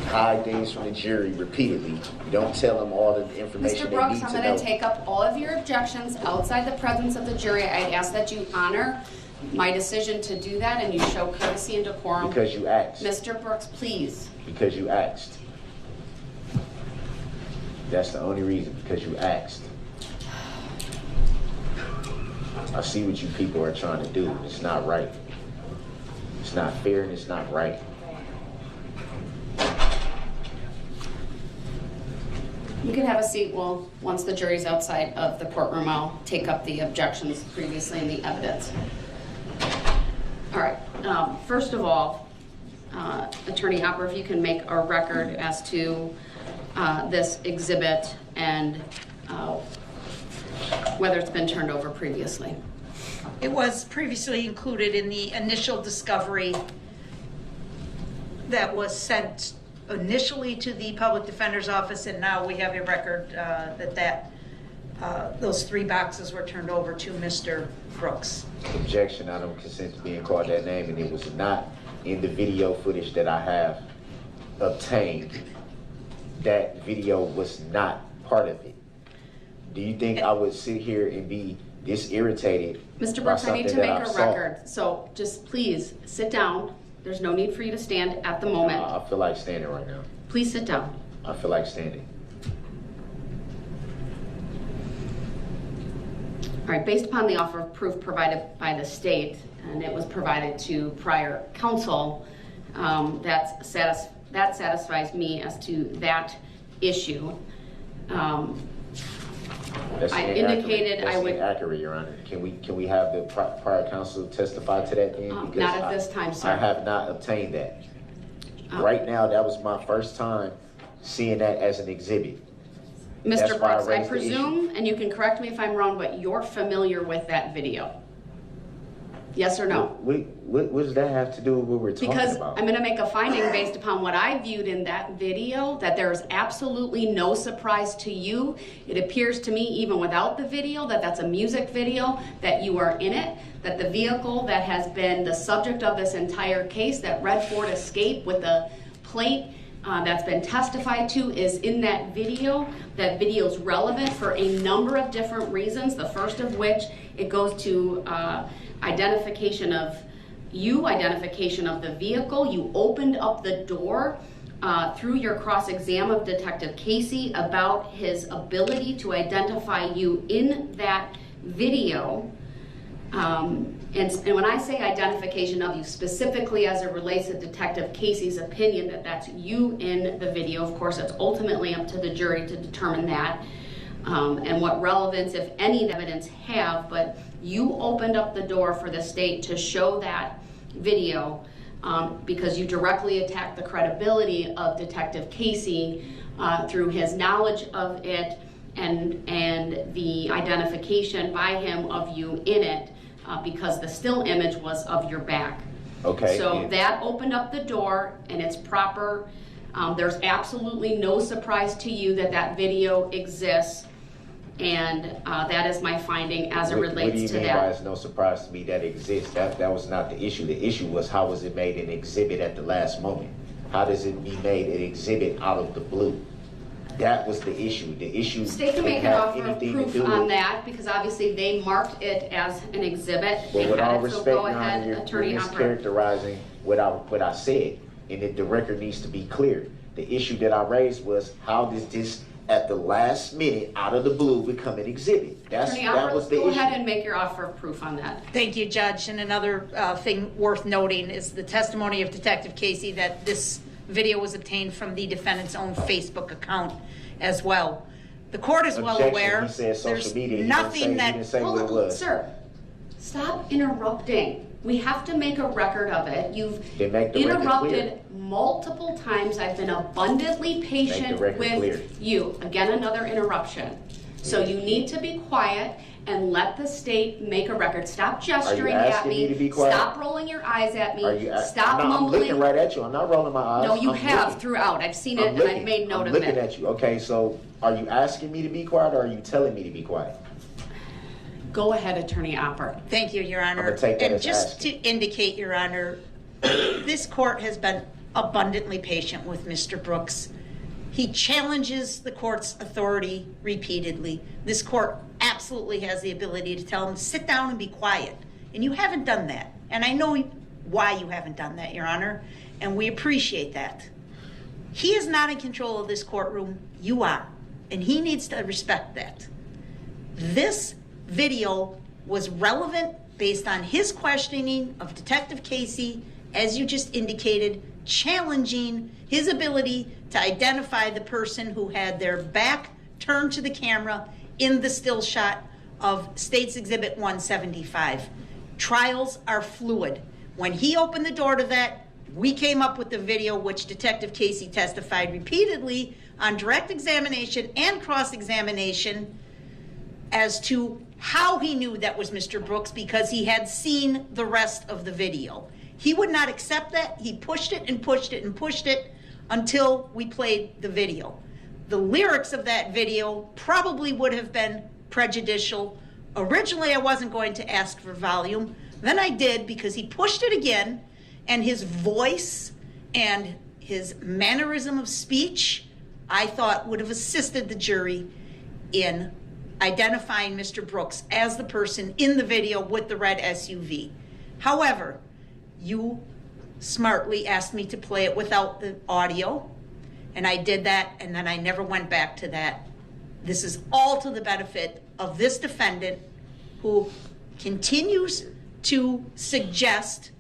Hide things from the jury repeatedly. You don't tell them all the information Mr. they Brooks, need I'm to going know. to take up all of your objections outside the presence of the jury. I'd ask that you honor my decision to do that and you show courtesy and decorum. Because you asked. Mr. Brooks, please. Because you asked. That's the only reason, because you asked. I see what you people are trying to do. It's not right. It's not fair and it's not right. You can have a seat. Well, once the jury's outside of the courtroom, I'll take up the objections previously in the evidence. All right. First of all, Attorney Hopper, if you can make a record as to this exhibit and whether it's been turned over previously. It was previously included in the initial discovery that was sent initially to the public defender's office, and now we have a record that those 3 boxes were turned over to Mr. Brooks. Objection, I don't consent to being called that name, and it was not in the video footage that I have obtained. That video was not part of it. Do you think I would sit here and be this irritated? Mr. Brooks, I need to make a record, so just please sit down. There's no need for you to stand at the moment. I feel like standing right now. Please sit down. I feel like standing. All right, based upon the offer of proof provided by the state, and it was provided to prior counsel, that satisfies me as to that issue. That's I indicated I would. Inaccurate, Your Honor. Can we have the prior counsel testify to that then? Because Not at this time, sir. I have not obtained that. Right now, that was my first time seeing that as an exhibit. Mr. Brooks, I presume, and you can correct me if I'm wrong, but you're familiar with that video? Yes or no? What does that have to do with what we're talking about? Because I'm going to make a finding based upon what I viewed in that video, that there is absolutely no surprise to you. It appears to me, even without the video, that that's a music video, that you are in it, that the vehicle that has been the subject of this entire case, that red Ford Escape with the plate that's been testified to, is in that video. That video is relevant for a number of different reasons, the first of which it goes to identification of you, identification of the vehicle. You opened up the door through your cross-exam of Detective Casey about his ability to identify you in that video. And when I say identification of you, specifically as it relates to Detective Casey's opinion that that's you in the video, of course, it's ultimately up to the jury to determine that, and what relevance, if any, the evidence have, but you opened up the door for the state to show that video because you directly attacked the credibility of Detective Casey through his knowledge of it and the identification by him of you in it. Because the still image was of your back. Okay. So that opened up the door, and it's proper. There's absolutely no surprise to you that that video exists, and that is my finding as it relates to that. What do you mean by it's no surprise to me that it exists? That was not the issue. The issue was how was it made an exhibit at the last moment? How does it be made an exhibit out of the blue? That was the issue. The issue State can make an offer of proof on that because obviously they marked it as an exhibit. But with all respect, Your go ahead, Honor, you're Attorney mischaracterizing what I said, and the record needs to be clear. The issue that I raised was how does this, at the last minute, out of the blue, become an exhibit? That was the issue. Go ahead and make your offer of proof on that. Thank you, Judge. And another thing worth noting is the testimony of Detective Casey that this video was obtained from the defendant's own Facebook account as well. The court is well aware. He said social there's media. nothing that. He didn't say what it was. Sir, stop interrupting. We have to make a record of it. You've interrupted multiple times. I've been abundantly patient with you. Again, another interruption. So you need to be quiet and let the state make a record. Stop gesturing at me. Stop rolling your eyes at me. Stop mumbling. I'm looking right at you. I'm not rolling my eyes. No, you have throughout. I've seen it and I've made note of it. I'm looking at you. Okay, so are you asking me to be quiet or are you telling me to be quiet? Go ahead, Attorney Opper. Thank you, Your Honor. I'm gonna take that and as just asking. to indicate, Your Honor, this court has been abundantly patient with Mr. Brooks. He challenges the court's authority repeatedly. This court absolutely has the ability to tell him, sit down and be quiet. And you haven't done that. And I know why you haven't done that, Your Honor, and we appreciate that. He is not in control of this courtroom. You are. And he needs to respect that. This video was relevant based on his questioning of Detective Casey, as you just indicated, challenging his ability to identify the person who had their back turned to the camera in the still shot of State's Exhibit 175. Trials are fluid. When he opened the door to that, we came up with the video which Detective Casey testified repeatedly on direct examination and cross-examination as to how he knew that was Mr. Brooks because he had seen the rest of the video. He would not accept that. He pushed it and pushed it and pushed it until we played the video. The lyrics of that video probably would have been prejudicial. Originally, I wasn't going to ask for volume. Then I did because he pushed it again, and his voice and his mannerism of speech, I thought would have assisted the jury in identifying Mr. Brooks as the person in the video with the red SUV. However, you smartly asked me to play it without the audio, and I did that, and then I never went back to that. This is all to the benefit of this defendant who continues to suggest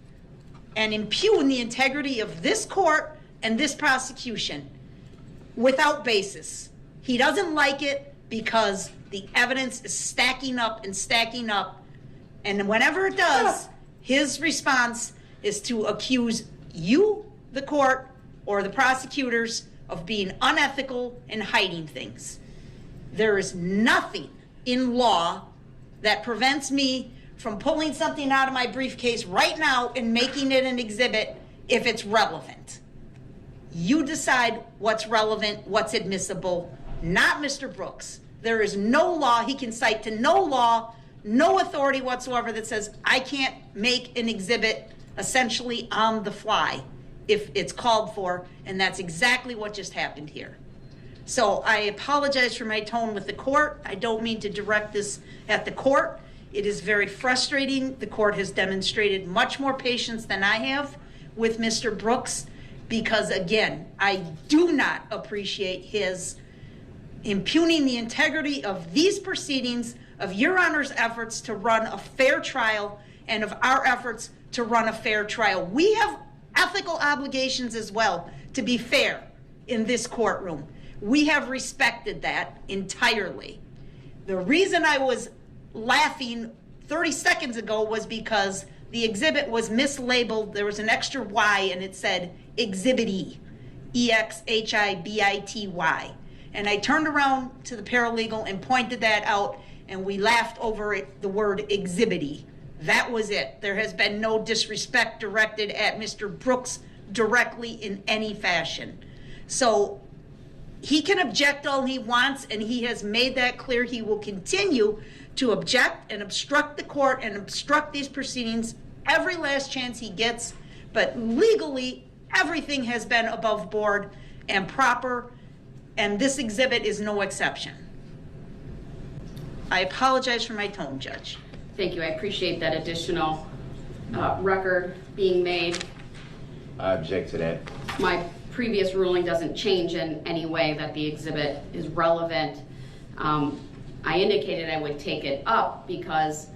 and impugn the integrity of this court and this prosecution without basis. He doesn't like it because the evidence is stacking up and stacking up, and whenever it does, his response is to accuse you, the court, or the prosecutors of being unethical and hiding things. There is nothing in law that prevents me from pulling something out of my briefcase right now and making it an exhibit if it's relevant. You decide what's relevant, what's admissible, not Mr. Brooks. There is no law, he can cite to no law, no authority whatsoever that says I can't make an exhibit essentially on the fly if it's called for, and that's exactly what just happened here. So I apologize for my tone with the court. I don't mean to direct this at the court. It is very frustrating. The court has demonstrated much more patience than I have with Mr. Brooks, because again, I do not appreciate his impugning the integrity of these proceedings, of Your Honor's efforts to run a fair trial, and of our efforts to run a fair trial. We have ethical obligations as well to be fair in this courtroom. We have respected that entirely. The reason I was laughing 30 seconds ago was because the exhibit was mislabeled. There was an extra Y and it said Exhibit E, EXHIBITY. And I turned around to the paralegal and pointed that out, and we laughed over it, the word exhibity. That was it. There has been no disrespect directed at Mr. Brooks directly in any fashion. So he can object all he wants, and he has made that clear. He will continue to object and obstruct the court and obstruct these proceedings every last chance he gets. But legally, everything has been above board and proper, and this exhibit is no exception. I apologize for my tone, Judge. Thank you. I appreciate that additional record being made. I object to that. My previous ruling doesn't change in any way that the exhibit is relevant. I indicated I would take it up because,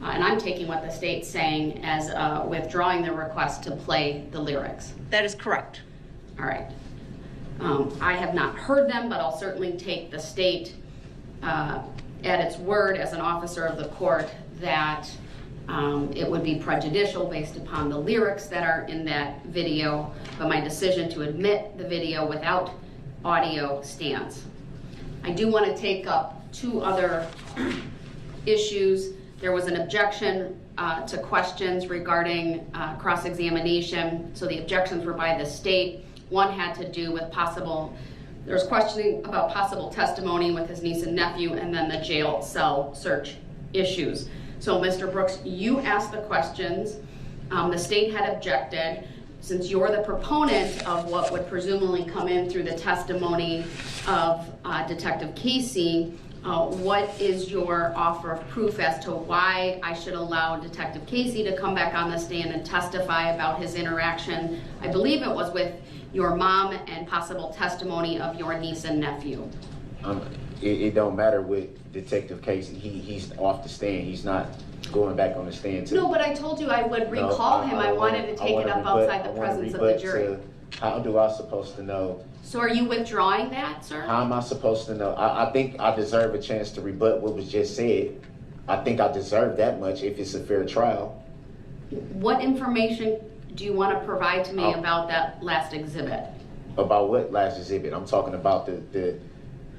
and I'm taking what the state's saying as withdrawing the request to play the lyrics. That is correct. All right. I have not heard them, but I'll certainly take the state at its word as an officer of the court that it would be prejudicial based upon the lyrics that are in that video, but my decision to admit the video without audio stands. I do want to take up two other issues. There was an objection to questions regarding cross-examination. So the objections were by the state. One had to do with there was questioning about possible testimony with his niece and nephew, and then the jail cell search issues. So Mr. Brooks, you asked the questions. The state had objected. Since you're the proponent of what would presumably come in through the testimony of Detective Casey, what is your offer of proof as to why I should allow Detective Casey to come back on the stand and testify about his interaction, I believe it was with your mom, and possible testimony of your niece and nephew? It don't matter with Detective Casey. He's off the stand. He's not going back on the stand. No, but I told you I would recall him. I wanted to take it up outside the presence of the jury. How do I supposed to know? So are you withdrawing that, sir? How am I supposed to know? I think I deserve a chance to rebut what was just said. I think I deserve that much if it's a fair trial. What information do you want to provide to me about that last exhibit? About what last exhibit? I'm talking about the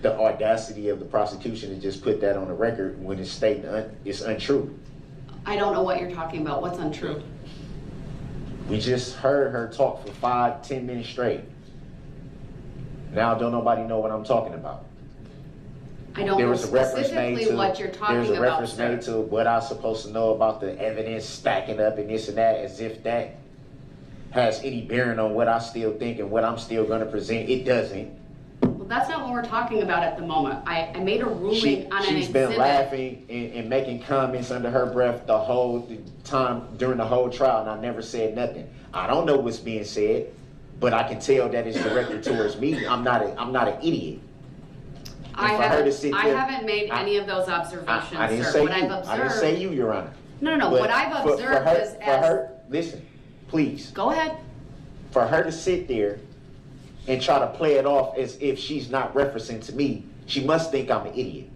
audacity of the prosecution to just put that on the record when it's stating it's untrue. I don't know what you're talking about. What's untrue? We just heard her talk for 5-10 minutes straight. Now don't nobody know what I'm talking about. I don't know specifically what you're talking about. There's a reference made to what I'm supposed to know about the evidence stacking up and this and that, as if that has any bearing on what I still think and what I'm still going to present. It doesn't. Well, that's not what we're talking about at the moment. I made a ruling on an exhibit. She's been laughing and making comments under her breath the whole time during the whole trial, and I never said nothing. I don't know what's being said, but I can tell that it's directed towards me. I'm not an idiot. I haven't made any of those observations, I didn't sir. say What you. I've observed, I didn't say you, Your Honor. No. What I've observed is listen, please. Go ahead. For her to sit there and try to play it off as if she's not referencing to me, she must think I'm an idiot.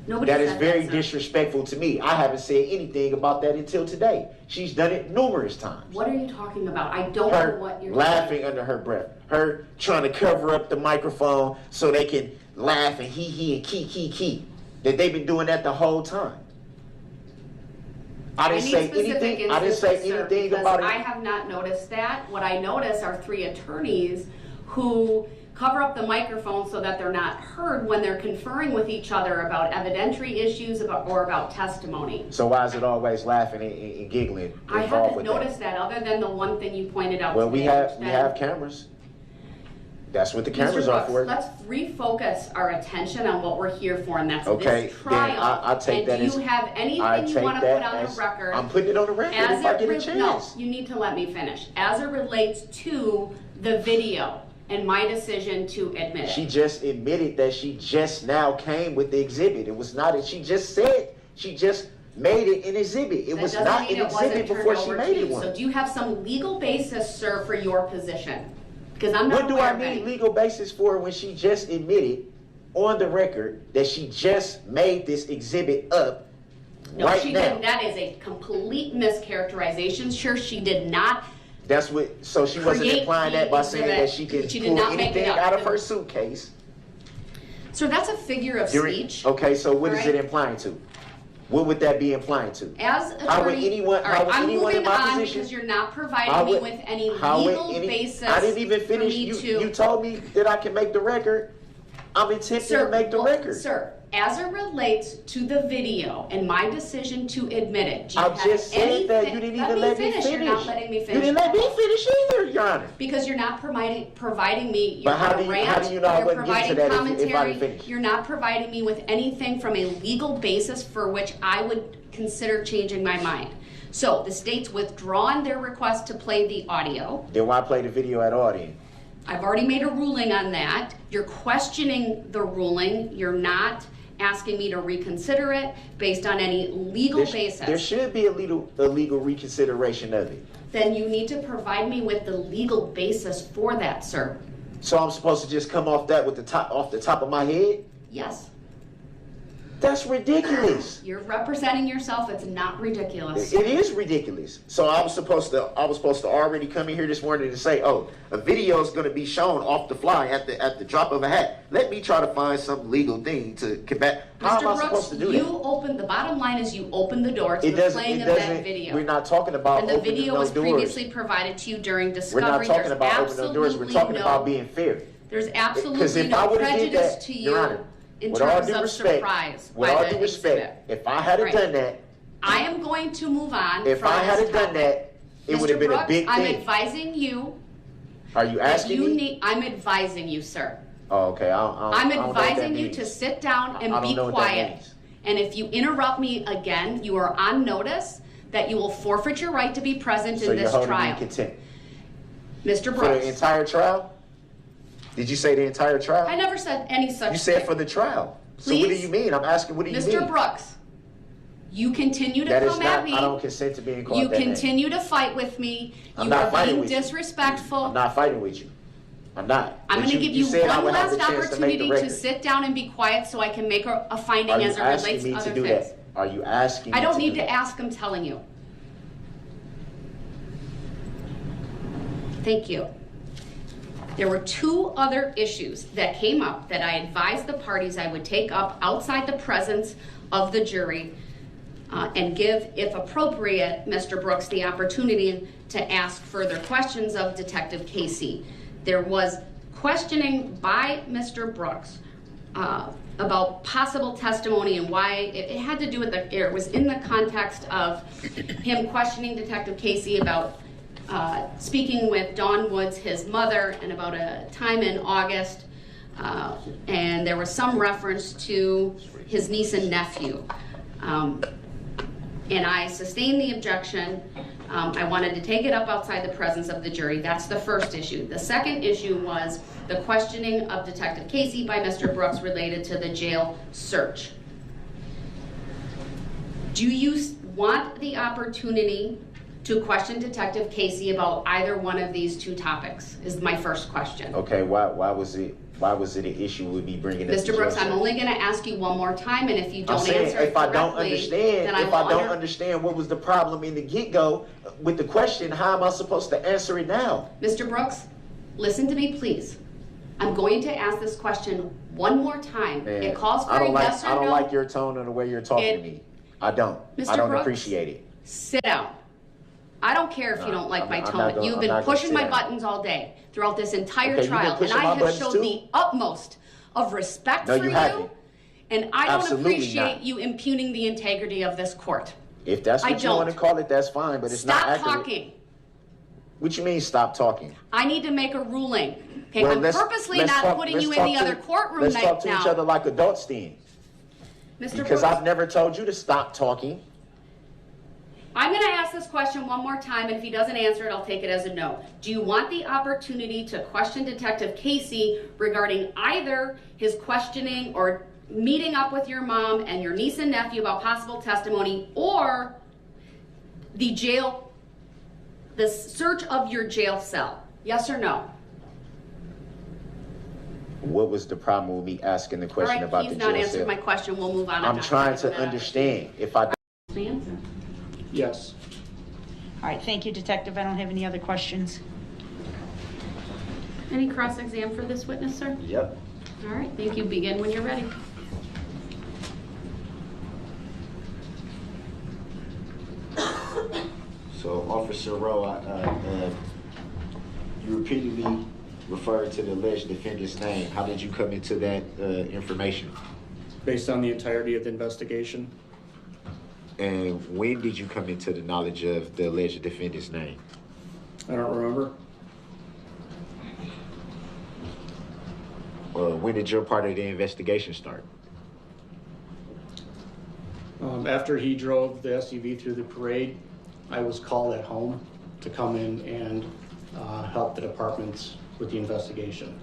That is very disrespectful to me. I haven't said anything about that until today. She's done it numerous times. What are you talking about? I don't know what you're laughing under her breath. Her trying to cover up the microphone so they can laugh and hee and key. That they've been doing that the whole time. I didn't say anything. I didn't say anything about it. I have not noticed that. What I notice are 3 attorneys who cover up the microphone so that they're not heard when they're conferring with each other about evidentiary issues or about testimony. So why is it always laughing and giggling? I haven't noticed that other than the one thing you pointed out. Well, we have cameras. That's what the cameras Mr. are Brooks, for. let's refocus our attention on what we're here for, and that's Okay, this trial. then I take and that do as... you have anything I you take want to that put on as- the record? I'm putting it on the record if I get a chance. No, you need to let me finish. As it relates to the video and my decision to admit She it. just admitted that she just now came with the exhibit. It was not, she just said, she just made it an exhibit. It That was doesn't not mean an it wasn't exhibit turned before she over made to it you. one. So do you have some legal basis, sir, for your position? Because I'm not What do aware I of any. need legal basis for when she just admitted on the record that she just made this exhibit up No, right she now? didn't. That is a complete mischaracterization. Sure, she did not. That's what, so she wasn't Create implying the that by saying exhibit. that she can She did pull not make it anything up. out of her suitcase. So that's a figure of speech. Okay, so what is All right. it implying to? What would that be implying to? As attorney, How would anyone, all right, how would I'm anyone in moving my on position? because you're not How providing me would- with any how would legal any- basis. I didn't even for finish. me You told me that I can make the record. I'm attempting to make the record. Sir, as it relates to the video and my decision to admit it, do you I have just said that. anything- You didn't even let me finish. You're not letting me finish. You didn't let me finish either, Your Honor. Because you're not providing me. But You're how on a do you- rant, how do you know I you're wouldn't get to providing that if I commentary. didn't finish? You're not providing me with anything from a legal basis for which I would consider changing my mind. So the state's withdrawn their request to play the audio. Then why play the video at all then? I've already made a ruling on that. You're questioning the ruling. You're not asking me to reconsider it based on any legal basis. There should be a legal reconsideration of it. Then you need to provide me with the legal basis for that, sir. So I'm supposed to just come off that with off the top of my head? Yes. That's ridiculous. You're representing yourself. It's not ridiculous. It is ridiculous. So I was supposed to already come in here this morning to say, oh, a video is going to be shown off the fly at the drop of a hat. Let me try to find some legal thing to combat. How am I supposed to do that? The bottom line is you opened the door to the playing of that video. We're not talking about And the opening video no was doors. previously provided to you during discovery. We're not talking There's about opening no doors. We're talking about being fair. There's Because absolutely if I no would've did prejudice that, to Your you Honor, in with all terms due of respect, surprise with by all the due respect, exhibit. if I had Right. done that, I am going to move on if from I this had done topic. that, it would Mr. have been Brooks, a big I'm thing. advising you. Are you that asking you me? need. I'm advising you, sir. Oh, okay. I'm I don't know what that advising you means. to sit down and I don't be know what that quiet. means. And if you interrupt me again, you are on notice that you will forfeit your right to be present So in you're this holding me trial. in contempt Mr. for Brooks. the entire trial? Did you say the entire trial? I never said any such You said thing. for the trial. So what do Please? you mean? I'm asking, what do you mean? Mr. Brooks, you continue to That is come not, at me. I don't consent to being called You that name. continue to fight with me. I'm You not are fighting being with you. disrespectful. I'm not fighting with you. I'm not. I'm But going to give you said I one would have last the chance to make the opportunity to record. sit down and be quiet so I can make a finding Are you as it asking relates me to to other do things. that? Are you asking I me don't to need do to that? ask, I'm telling you. Thank you. There were two other issues that came up that I advised the parties I would take up outside the presence of the jury and give, if appropriate, Mr. Brooks the opportunity to ask further questions of Detective Casey. There was questioning by Mr. Brooks about possible testimony and why it had to do with it was in the context of him questioning Detective Casey about speaking with Dawn Woods, his mother, and about a time in August, and there was some reference to his niece and nephew. And I sustained the objection. I wanted to take it up outside the presence of the jury. That's the first issue. The second issue was the questioning of Detective Casey by Mr. Brooks related to the jail search. Do you want the opportunity to question Detective Casey about either one of these two topics, is my first question. Okay, why was it an issue with me bringing it up? Mr. Brooks, I'm only going to ask you one more time, and if you don't I'm saying, answer it if I don't correctly, understand, then I if I will don't understand what was the problem in the get-go with the question, how am I supposed to answer it now? Mr. Brooks, listen to me, please. I'm going to ask this question one more time. Man, It calls for I a don't like, yes or I don't no. like your tone and the way you're talking to me. I don't. Mr. I don't Brooks, appreciate it. Sit down. I don't care if you don't like my I'm not tone. gonna- You've I'm been not gonna pushing sit my down. buttons all day throughout this entire Okay, you've been trial, and pushing I my have buttons showed too? the utmost of respect No, for you you, haven't. and I don't Absolutely appreciate not. you impugning the integrity of this court. If that's I what you want to don't. call it, that's fine, but it's not Stop accurate. talking. What you mean stop talking? I need to make a ruling. Okay, Well, I'm purposely not putting you in the other courtroom let's right talk to now. each other like adults then. Mr. Because Brooks, I've never told you to stop talking. I'm going to ask this question one more time, and if he doesn't answer it, I'll take it as a no. Do you want the opportunity to question Detective Casey regarding either his questioning or meeting up with your mom and your niece and nephew about possible testimony, or the search of your jail cell? Yes or no? What was the problem with me asking the question All right, about he's the not jail answered cell? my question. We'll move on. I'm trying to understand. If I Answer. Yes. All right, thank you, Detective. I don't have any other questions. Any cross-exam for this witness, sir? Yep. All right, thank you. Begin when you're ready. So, Officer Rowe, you repeatedly referred to the alleged defendant's name. How did you come into that information? Based on the entirety of the investigation. And when did you come into the knowledge of the alleged defendant's name? I don't remember. When did your part of the investigation start? After he drove the SUV through the parade, I was called at home to come in and help the departments with the investigation.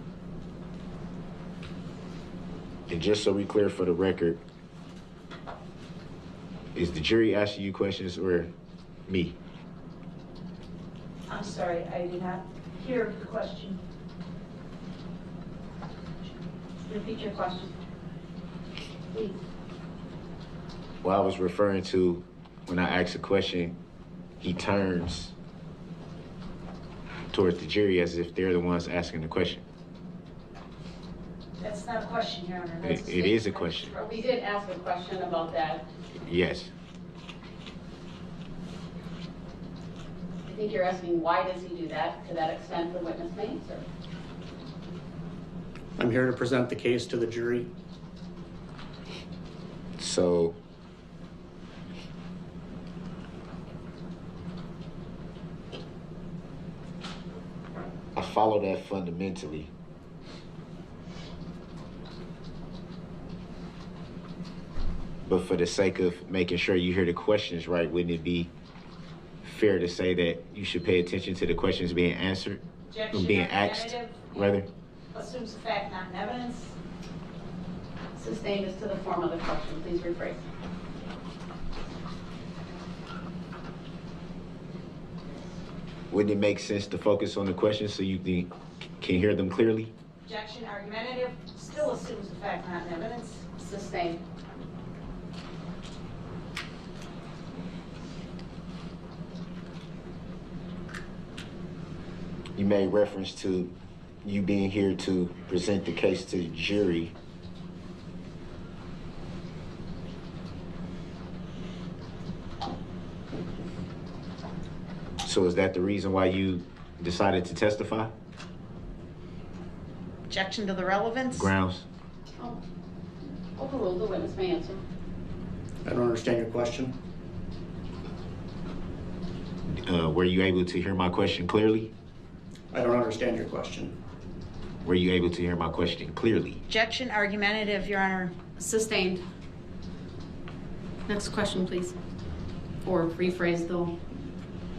And just so we clear for the record, is the jury asking you questions or me? I'm sorry, I did not hear the question. Repeat your question, please. Well, I was referring to when I ask a question, he turns towards the jury as if they're the ones asking the question. That's not a question, Your Honor. That's It is a question. We did ask a question about that. Yes. I think you're asking why does he do that? To that extent, the witness may answer. I'm here to present the case to the jury. So, I follow that fundamentally. But for the sake of making sure you hear the questions right, wouldn't it be fair to say that you should pay attention to the questions being answered? Objection, being asked, rather? Assumes the fact, not in evidence. Sustained as to the form of the question. Please rephrase. Wouldn't it make sense to focus on the questions so you can hear them clearly? Objection, argumentative, still assumes the fact, not in evidence. Sustained. You made reference to you being here to present the case to the jury. So is that the reason why you decided to testify? Objection to the relevance. Grounds? Overruled. The witness may answer. I don't understand your question. Were you able to hear my question clearly? I don't understand your question. Were you able to hear my question clearly? Objection, argumentative, Your Honor. Sustained. Next question, please. Or rephrase the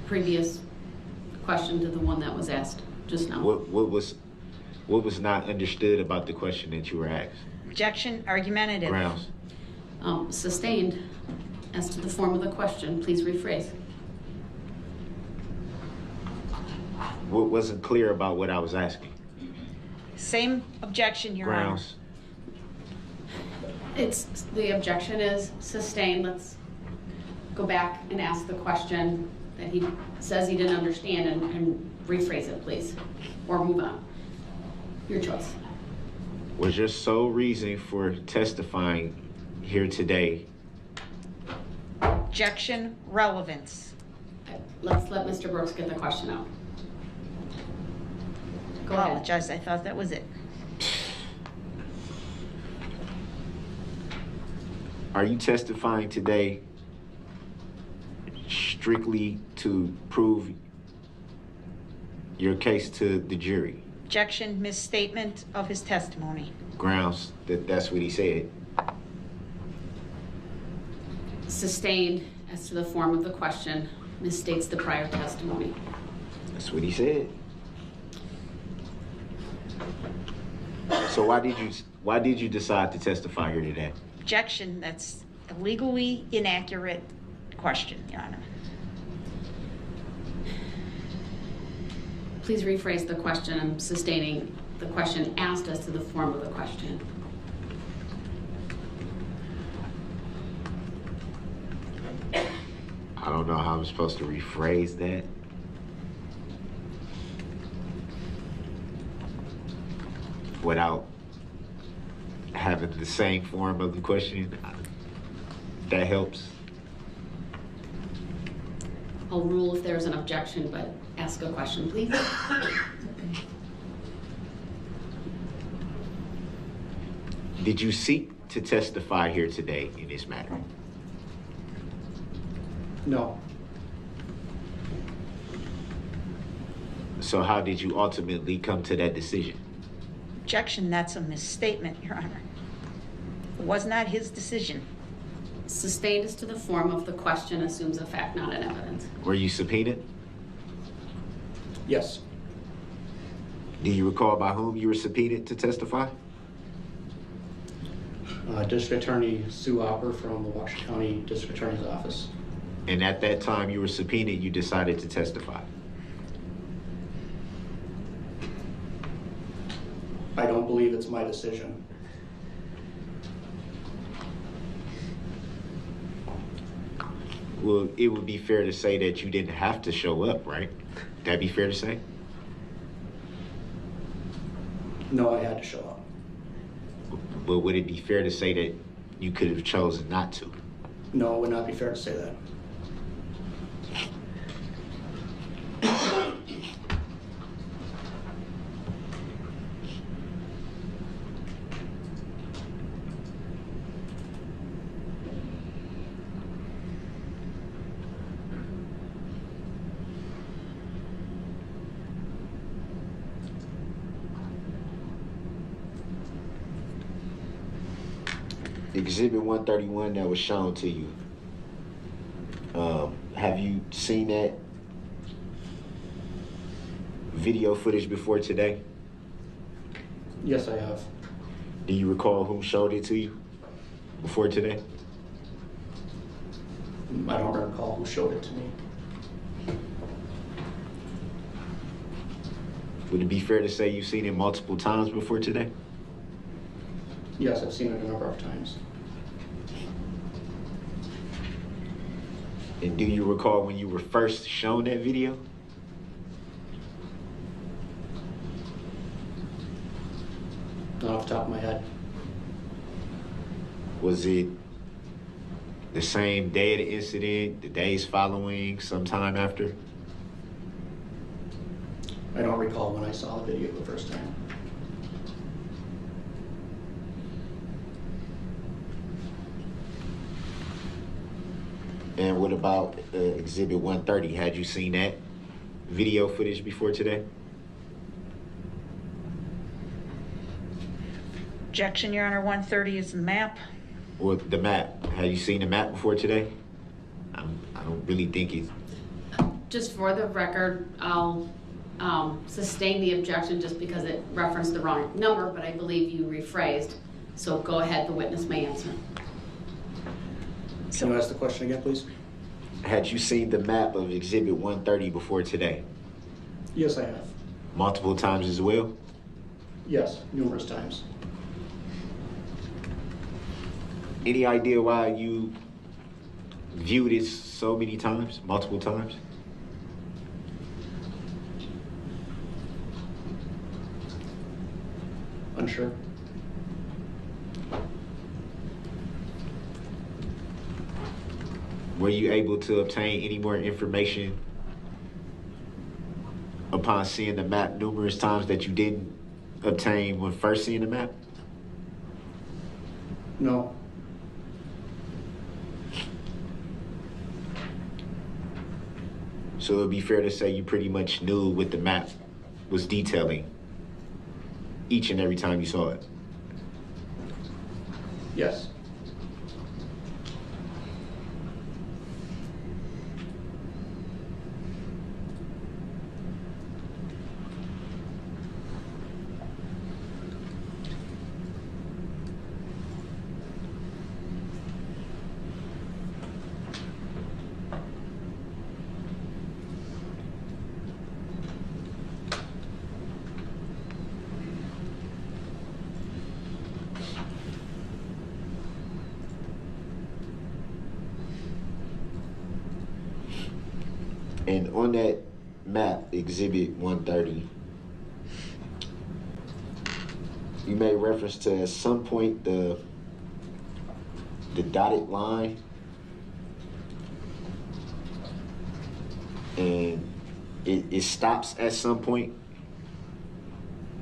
previous question to the one that was asked just now. What was not understood about the question that you were asked? Objection, argumentative. Grounds? Sustained as to the form of the question. Please rephrase. What wasn't clear about what I was asking? Same objection, Your Honor. Grounds? The objection is sustained. Let's go back and ask the question that he says he didn't understand and rephrase it, please. Or move on. Your choice. Was your sole reason for testifying here today? Objection, relevance. Let's let Mr. Brooks get the question out. Go ahead. Apologize, I thought that was it. Are you testifying today strictly to prove your case to the jury? Objection, misstatement of his testimony. Grounds that that's what he said. Sustained as to the form of the question, misstates the prior testimony. That's what he said. So why did you decide to testify here today? Objection, that's a legally inaccurate question, Your Honor. Please rephrase the question. I'm sustaining the question asked as to the form of the question. I don't know how I'm supposed to rephrase that. Without having the same form of the question. That helps. I'll rule if there's an objection, but ask a question, please. Did you seek to testify here today in this matter? No. So how did you ultimately come to that decision? Objection, that's a misstatement, Your Honor. It was not his decision. Sustained as to the form of the question assumes a fact, not an evidence. Were you subpoenaed? Yes. Do you recall by whom you were subpoenaed to testify? District Attorney Sue Opper from the Washington County District Attorney's Office. And at that time you were subpoenaed, you decided to testify? I don't believe it's my decision. Well, it would be fair to say that you didn't have to show up, right? That'd be fair to say? No, I had to show up. But would it be fair to say that you could have chosen not to? No, it would not be fair to say that. Exhibit 131 that was shown to you. Have you seen that video footage before today? Yes, I have. Do you recall who showed it to you before today? I don't recall who showed it to me. Would it be fair to say you've seen it multiple times before today? Yes, I've seen it a number of times. And do you recall when you were first shown that video? Not off the top of my head. Was it the same day of the incident, the days following, sometime after? I don't recall when I saw the video the first time. And what about Exhibit 130? Had you seen that video footage before today? Objection, Your Honor. 130 is the map. Or the map? Had you seen the map before today? I don't really think it's... Just for the record, I'll sustain the objection just because it referenced the wrong number, but I believe you rephrased. So go ahead, the witness may answer. Can you ask the question again, please? Had you seen the map of Exhibit 130 before today? Yes, I have. Multiple times as well? Yes, numerous times. Any idea why you viewed it so many times, multiple times? Unsure. Were you able to obtain any more information upon seeing the map numerous times that you didn't obtain when first seeing the map? No. So it would be fair to say you pretty much knew what the map was detailing each and every time you saw it? Yes. And on that map, Exhibit 130, you made reference to at some point the dotted line, and it stops at some point.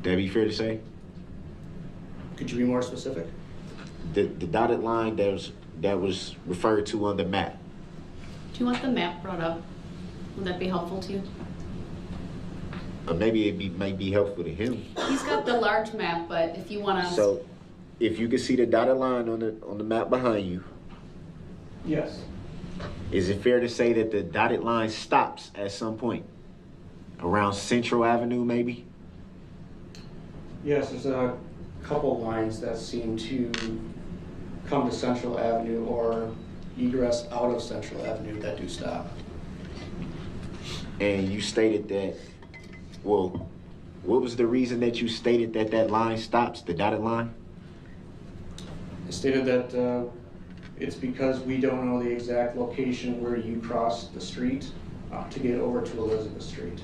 That'd be fair to say? Could you be more specific? The dotted line that was referred to on the map. Do you want the map brought up? Would that be helpful to you? Or maybe might be helpful to him. He's got the large map, but if you want to... So, if you can see the dotted line on the map behind you, Yes. is it fair to say that the dotted line stops at some point? Around Central Avenue, maybe? Yes, there's a couple lines that seem to come to Central Avenue or egress out of Central Avenue that do stop. And you stated that, well, what was the reason that you stated that that line stops, the dotted line? It stated that it's because we don't know the exact location where you crossed the street to get over to Elizabeth Street.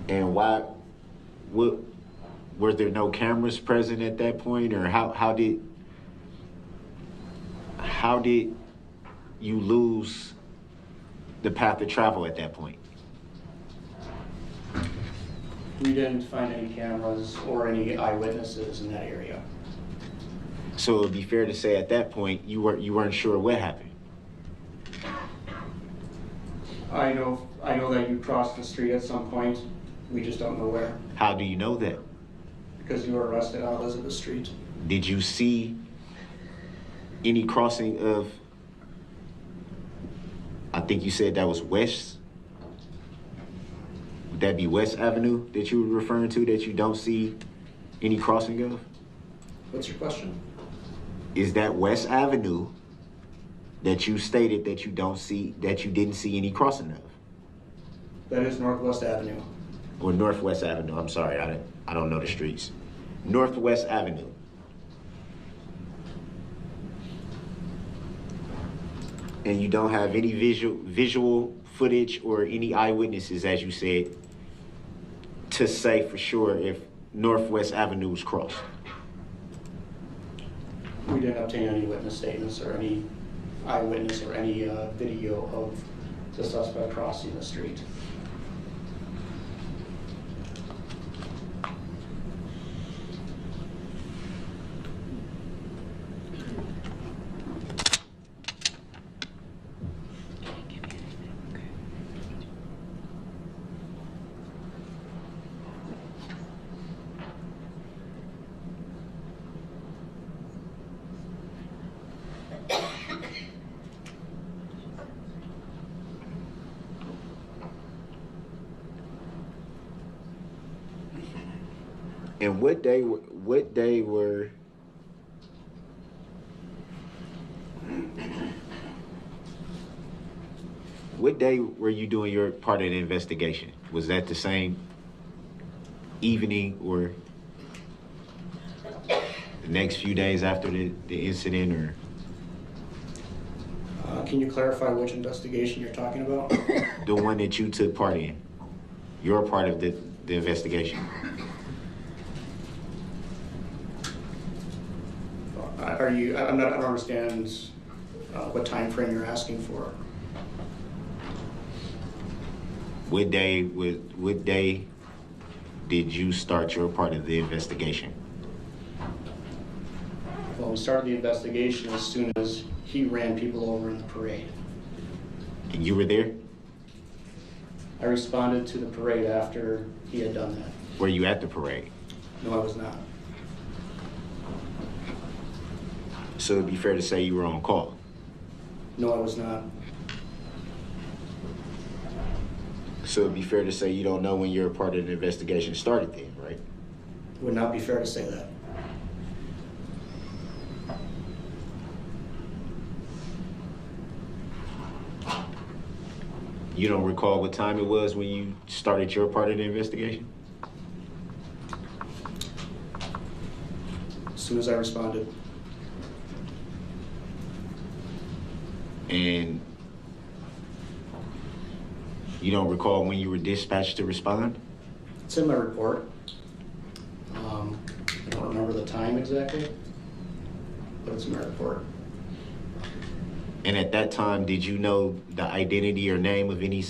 And why, were there no cameras present at that point, or how did you lose the path of travel at that point? We didn't find any cameras or any eyewitnesses in that area. So it would be fair to say at that point you weren't sure what happened. I know that you crossed the street at some point. We just don't know where. How do you know that? Because you were arrested on Elizabeth Street. Did you see any crossing of, I think you said that was West? Would that be West Avenue that you were referring to, that you don't see any crossing of? What's your question? Is that West Avenue that you stated that you didn't see any crossing of? That is Northwest Avenue. Or Northwest Avenue, I'm sorry, I don't know the streets. Northwest Avenue. And you don't have any visual footage or any eyewitnesses, as you said, to say for sure if Northwest Avenue was crossed? We didn't obtain any witness statements or any eyewitness or any video of the suspect crossing the street. And what day were you doing your part of the investigation? Was that the same evening or the next few days after the incident, or? Can you clarify which investigation you're talking about? The one that you took part in. Your part of the investigation. I don't understand what time frame you're asking for. What day did you start your part of the investigation? Well, we started the investigation as soon as he ran people over in the parade. And you were there? I responded to the parade after he had done that. Were you at the parade? No, I was not. So it'd be fair to say you were on call? No, I was not. So it'd be fair to say you don't know when your part of the investigation started then, right? It would not be fair to say that. You don't recall what time it was when you started your part of the investigation? As soon as I responded. And you don't recall when you were dispatched to respond? It's in my report. I don't remember the time exactly, but it's in my report. And at that time, did you know the identity or name of any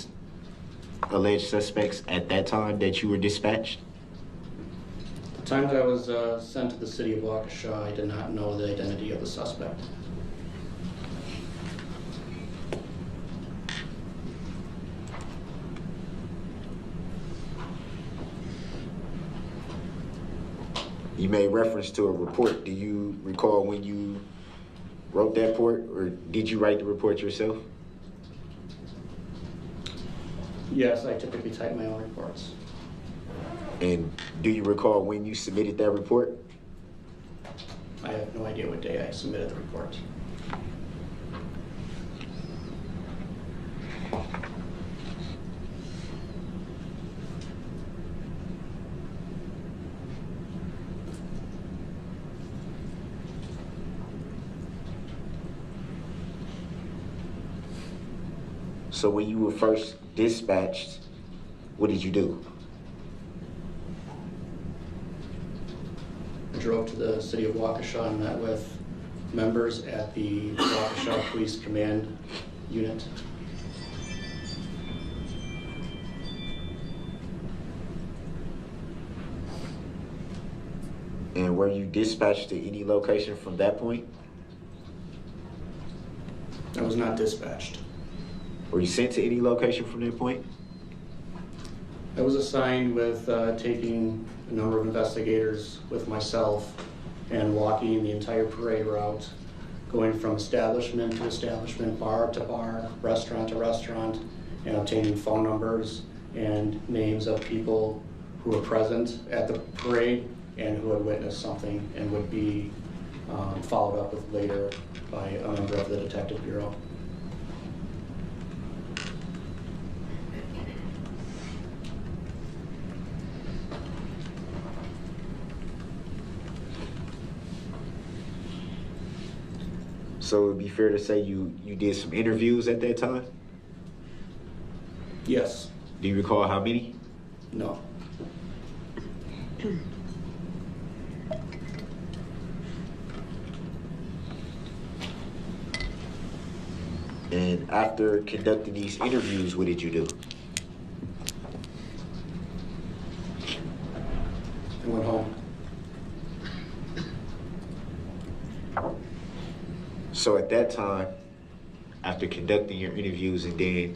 alleged suspects at that time that you were dispatched? The time that I was sent to the city of Waukesha, I did not know the identity of the suspect. You made reference to a report. Do you recall when you wrote that report, or did you write the report yourself? Yes, I typically type my own reports. And do you recall when you submitted that report? I have no idea what day I submitted the report. So when you were first dispatched, what did you do? I drove to the city of Waukesha and met with members at the Waukesha Police Command Unit. And were you dispatched to any location from that point? I was not dispatched. Were you sent to any location from that point? I was assigned with taking a number of investigators with myself and walking the entire parade route, going from establishment to establishment, bar to bar, restaurant to restaurant, and obtaining phone numbers and names of people who were present at the parade and who had witnessed something and would be followed up with later by a member of the Detective Bureau. So it would be fair to say you did some interviews at that time? Yes. Do you recall how many? No. And after conducting these interviews, what did you do? I went home. So at that time, after conducting your interviews and then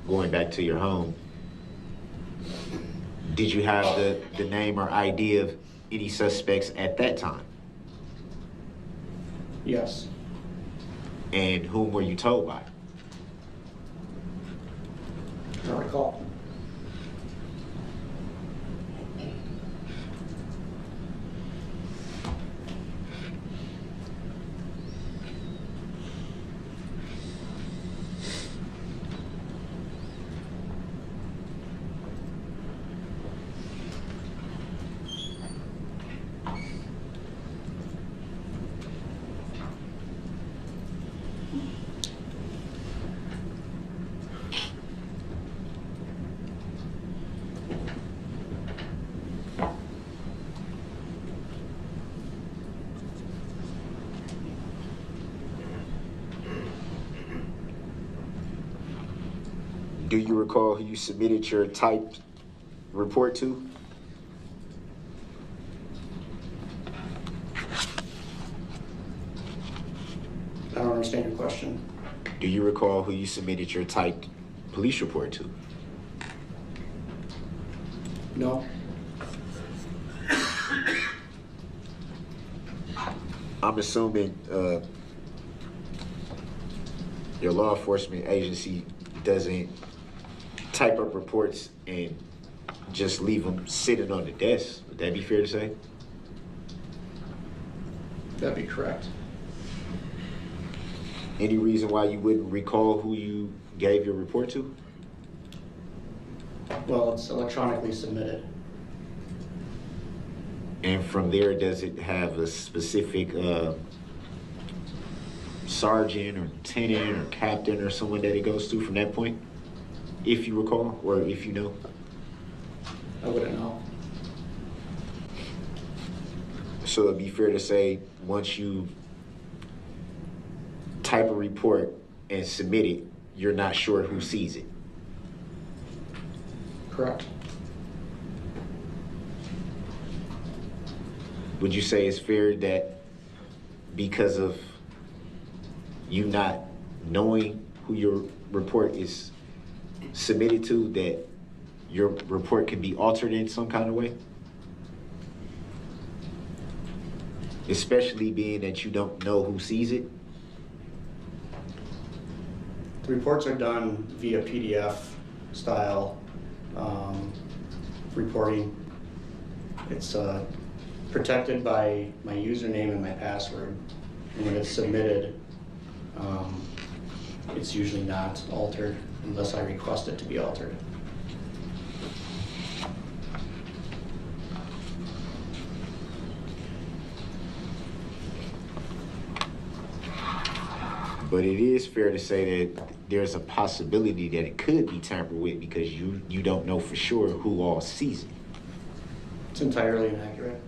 going back to your home, did you have the name or ID of any suspects at that time? Yes. And whom were you told by? I don't recall. Do you recall who you submitted your typed report to? I don't understand your question. Do you recall who you submitted your typed police report to? No. I'm assuming your law enforcement agency doesn't type up reports and just leave them sitting on the desk. Would that be fair to say? That'd be correct. Any reason why you wouldn't recall who you gave your report to? Well, it's electronically submitted. And from there, does it have a specific sergeant or lieutenant or captain or someone that it goes to from that point? If you recall, or if you know? I wouldn't know. So it'd be fair to say, once you type a report and submit it, you're not sure who sees it? Correct. Would you say it's fair that because of you not knowing who your report is submitted to, that your report can be altered in some kind of way? Especially being that you don't know who sees it? The reports are done via PDF style reporting. It's protected by my username and my password. And when it's submitted, it's usually not altered unless I request it to be altered. But it is fair to say that there's a possibility that it could be tampered with because you don't know for sure who all sees it. It's entirely inaccurate.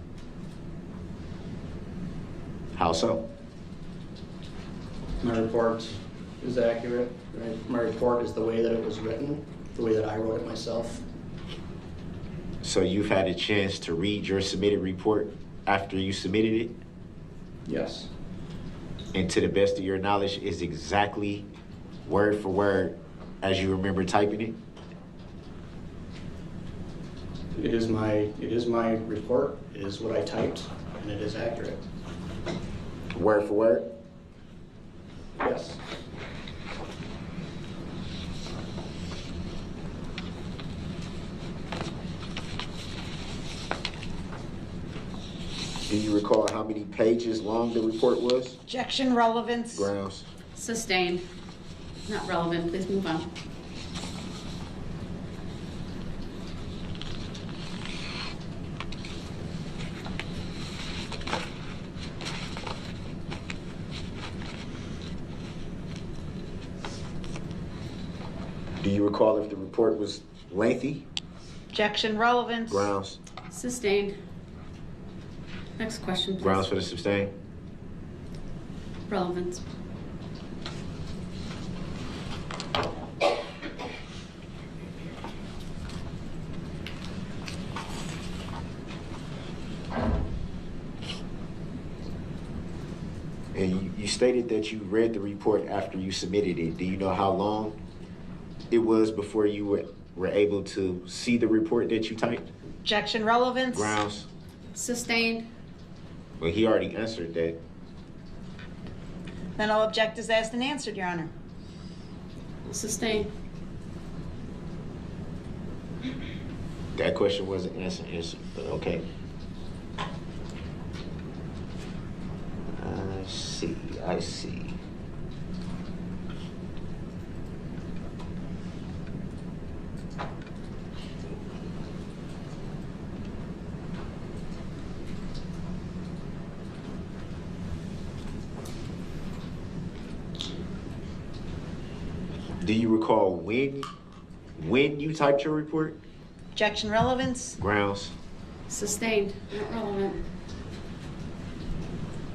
How so? My report is accurate. Right? My report is the way that it was written, the way that I wrote it myself. So you've had a chance to read your submitted report after you submitted it? Yes. And to the best of your knowledge, is exactly word for word as you remember typing it? It is my report. It is what I typed, and it is accurate. Word for word? Yes. Do you recall how many pages long the report was? Objection, relevance. Grounds. Sustained. Not relevant. Please move on. Do you recall if the report was lengthy? Objection, relevance. Grounds. Sustained. Next question, please. Grounds for the sustain. Relevance. And you stated that you read the report after you submitted it. Do you know how long it was before you were able to see the report that you typed? Objection, relevance. Grounds. Sustained. Well, he already answered that. Then I'll object as asked and answered, Your Honor. Sustained. That question wasn't answered, but okay. I see. Do you recall when you typed your report? Objection, relevance. Grounds. Sustained. Not relevant.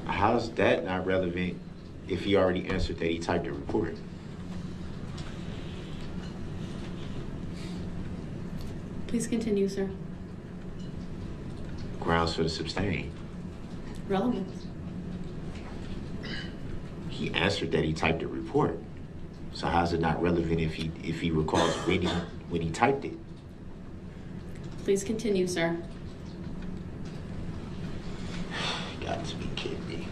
How's that not relevant if he already answered that he typed a report? Please continue, sir. Grounds for the sustain. Relevance. He answered that he typed a report. So how's it not relevant if he recalls when he typed it? Please continue, sir. Got to be kidding me.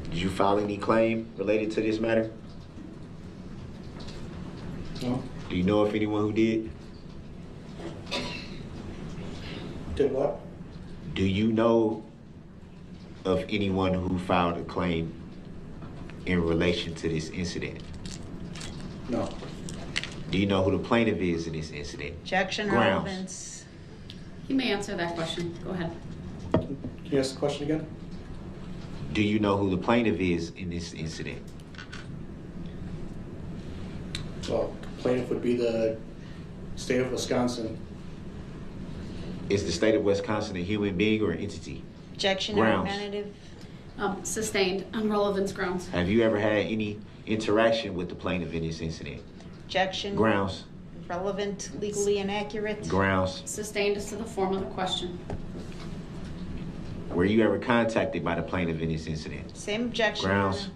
Did you file any claim related to this matter? No. Do you know if anyone who did? Did what? Do you know of anyone who filed a claim in relation to this incident? No. Do you know who the plaintiff is in this incident? Objection, Grounds. relevance. You may answer that question. Go ahead. Can you ask the question again? Do you know who the plaintiff is in this incident? Well, plaintiff would be the state of Wisconsin. Is the state of Wisconsin a human being or an entity? Objection, Grounds. argumentative. Sustained on relevance grounds. Have you ever had any interaction with the plaintiff in this incident? Objection. Grounds. Relevant, legally inaccurate. Grounds. Sustained as to the form of the question. Were you ever contacted by the plaintiff in this incident? Same objection. Grounds.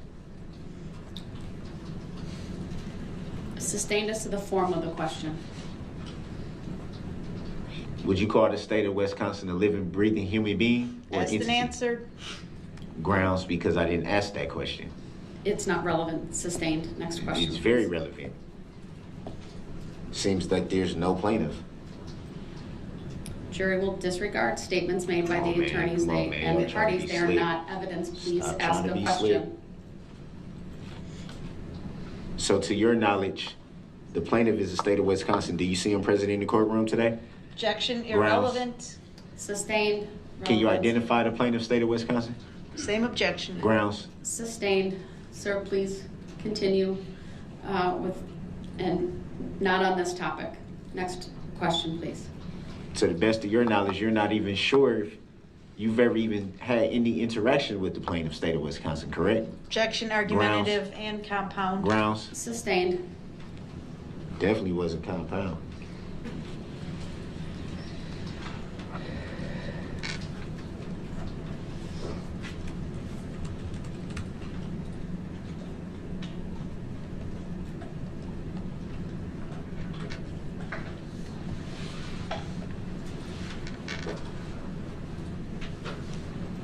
Sustained as to the form of the question. Would you call the state of Wisconsin a living, breathing human being or Asked and entity? answered. Grounds, because I didn't ask that question. It's not relevant. Sustained. Next question. It's very relevant. Seems like there's no plaintiff. Jury will disregard statements made by the attorneys and the parties. They are not evidence. Please Stop ask trying to a be question. slick. So to your knowledge, the plaintiff is the state of Wisconsin. Do you see him present in the courtroom today? Objection, Grounds. irrelevant. Sustained. Can you relevance. identify the plaintiff state of Wisconsin? Same objection. Grounds. Sustained. Sir, please continue and not on this topic. Next question, please. To the best of your knowledge, you're not even sure if you've ever even had any interaction with the plaintiff state of Wisconsin, correct? Objection, argumentative, and compound. Grounds. Sustained. Definitely wasn't compound.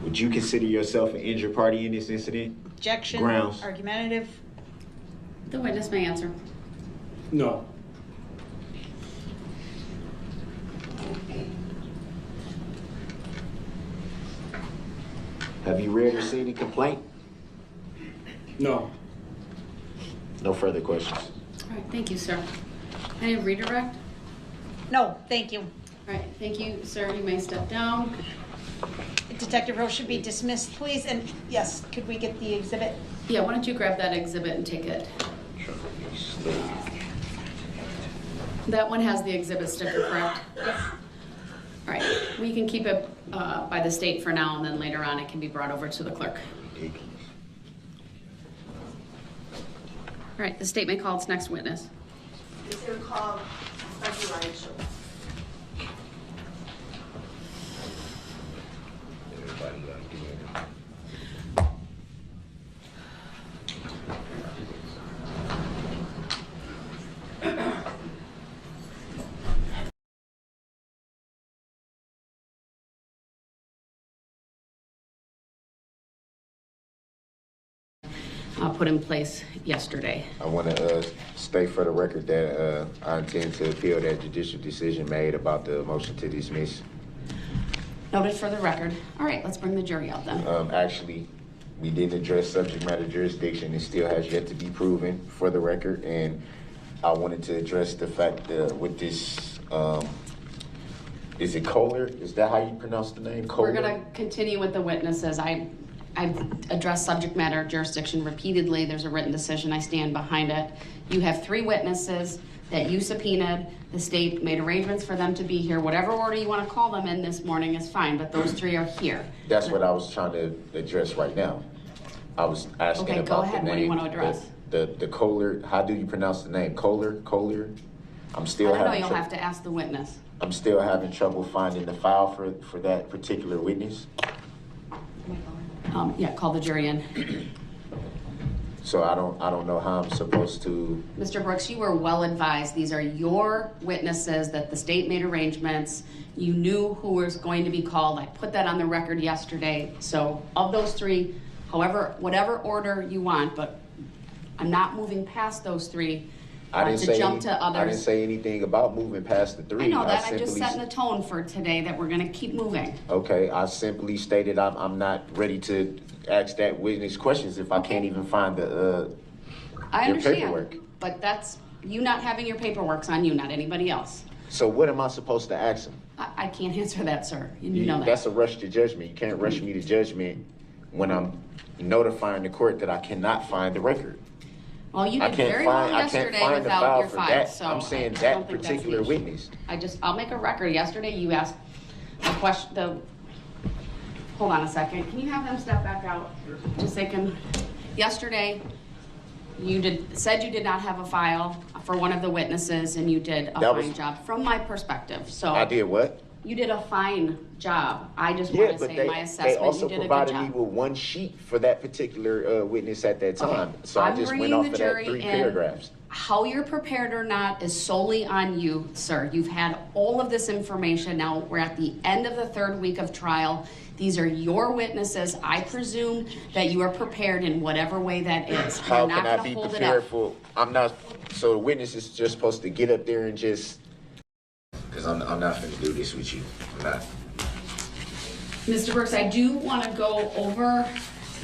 Would you consider yourself an injured party in this incident? Objection, Grounds. argumentative. The witness may answer. No. Have you read or seen the complaint? No. No further questions. All right, thank you, sir. Any redirect? No, thank you. All right, thank you, sir. You may step down. Detective Rowe should be dismissed, please. And yes, could we get the exhibit? Yeah, why don't you grab that exhibit and take it? That one has the exhibit sticker, correct? Yes. All right, we can keep it by the state for now, and then later on it can be brought over to the clerk. All right, the state may call its next witness. Is there a call? Speculation. Put in place yesterday. I want to state for the record that I intend to appeal that judicial decision made about the motion to dismiss. Noted for the record. All right, let's bring the jury out then. Actually, we didn't address subject matter jurisdiction. It still has yet to be proven for the record. And I wanted to address the fact that with this, is it Kohler? Is that how you pronounce the name? Kohler? We're gonna continue with the witnesses. I've addressed subject matter jurisdiction repeatedly. There's a written decision. I stand behind it. You have 3 witnesses that you subpoenaed. The state made arrangements for them to be here. Whatever order you want to call them in this morning is fine, but those 3 are here. That's what I was trying to address right now. I was asking Okay, about go ahead. the name. What do you want to address? The Kohler, how do you pronounce the name? Kohler? I'm still I don't know. having You'll have to ask the witness. I'm still having trouble finding the file for that particular witness. Yeah, call the jury in. So I don't know how I'm supposed to. Mr. Brooks, you were well advised. These are your witnesses that the state made arrangements. You knew who was going to be called. I put that on the record yesterday. So of those 3, whatever order you want, but I'm not moving past those 3 to jump to others. I didn't say anything about moving past the 3. I know that. I'm just setting the tone for today that we're going to keep moving. Okay, I simply stated I'm not ready to ask that witness questions if I can't even find I your understand, paperwork. but that's you not having your paperwork's on you, not anybody else. So what am I supposed to ask him? I can't answer that, sir. You know that. That's a rush to judgment. You can't rush me to judgment when I'm notifying the court that I cannot find the record. Well, you did very well yesterday without your file, that. so I'm saying I that don't think that's the particular issue. witness. I'll make a record. Yesterday you asked a question, hold on a second. Can you have them step back out? Just they can, yesterday you said you did not have a file for one of the witnesses and you did a fine job from my perspective. So I did what? You did a fine job. I just want to say my assessment, they also you did a good provided job. me with 1 sheet for that particular witness at that time. Okay. So I I'm just went bringing off the of that jury 3 in. paragraphs. How you're prepared or not is solely on you, sir. You've had all of this information. Now we're at the end of the 3rd week of trial. These are your witnesses. I presume that you are prepared in whatever way that is. How You're not can I gonna be hold it prepared up. for? I'm not. So the witness is just supposed to get up there and just. Because I'm not going to do this with you. I'm not. Mr. Brooks, I do want to go over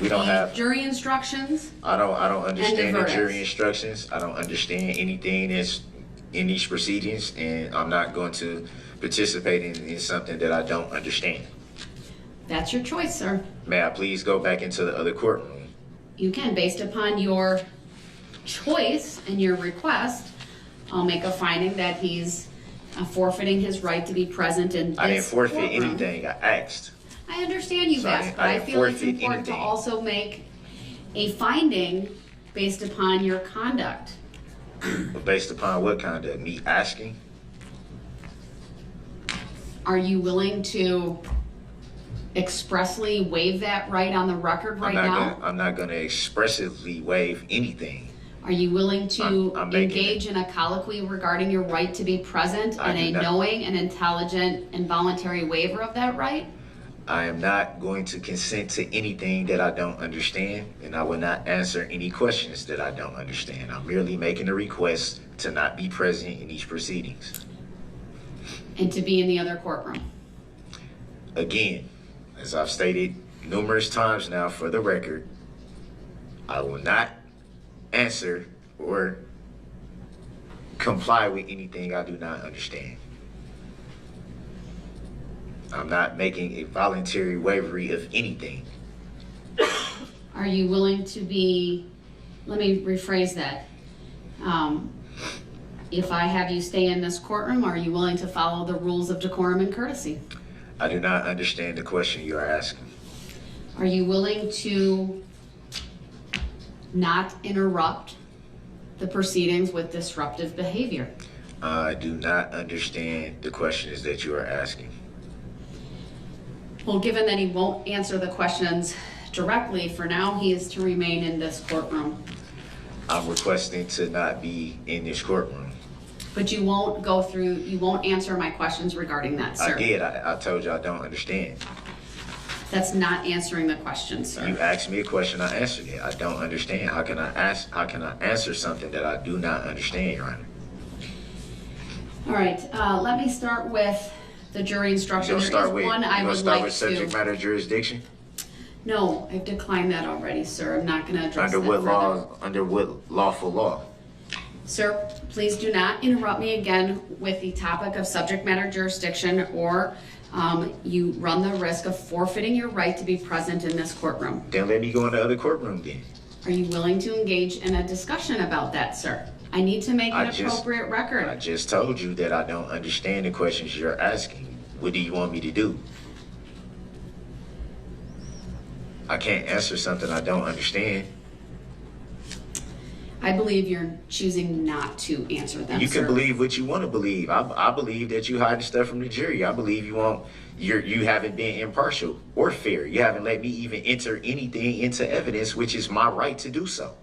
We don't have. jury instructions. I don't understand the verdicts. jury instructions. I don't understand anything that's in these proceedings, and I'm not going to participate in something that I don't understand. That's your choice, sir. May I please go back into the other courtroom? You can, based upon your choice and your request, I'll make a finding that he's forfeiting his right to be present in this I didn't forfeit courtroom. anything. I asked. I understand you've So asked, but I I didn't feel it's forfeit important to anything. also make a finding based upon your conduct. Based upon what conduct? Me asking? Are you willing to expressly waive that right on the record right now? I'm not going to expressively waive anything. Are you willing to I'm making engage in a colloquy regarding your right to be present I and do a not. knowing and intelligent and voluntary waiver of that right? I am not going to consent to anything that I don't understand, and I will not answer any questions that I don't understand. I'm merely making a request to not be present in these proceedings. And to be in the other courtroom? Again, as I've stated numerous times now for the record, I will not answer or comply with anything I do not understand. I'm not making a voluntary waivery of anything. Are you willing to be, let me rephrase that. If I have you stay in this courtroom, are you willing to follow the rules of decorum and courtesy? I do not understand the question you are asking. Are you willing to not interrupt the proceedings with disruptive behavior? I do not understand the questions that you are asking. Well, given that he won't answer the questions directly, for now he is to remain in this courtroom. I'm requesting to not be in this courtroom. But you won't go through, you won't answer my questions regarding that, sir. I did. I told you I don't understand. That's not answering the question, sir. You asked me a question, I answered it. I don't understand. How can I answer something that I do not understand, Your Honor? All right, let me start with the jury instruction. You'll start with, one I would start like with subject to. matter jurisdiction? No, I've declined that already, sir. I'm not going to address Under that what further. law? Under what lawful law? Sir, please do not interrupt me again with the topic of subject matter jurisdiction, or you run the risk of forfeiting your right to be present in this courtroom. Then let me go in the other courtroom then. Are you willing to engage in a discussion about that, sir? I need to make an appropriate record. I just told you that I don't understand the questions you're asking. What do you want me to do? I can't answer something I don't understand. I believe you're choosing not to answer them, You can sir. believe what you want to believe. I believe that you hiding stuff from the jury. I believe you haven't been impartial or fair. You haven't let me even enter anything into evidence, which is my right to do so.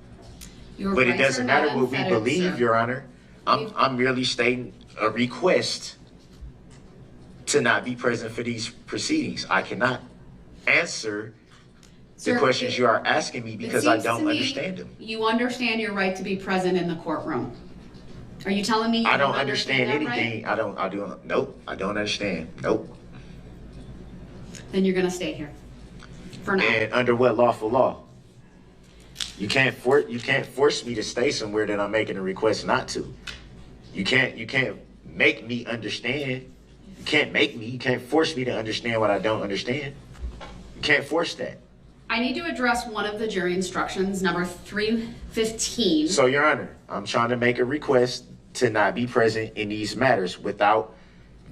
Your But it rights doesn't are not matter what we unfettered, believe, sir. Your Honor. I'm merely stating a request to not be present for these proceedings. I cannot answer the Sir, questions you are asking me because I It seems to don't me understand them. You understand your right to be present in the courtroom. Are you telling me you I don't understand that right? anything. Nope, I don't understand. Nope. Then you're gonna stay here. For now. And under what lawful law? You can't force me to stay somewhere that I'm making a request not to. You can't make me understand. You can't force me to understand what I don't understand. You can't force that. I need to address one of the jury instructions, number 315. So, Your Honor, I'm trying to make a request to not be present in these matters without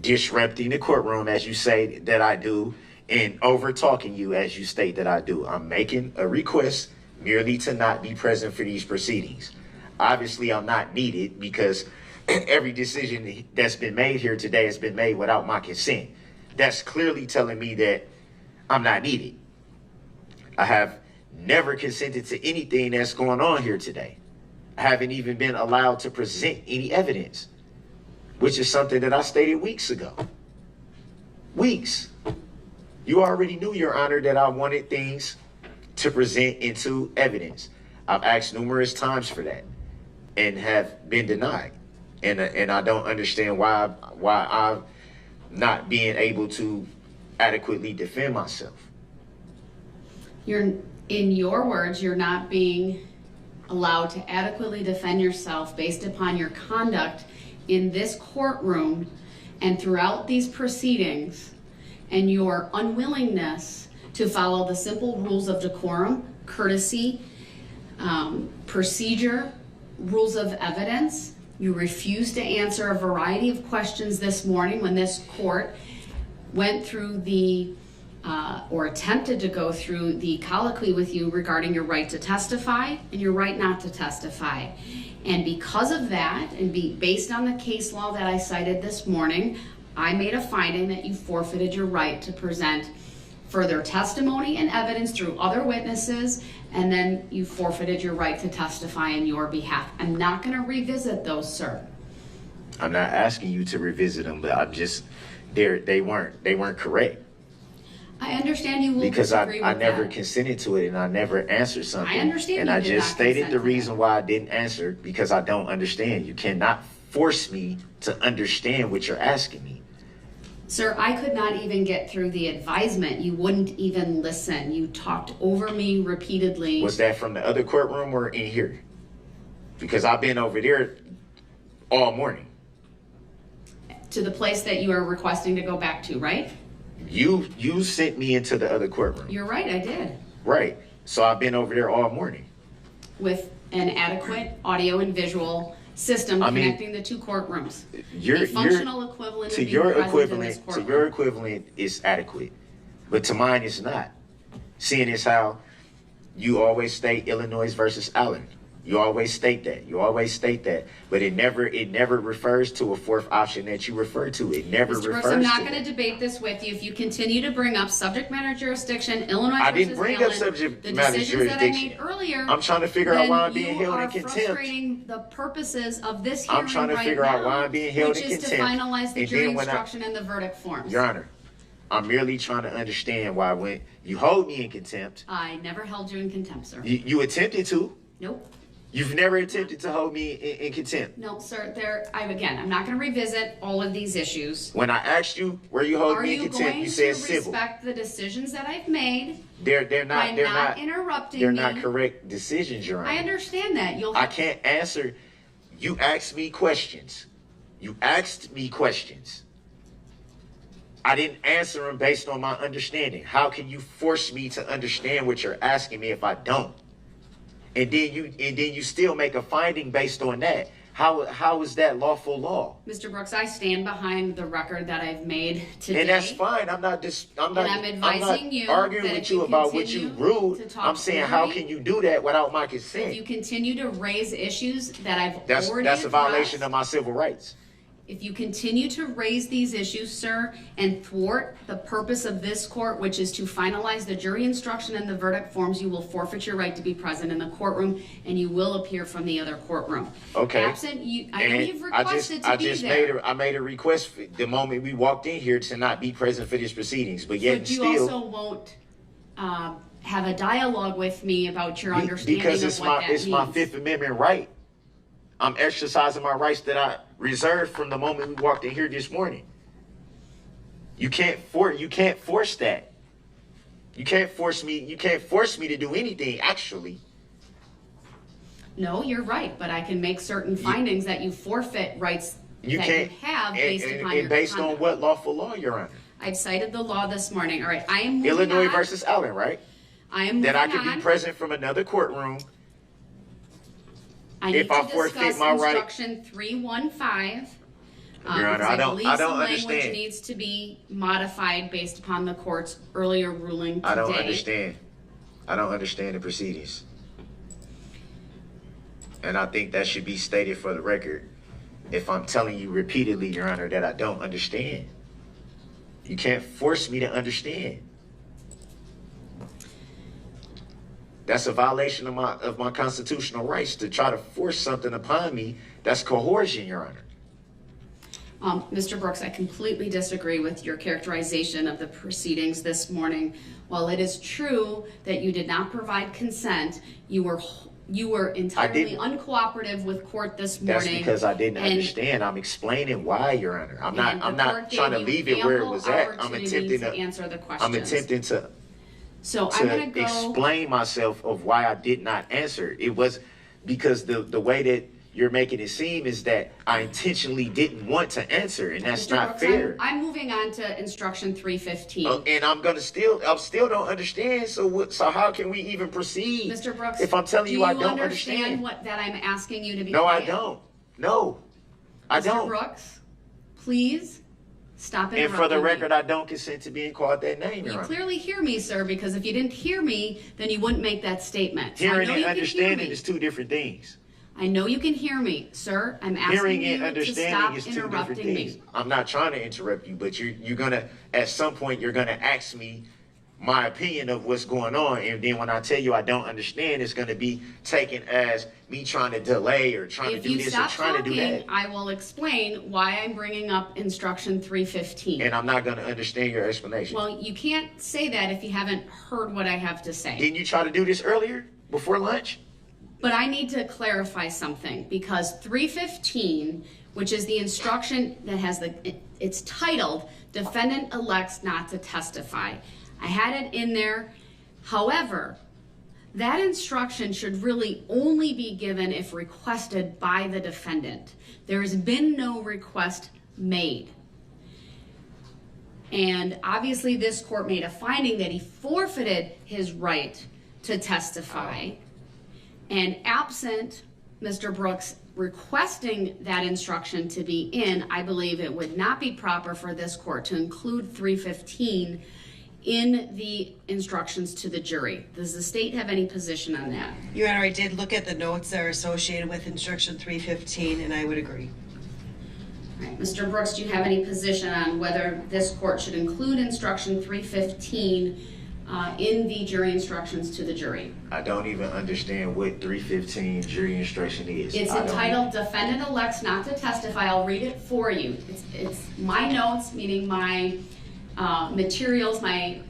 disrupting the courtroom, as you say that I do, and over talking you as you state that I do. I'm making a request merely to not be present for these proceedings. Obviously, I'm not needed because every decision that's been made here today has been made without my consent. That's clearly telling me that I'm not needed. I have never consented to anything that's going on here today. I haven't even been allowed to present any evidence, which is something that I stated weeks ago. Weeks. You already knew, Your Honor, that I wanted things to present into evidence. I've asked numerous times for that and have been denied. And I don't understand why I'm not being able to adequately defend myself. In your words, you're not being allowed to adequately defend yourself based upon your conduct in this courtroom and throughout these proceedings, and your unwillingness to follow the simple rules of decorum, courtesy, procedure, rules of evidence. You refused to answer a variety of questions this morning when this court went through or attempted to go through the colloquy with you regarding your right to testify and your right not to testify. And because of that, and based on the case law that I cited this morning, I made a finding that you forfeited your right to present further testimony and evidence through other witnesses, and then you forfeited your right to testify in your behalf. I'm not going to revisit those, sir. I'm not asking you to revisit them, but I'm just, they weren't correct. I understand you will because disagree I with never that. consented to it and I never answered something. I understand and you I did just not stated consent the to reason why I didn't answer because I don't understand. You cannot force me to understand what you're asking me. Sir, I could not even get through the advisement. You wouldn't even listen. You talked over me repeatedly. Was that from the other courtroom or in here? Because I've been over there all morning. To the place that you are requesting to go back to, right? You sent me into the other courtroom. You're right, I did. Right. So I've been over there all morning. With an adequate audio and visual system connecting the two courtrooms. The functional equivalent of being present in this courtroom. To your equivalent is adequate, but to mine is not. Seeing as how you always state Illinois versus Allen. You always state that. But it never refers to a fourth option that you refer to. It never Mr. refers Brooks, I'm not to going to debate this with you. If you continue to bring up subject matter jurisdiction, Illinois I versus didn't bring Allen, up subject the matter decisions that I jurisdiction. made earlier, I'm trying to figure out why I'm being held in contempt. You are frustrating the purposes of this hearing I'm trying to right figure now, out why I'm being held which in is to contempt. finalize the And jury then when instruction and the verdict forms. Your Honor, I'm merely trying to understand why when you hold me in contempt. I never held you in contempt, sir. You attempted to. Nope. You've never attempted to hold me in contempt. No, sir. I'm not going to revisit all of these issues. When I asked you where you hold me in contempt, you said civil. Are you going to respect the decisions that I've made? They're by not not interrupting They're me? not correct decisions, Your Honor. I understand that. I can't answer. You asked me questions. You asked me questions. I didn't answer them based on my understanding. How can you force me to understand what you're asking me if I don't? And then you still make a finding based on that. How is that lawful law? Mr. Brooks, I stand behind the record that I've made today. And that's fine. I'm not advising you arguing that with if you you about what you continue rude. to talk I'm saying, over how me, can you do that without my consent? If you continue to raise issues that I've That's already a violation addressed, of my civil rights. if you continue to raise these issues, sir, and thwart the purpose of this court, which is to finalize the jury instruction and the verdict forms, you will forfeit your right to be present in the courtroom, and you will appear from the other courtroom. Okay. Absent you, I know you've requested to be there. I made a request the moment we walked in here to not be present for these proceedings, but yet But you still. also won't have a dialogue with me about your understanding Because of what that it's means. my Fifth Amendment right. I'm exercising my rights that I reserved from the moment we walked in here this morning. You can't force that. You can't force me to do anything, actually. No, you're right, but I can make certain findings that you forfeit rights You that can't you have based upon your and based conduct. on what lawful law you're under? I've cited the law this morning. All right, I am moving Illinois on. versus Allen, right? I am moving That I can on. be present from another courtroom. I need if I to forfeit discuss my right- instruction 315. Your Honor, because I don't believe some understand. language needs to be modified based upon the court's earlier ruling today. I don't understand. I don't understand the proceedings. And I think that should be stated for the record. If I'm telling you repeatedly, Your Honor, that I don't understand. You can't force me to understand. That's a violation of my constitutional rights to try to force something upon me. That's coercion, Your Honor. Mr. Brooks, I completely disagree with your characterization of the proceedings this morning. While it is true that you did not provide consent, you were entirely uncooperative with court this morning. That's because I didn't and- understand. I'm explaining why, Your Honor. I'm and the not court trying to gave leave you it where it ample was at. I'm opportunity attempting to to answer the I'm questions. attempting to So I'm going to go. explain myself of why I did not answer. It was because the way that you're making it seem is that I intentionally didn't want to answer, and that's Mr. not Brooks, fair. I'm moving on to instruction 315. And I still don't understand. So how can we even proceed? Mr. Brooks, if I'm telling you I don't understand what that I'm asking you to be No, quiet? I don't. No, I Mr. don't. Brooks, please stop And interrupting for the me. record, I don't consent to being called that name, Your You Honor. clearly hear me, sir, because if you didn't hear me, then you wouldn't make that statement. So I Hearing know and you can hear understanding me. is two different things. I know you can hear me, sir. I'm asking Hearing you and to understanding stop is two different interrupting things. me. I'm not trying to interrupt you, but you're gonna at some point you're gonna ask me my opinion of what's going on, and then when I tell you I don't understand, it's gonna be taken as me trying to delay or trying If to do you this or stop trying to do talking, that. I will explain why I'm bringing up instruction 315. And I'm not gonna understand your explanation. Well, you can't say that if you haven't heard what I have to say. Didn't you try to do this earlier before lunch? But I need to clarify something because 315, which is the instruction that has it's titled Defendant Elects Not to Testify. I had it in there. However, that instruction should really only be given if requested by the defendant. There has been no request made. And obviously this court made a finding that he forfeited his right to testify. And absent Mr. Brooks requesting that instruction to be in, I believe it would not be proper for this court to include 315 in the instructions to the jury. Does the state have any position on that? Your Honor, I did look at the notes that are associated with instruction 315, and I would agree. All right, Mr. Brooks, do you have any position on whether this court should include instruction 315 in the jury instructions to the jury? I don't even understand what 315 jury instruction is. It's entitled Defendant Elects Not to Testify. I'll read it for you. It's my notes, meaning my materials, my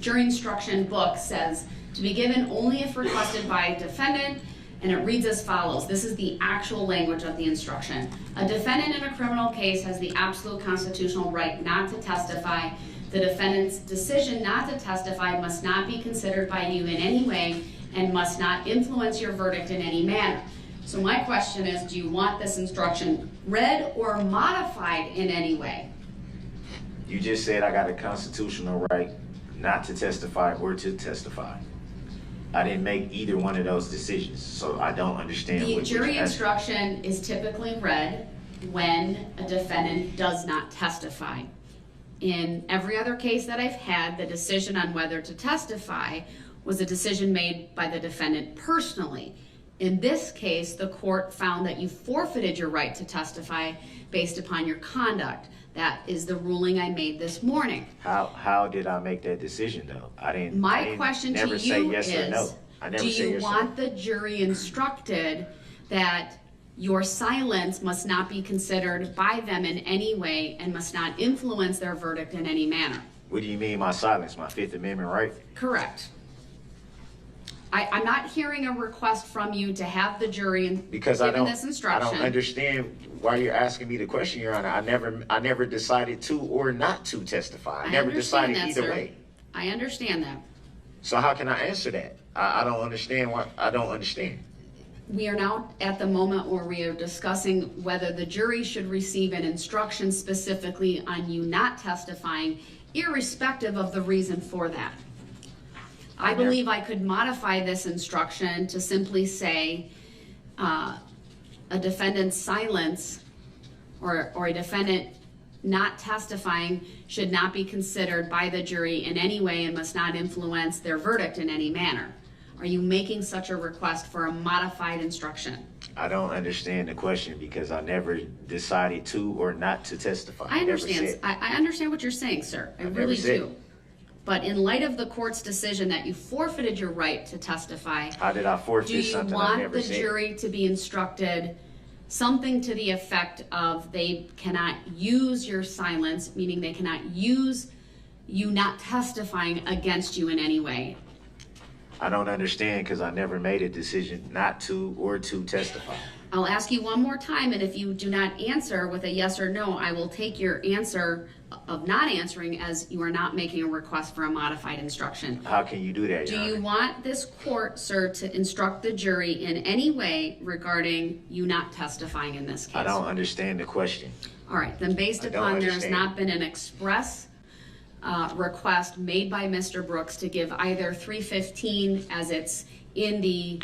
jury instruction book says to be given only if requested by a defendant, and it reads as follows. This is the actual language of the instruction. A defendant in a criminal case has the absolute constitutional right not to testify. The defendant's decision not to testify must not be considered by you in any way and must not influence your verdict in any manner. So my question is, do you want this instruction read or modified in any way? You just said I got a constitutional right not to testify or to testify. I didn't make either one of those decisions, so I don't understand The what jury you're asking. instruction is typically read when a defendant does not testify. In every other case that I've had, the decision on whether to testify was a decision made by the defendant personally. In this case, the court found that you forfeited your right to testify based upon your conduct. That is the ruling I made this morning. How did I make that decision though? I didn't. My question to never you say yes is, or no. I never do say you yes or want the jury instructed that your silence must not be considered by them in any way and must not influence their verdict in any manner? What do you mean my silence? My Fifth Amendment right? Correct. I'm not hearing a request from you to have the jury Because given I this instruction. don't understand why you're asking me the question, Your Honor. I never decided to or not to testify. I never understand decided that, either sir. way. I understand that. So how can I answer that? I don't understand why. I don't understand. We are now at the moment where we are discussing whether the jury should receive an instruction specifically on you not testifying, irrespective of the reason for that. I believe I could modify this instruction to simply say a defendant's silence or a defendant not testifying should not be considered by the jury in any way and must not influence their verdict in any manner. Are you making such a request for a modified instruction? I don't understand the question because I never decided to or not to testify. I never understand. said. I understand what you're saying, sir. I really do. But in light of the court's decision that you forfeited your right to testify, How did I forfeit do something you I want never the said? jury to be instructed something to the effect of they cannot use your silence, meaning they cannot use you not testifying against you in any way? I don't understand because I never made a decision not to or to testify. I'll ask you one more time, and if you do not answer with a yes or no, I will take your answer of not answering as you are not making a request for a modified instruction. How can you do that, Do Your you Honor? want this court, sir, to instruct the jury in any way regarding you not testifying in this case? I don't understand the question. All right, then based I don't upon there has understand. not been an express request made by Mr. Brooks to give either 315 as it's in the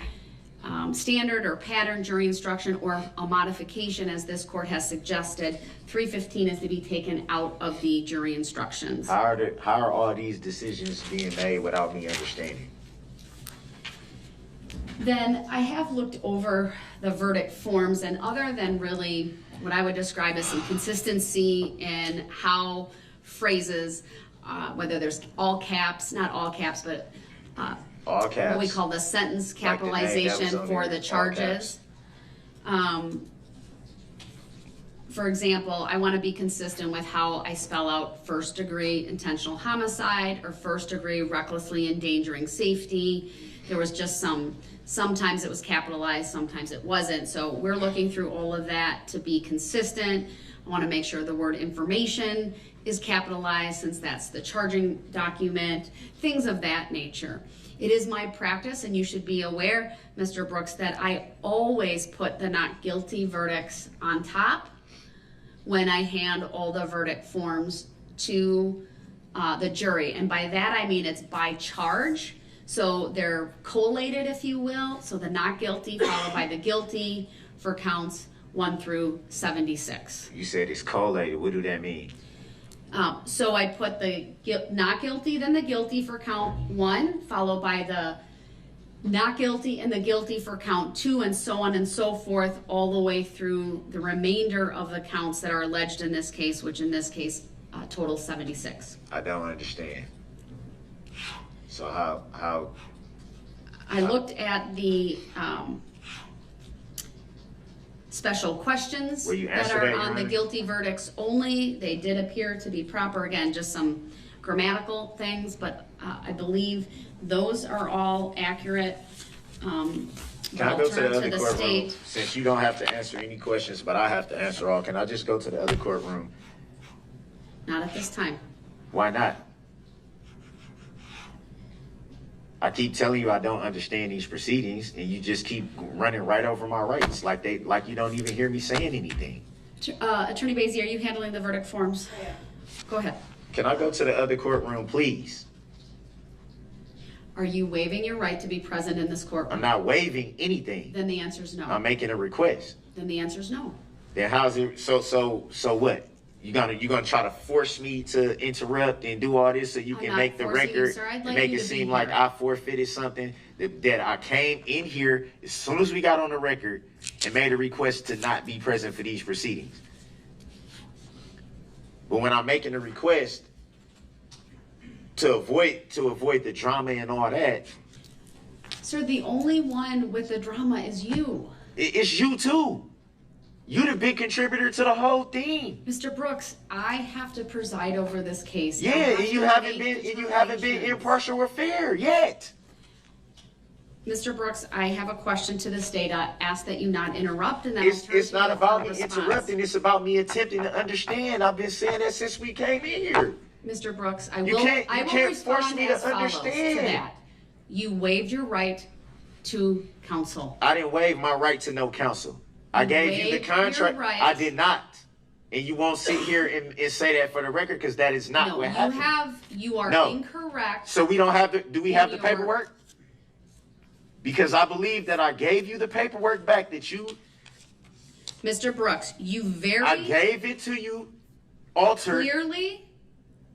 standard or pattern jury instruction or a modification as this court has suggested, 315 is to be taken out of the jury instructions. How are all these decisions being made without me understanding? Then I have looked over the verdict forms, and other than really what I would describe as some consistency in how phrases, whether there's all caps, not all caps, but all caps, what we call the sentence Like the name that was capitalization on for there, the all charges. For example, I want to be consistent with how I spell out first degree intentional homicide or first degree recklessly endangering safety. There was just sometimes it was capitalized, sometimes it wasn't. So we're looking through all of that to be consistent. I want to make sure the word information is capitalized since that's the charging document, things of that nature. It is my practice, and you should be aware, Mr. Brooks, that I always put the not guilty verdicts on top when I hand all the verdict forms to the jury. And by that I mean it's by charge. So they're collated, if you will. So the not guilty followed by the guilty for counts 1 through 76. You said it's collated. What do that mean? So I put the not guilty, then the guilty for count 1, followed by the not guilty and the guilty for count 2, and so on and so forth, all the way through the remainder of the counts that are alleged in this case, which in this case total 76. I don't understand. So how? I looked at the special questions Will you that answer are that, Your on the Honor? guilty verdicts only. They did appear to be proper. Again, just some grammatical things, but I believe those are all accurate. Can I go to the other courtroom? state. Since you don't have to answer any questions, but I have to answer all, can I just go to the other courtroom? Not at this time. Why not? I keep telling you I don't understand these proceedings, and you just keep running right over my rights, like you don't even hear me saying anything. Attorney Basie, are you handling the verdict forms? Yeah. Go ahead. Can I go to the other courtroom, please? Are you waiving your right to be present in this courtroom? I'm not waiving anything. Then the answer is no. I'm making a request. Then the answer is no. Then how's it? So what? You gonna try to force me to interrupt and do all this so you can make the record and make it seem like I forfeited something that I came in here as soon as we got on the record and made a request to not be present for these proceedings. But when I'm making a request to avoid the drama and all that, sir, the only one with the drama is you. It's you too. You the big contributor to the whole thing. Mr. Brooks, I have to preside over this case. Yeah, and you haven't been impartial or fair yet. Mr. Brooks, I have a question to the state. I ask that you not interrupt, and that it's not about me interrupting. It's about me attempting to understand. I've been saying that since we came in here. Mr. Brooks, I You will can't force me to follows understand. to that. You waived your right to counsel. I didn't waive my right to no counsel. I gave you the contract. Right. I did not. And you won't sit here and say that for the record, because that is not what happened. You are incorrect. So we don't have the, do we have the paperwork? Because I believe that I gave you the paperwork back that you. Mr. Brooks, I gave it to you, altered. Clearly.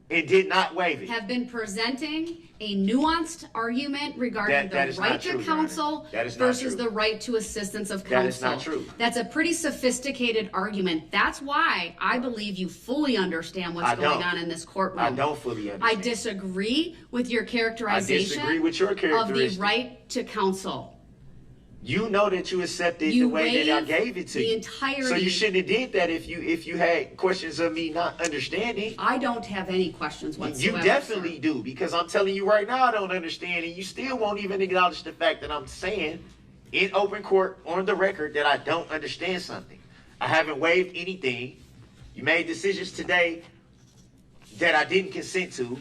It did not waive it. Have been presenting a nuanced argument regarding the right to counsel versus the right to assistance of counsel. That is not true. That's a pretty sophisticated argument. That's why I believe you fully understand what's going on in this courtroom. I don't fully understand. I disagree with your characterization of the right to counsel. You know that you accepted the way that I gave it to you. So you shouldn't have did that if you had questions of me not understanding. I don't have any questions whatsoever. You definitely do, because I'm telling you right now I don't understand, and you still won't even acknowledge the fact that I'm saying in open court on the record that I don't understand something. I haven't waived anything. You made decisions today that I didn't consent to,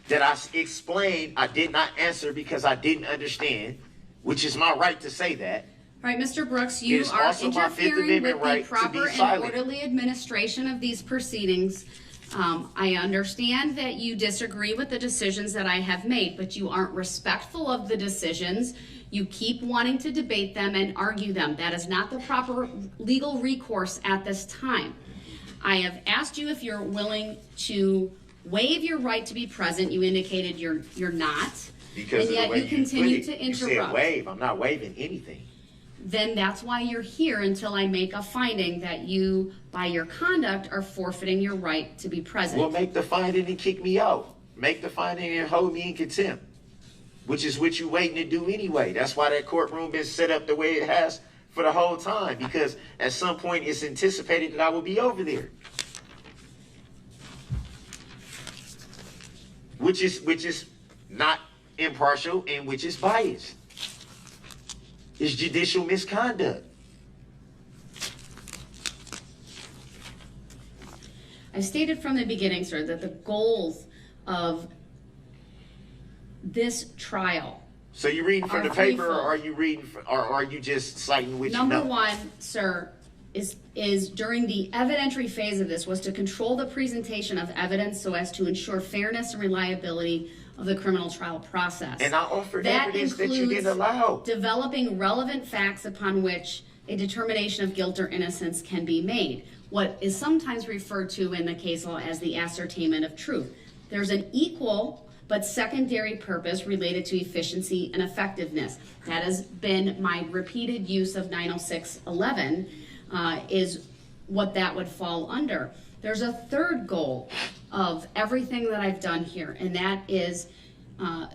that I explained I did not answer because I didn't understand. Which is my right to say that. All right, Mr. Brooks, you are interfering with the proper and orderly administration of these proceedings. I understand that you disagree with the decisions that I have made, but you aren't respectful of the decisions. You keep wanting to debate them and argue them. That is not the proper legal recourse at this time. I have asked you if you're willing to waive your right to be present. You indicated you're not. Because and yet you continue to interrupt. You said waive. I'm not waiving anything. Then that's why you're here until I make a finding that you, by your conduct, are forfeiting your right to be present. Well, make the finding and kick me out. Make the finding and hold me in contempt, which is what you're waiting to do anyway. That's why that courtroom been set up the way it has for the whole time, because at some point it's anticipated that I will be over there. Which is not impartial and which is biased. It's judicial misconduct. I stated from the beginning, sir, that the goals of this trial. So you reading from the paper, or are you reading, or are you just citing what you know? Number one, sir, is during the evidentiary phase of this was to control the presentation of evidence so as to ensure fairness and reliability of the criminal trial process. And I offered evidence that you didn't allow. Developing relevant facts upon which a determination of guilt or innocence can be made. What is sometimes referred to in the case law as the ascertainment of truth. There's an equal but secondary purpose related to efficiency and effectiveness. That has been my repeated use of 906.11 is what that would fall under. There's a third goal of everything that I've done here, and that is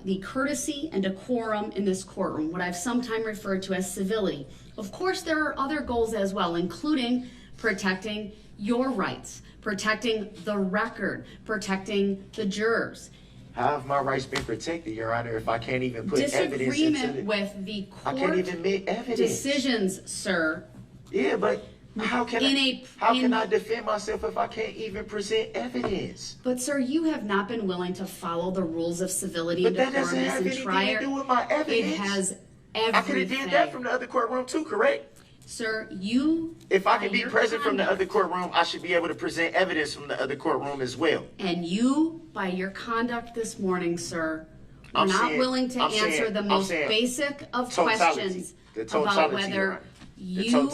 the courtesy and decorum in this courtroom, what I've sometimes referred to as civility. Of course, there are other goals as well, including protecting your rights, protecting the record, protecting the jurors. How have my rights been protected, Your Honor, if I can't even put evidence into Disagreement with the court I can't even make evidence. decisions, sir. Yeah, but How can I defend myself if I can't even present evidence? But sir, you have not been willing to follow the rules of civility and But that decorum doesn't have and anything trier. to do with my evidence. It has everything. I could have did that from the other courtroom too, correct? Sir, you... If I can be present from the other courtroom, I should be able to present evidence from the other courtroom as well. And you, by your conduct this morning, sir, are not willing to answer the most basic of questions about whether you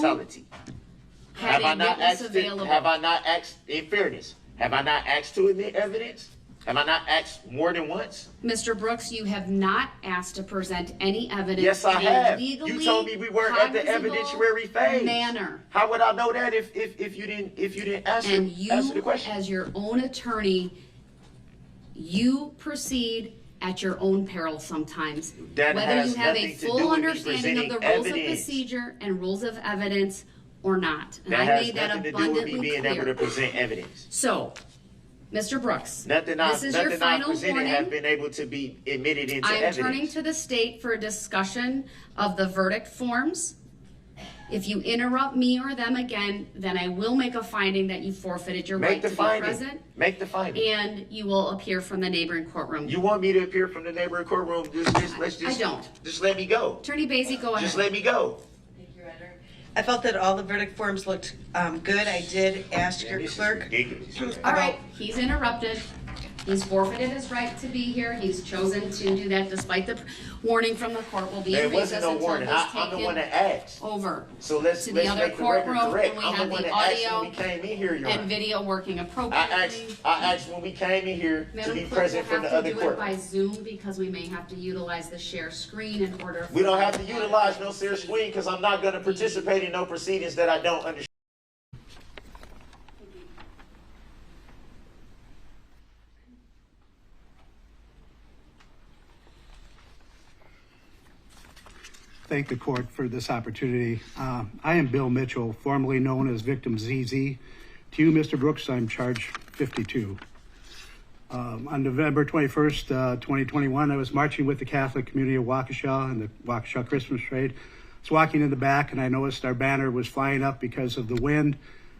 Have I not asked, in fairness, have I not asked to admit evidence? Have I not asked more than once? Mr. Brooks, you have not asked to present any evidence. Yes, I in a have. legally You told me we weren't at the evidentiary phase. Manner. How would I know that if you didn't answer the question? As your own attorney, you proceed at your own peril sometimes. That whether has you have a nothing to full do with me understanding of the presenting rules of evidence. procedure and rules of evidence or not. And That I has made that nothing to do with abundantly me being clear. able to present evidence. So, Mr. Brooks, Nothing this is your I final presented warning. have been able to be admitted into I'm evidence. turning to the state for a discussion of the verdict forms. If you interrupt me or them again, then I will make a finding that you forfeited your right to be present. Make the finding. And you will appear from the neighboring courtroom. You want me to appear from the neighboring courtroom? I don't. Just let me go. Attorney Basie, go ahead. Just let me go. I felt that all the verdict forms looked good. I did ask your clerk. All right, he's interrupted. He's forfeited his right to be here. He's chosen to do that despite the warning from the court. Will be in There wasn't recess no until warning. he's I'm the taken one that asked. over So let's to the other make the record courtroom, correct. and we I'm have the one the that asked audio when we came in here, Your Honor. and video working appropriately. I asked when we came in here to Madam be Clerk, present from we'll the have to other do it court. by Zoom because we may have to utilize the share screen in order. We don't have to utilize no serious screen because I'm not going to participate in no proceedings that I don't understand. Thank the court for this opportunity. I am Bill Mitchell, formerly known as Victim ZZ. To you, Mr. Brooks, I'm charge 52. On November 21st, 2021, I was marching with the Catholic community of Waukesha and the Waukesha Christmas Parade. I was walking in the back and I noticed our banner was flying up because of the wind.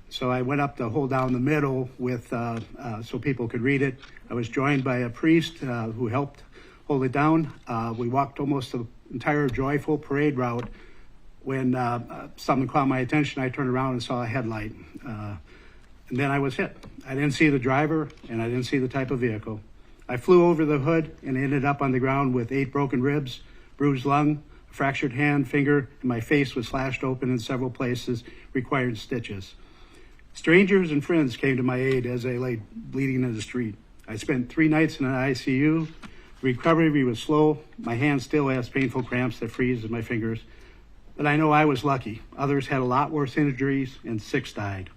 So I went up to hold down the middle with so people could read it. I was joined by a priest who helped hold it down. We walked almost the entire joyful parade route when something caught my attention. I turned around and saw a headlight. And then I was hit. I didn't see the driver and I didn't see the type of vehicle. I flew over the hood and ended up on the ground with 8 broken ribs, bruised lung, a fractured hand, finger, and my face was slashed open in several places, required stitches. Strangers and friends came to my aid as I lay bleeding in the street. I spent 3 nights in an ICU. Recovery was slow. My hand still has painful cramps that freeze in my fingers. But I know I was lucky. Others had a lot worse injuries and 6 died.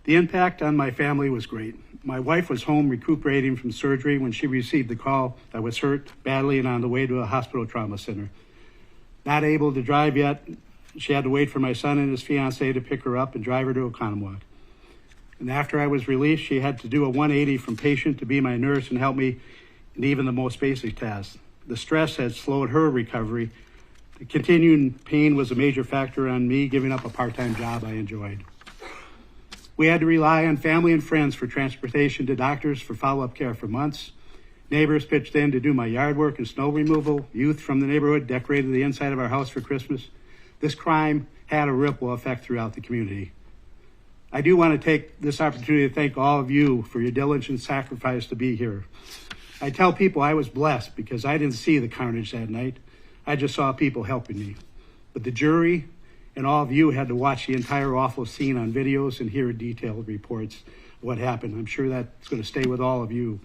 The impact on my family was great. My wife was home recuperating from surgery when she received the call I was hurt badly and on the way to a hospital trauma center. Not able to drive yet, she had to wait for my son and his fiancée to pick her up and drive her to Oconomowoc. And after I was released, she had to do a 180 from patient to be my nurse and help me in even the most basic tasks. The stress had slowed her recovery. The continuing pain was a major factor on me giving up a part-time job I enjoyed. We had to rely on family and friends for transportation to doctors for follow-up care for months. Neighbors pitched in to do my yard work and snow removal. Youth from the neighborhood decorated the inside of our house for Christmas. This crime had a ripple effect throughout the community. I do want to take this opportunity to thank all of you for your diligence and sacrifice to be here. I tell people I was blessed because I didn't see the carnage that night. I just saw people helping me. But the jury and all of you had to watch the entire awful scene on videos and hear detailed reports of what happened. I'm sure that's going to stay with all of you.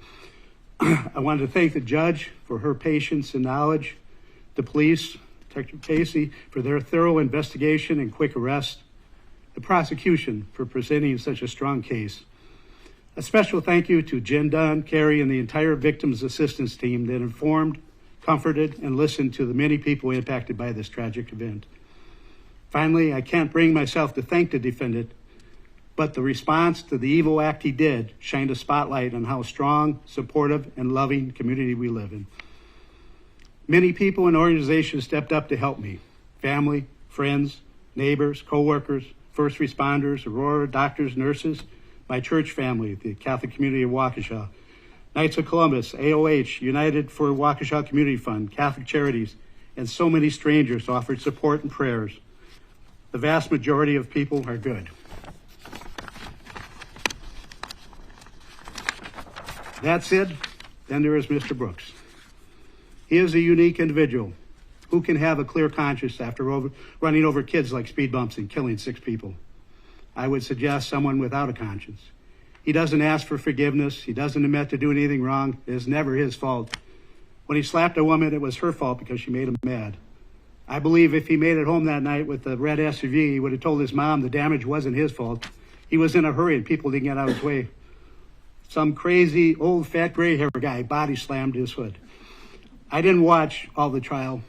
I wanted to thank the judge for her patience and knowledge, the police, Detective Casey, for their thorough investigation and quick arrest, the prosecution for presenting such a strong case. A special thank you to Jen Dunn, Carrie, and the entire victims assistance team that informed, comforted, and listened to the many people impacted by this tragic event. Finally, I can't bring myself to thank the defendant, but the response to the evil act he did shined a spotlight on how strong, supportive, and loving community we live in. Many people and organizations stepped up to help me. Family, friends, neighbors, co-workers, first responders, Aurora, doctors, nurses, my church family, the Catholic community of Waukesha, Knights of Columbus, AOH, United for Waukesha Community Fund, Catholic Charities, and so many strangers offered support and prayers. The vast majority of people are good. That said, then there is Mr. Brooks. He is a unique individual who can have a clear conscience after running over kids like speed bumps and killing 6 people. I would suggest someone without a conscience. He doesn't ask for forgiveness. He doesn't admit to doing anything wrong. It is never his fault. When he slapped a woman, it was her fault because she made him mad. I believe if he made it home that night with the red SUV, he would have told his mom the damage wasn't his fault. He was in a hurry and people didn't get out of his way. Some crazy old fat gray hair guy body slammed his hood. I didn't watch all the trial,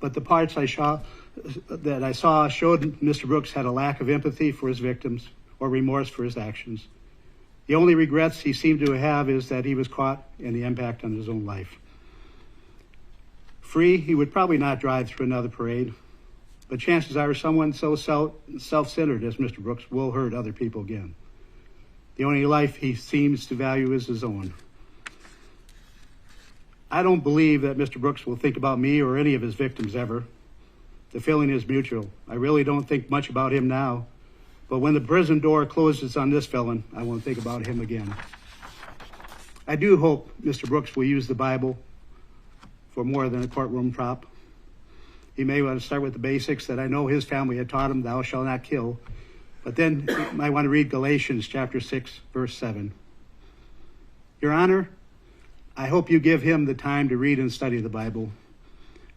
but the parts I saw showed Mr. Brooks had a lack of empathy for his victims or remorse for his actions. The only regrets he seemed to have is that he was caught and the impact on his own life. Free, he would probably not drive through another parade, but chances are someone so self-centered as Mr. Brooks will hurt other people again. The only life he seems to value is his own. I don't believe that Mr. Brooks will think about me or any of his victims ever. The feeling is mutual. I really don't think much about him now, but when the prison door closes on this felon, I won't think about him again. I do hope Mr. Brooks will use the Bible for more than a courtroom prop. He may want to start with the basics that I know his family had taught him, thou shalt not kill, but then he might want to read Galatians chapter 6, verse 7. Your Honor, I hope you give him the time to read and study the Bible.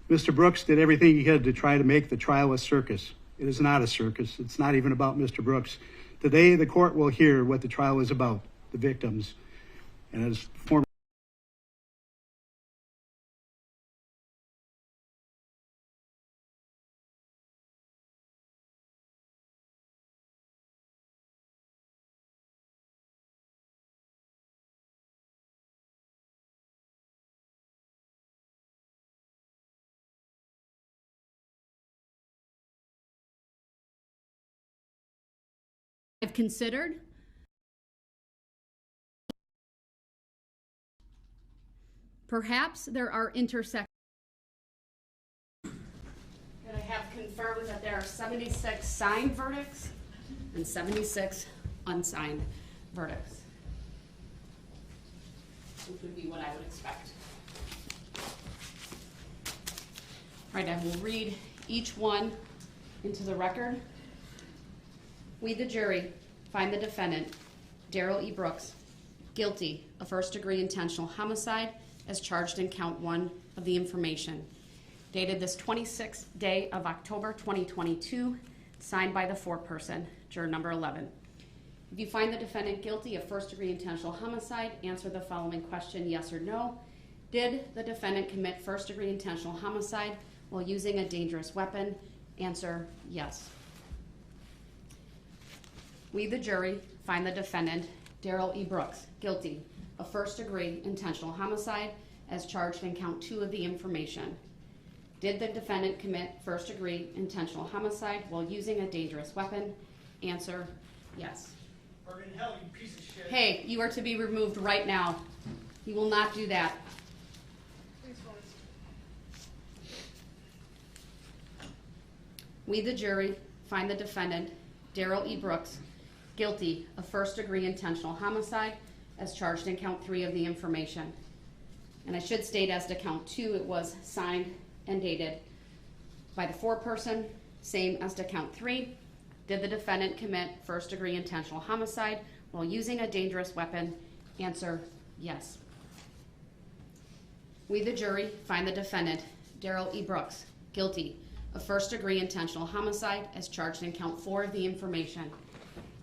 Mr. Brooks did everything he could to try to make the trial a circus. It is not a circus. It's not even about Mr. Brooks. Today, the court will hear what the trial is about, the victims. And as former I've considered perhaps there are intersections. And I have confirmed that there are 76 signed verdicts and 76 unsigned verdicts, which would be what I would expect. All right, I will read each one into the record. We, the jury, find the defendant, Darrell E. Brooks, guilty of first-degree intentional homicide as charged in count 1 of the information, dated this 26th day of October 2022, signed by the foreperson, juror number 11. If you find the defendant guilty of first-degree intentional homicide, answer the following question, yes or no. Did the defendant commit first-degree intentional homicide while using a dangerous weapon? Answer, yes. We, the jury, find the defendant, Darrell E. Brooks, guilty of first-degree intentional homicide as charged in count 2 of the information. Did the defendant commit first-degree intentional homicide while using a dangerous weapon? Answer, yes. Burn in hell, you piece of shit. Hey, you are to be removed right now. You will not do that. We, the jury, find the defendant, Darrell E. Brooks, guilty of first-degree intentional homicide as charged in count 3 of the information. And I should state as to count 2, it was signed and dated by the foreperson, same as to count 3. Did the defendant commit first-degree intentional homicide while using a dangerous weapon? Answer, yes. We, the jury, find the defendant, Darrell E. Brooks, guilty of first-degree intentional homicide as charged in count 4 of the information.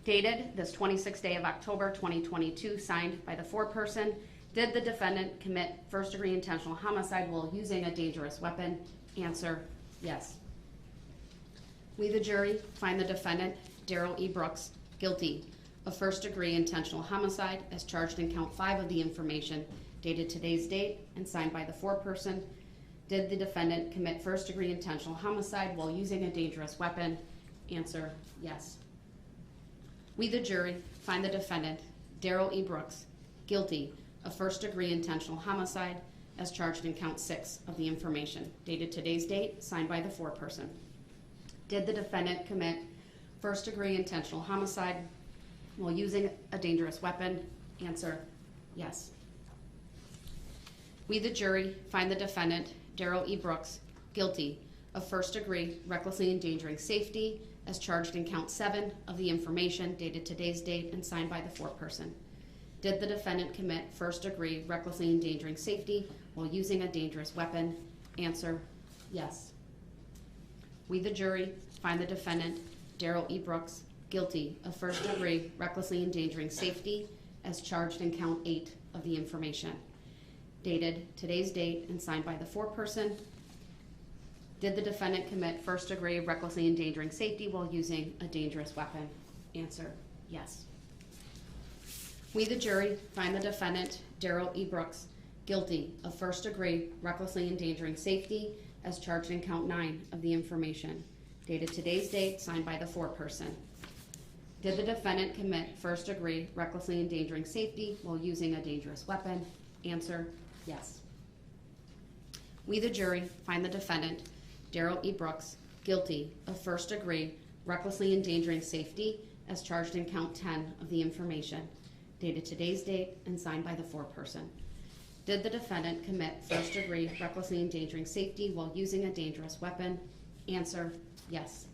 Dated this 26th day of October 2022, signed by the foreperson. Did the defendant commit first-degree intentional homicide while using a dangerous weapon? Answer, yes. We, the jury, find the defendant, Darrell E. Brooks, guilty of first-degree intentional homicide as charged in count 5 of the information, dated today's date and signed by the foreperson. Did the defendant commit first-degree intentional homicide while using a dangerous weapon? Answer, yes. We, the jury, find the defendant, Darrell E. Brooks, guilty of first-degree intentional homicide as charged in count 6 of the information, dated today's date, signed by the foreperson. Did the defendant commit first-degree intentional homicide while using a dangerous weapon? Answer, yes. We, the jury, find the defendant, Darrell E. Brooks, guilty of first-degree recklessly endangering safety as charged in count 7 of the information, dated today's date and signed by the foreperson. Did the defendant commit first-degree recklessly endangering safety while using a dangerous weapon? Answer, yes. We, the jury, find the defendant, Darrell E. Brooks, guilty of first-degree recklessly endangering safety as charged in count 8 of the information, dated today's date and signed by the foreperson. Did the defendant commit first-degree recklessly endangering safety while using a dangerous weapon? Answer, yes. We, the jury, find the defendant, Darrell E. Brooks, guilty of first-degree recklessly endangering safety as charged in count 9 of the information, dated today's date, signed by the foreperson. Did the defendant commit first-degree recklessly endangering safety while using a dangerous weapon? Answer, yes. We, the jury, find the defendant, Darrell E. Brooks, guilty of first-degree recklessly endangering safety as charged in count 10 of the information, dated today's date and signed by the foreperson. Did the defendant commit first-degree recklessly endangering safety while using a dangerous weapon? Answer, yes.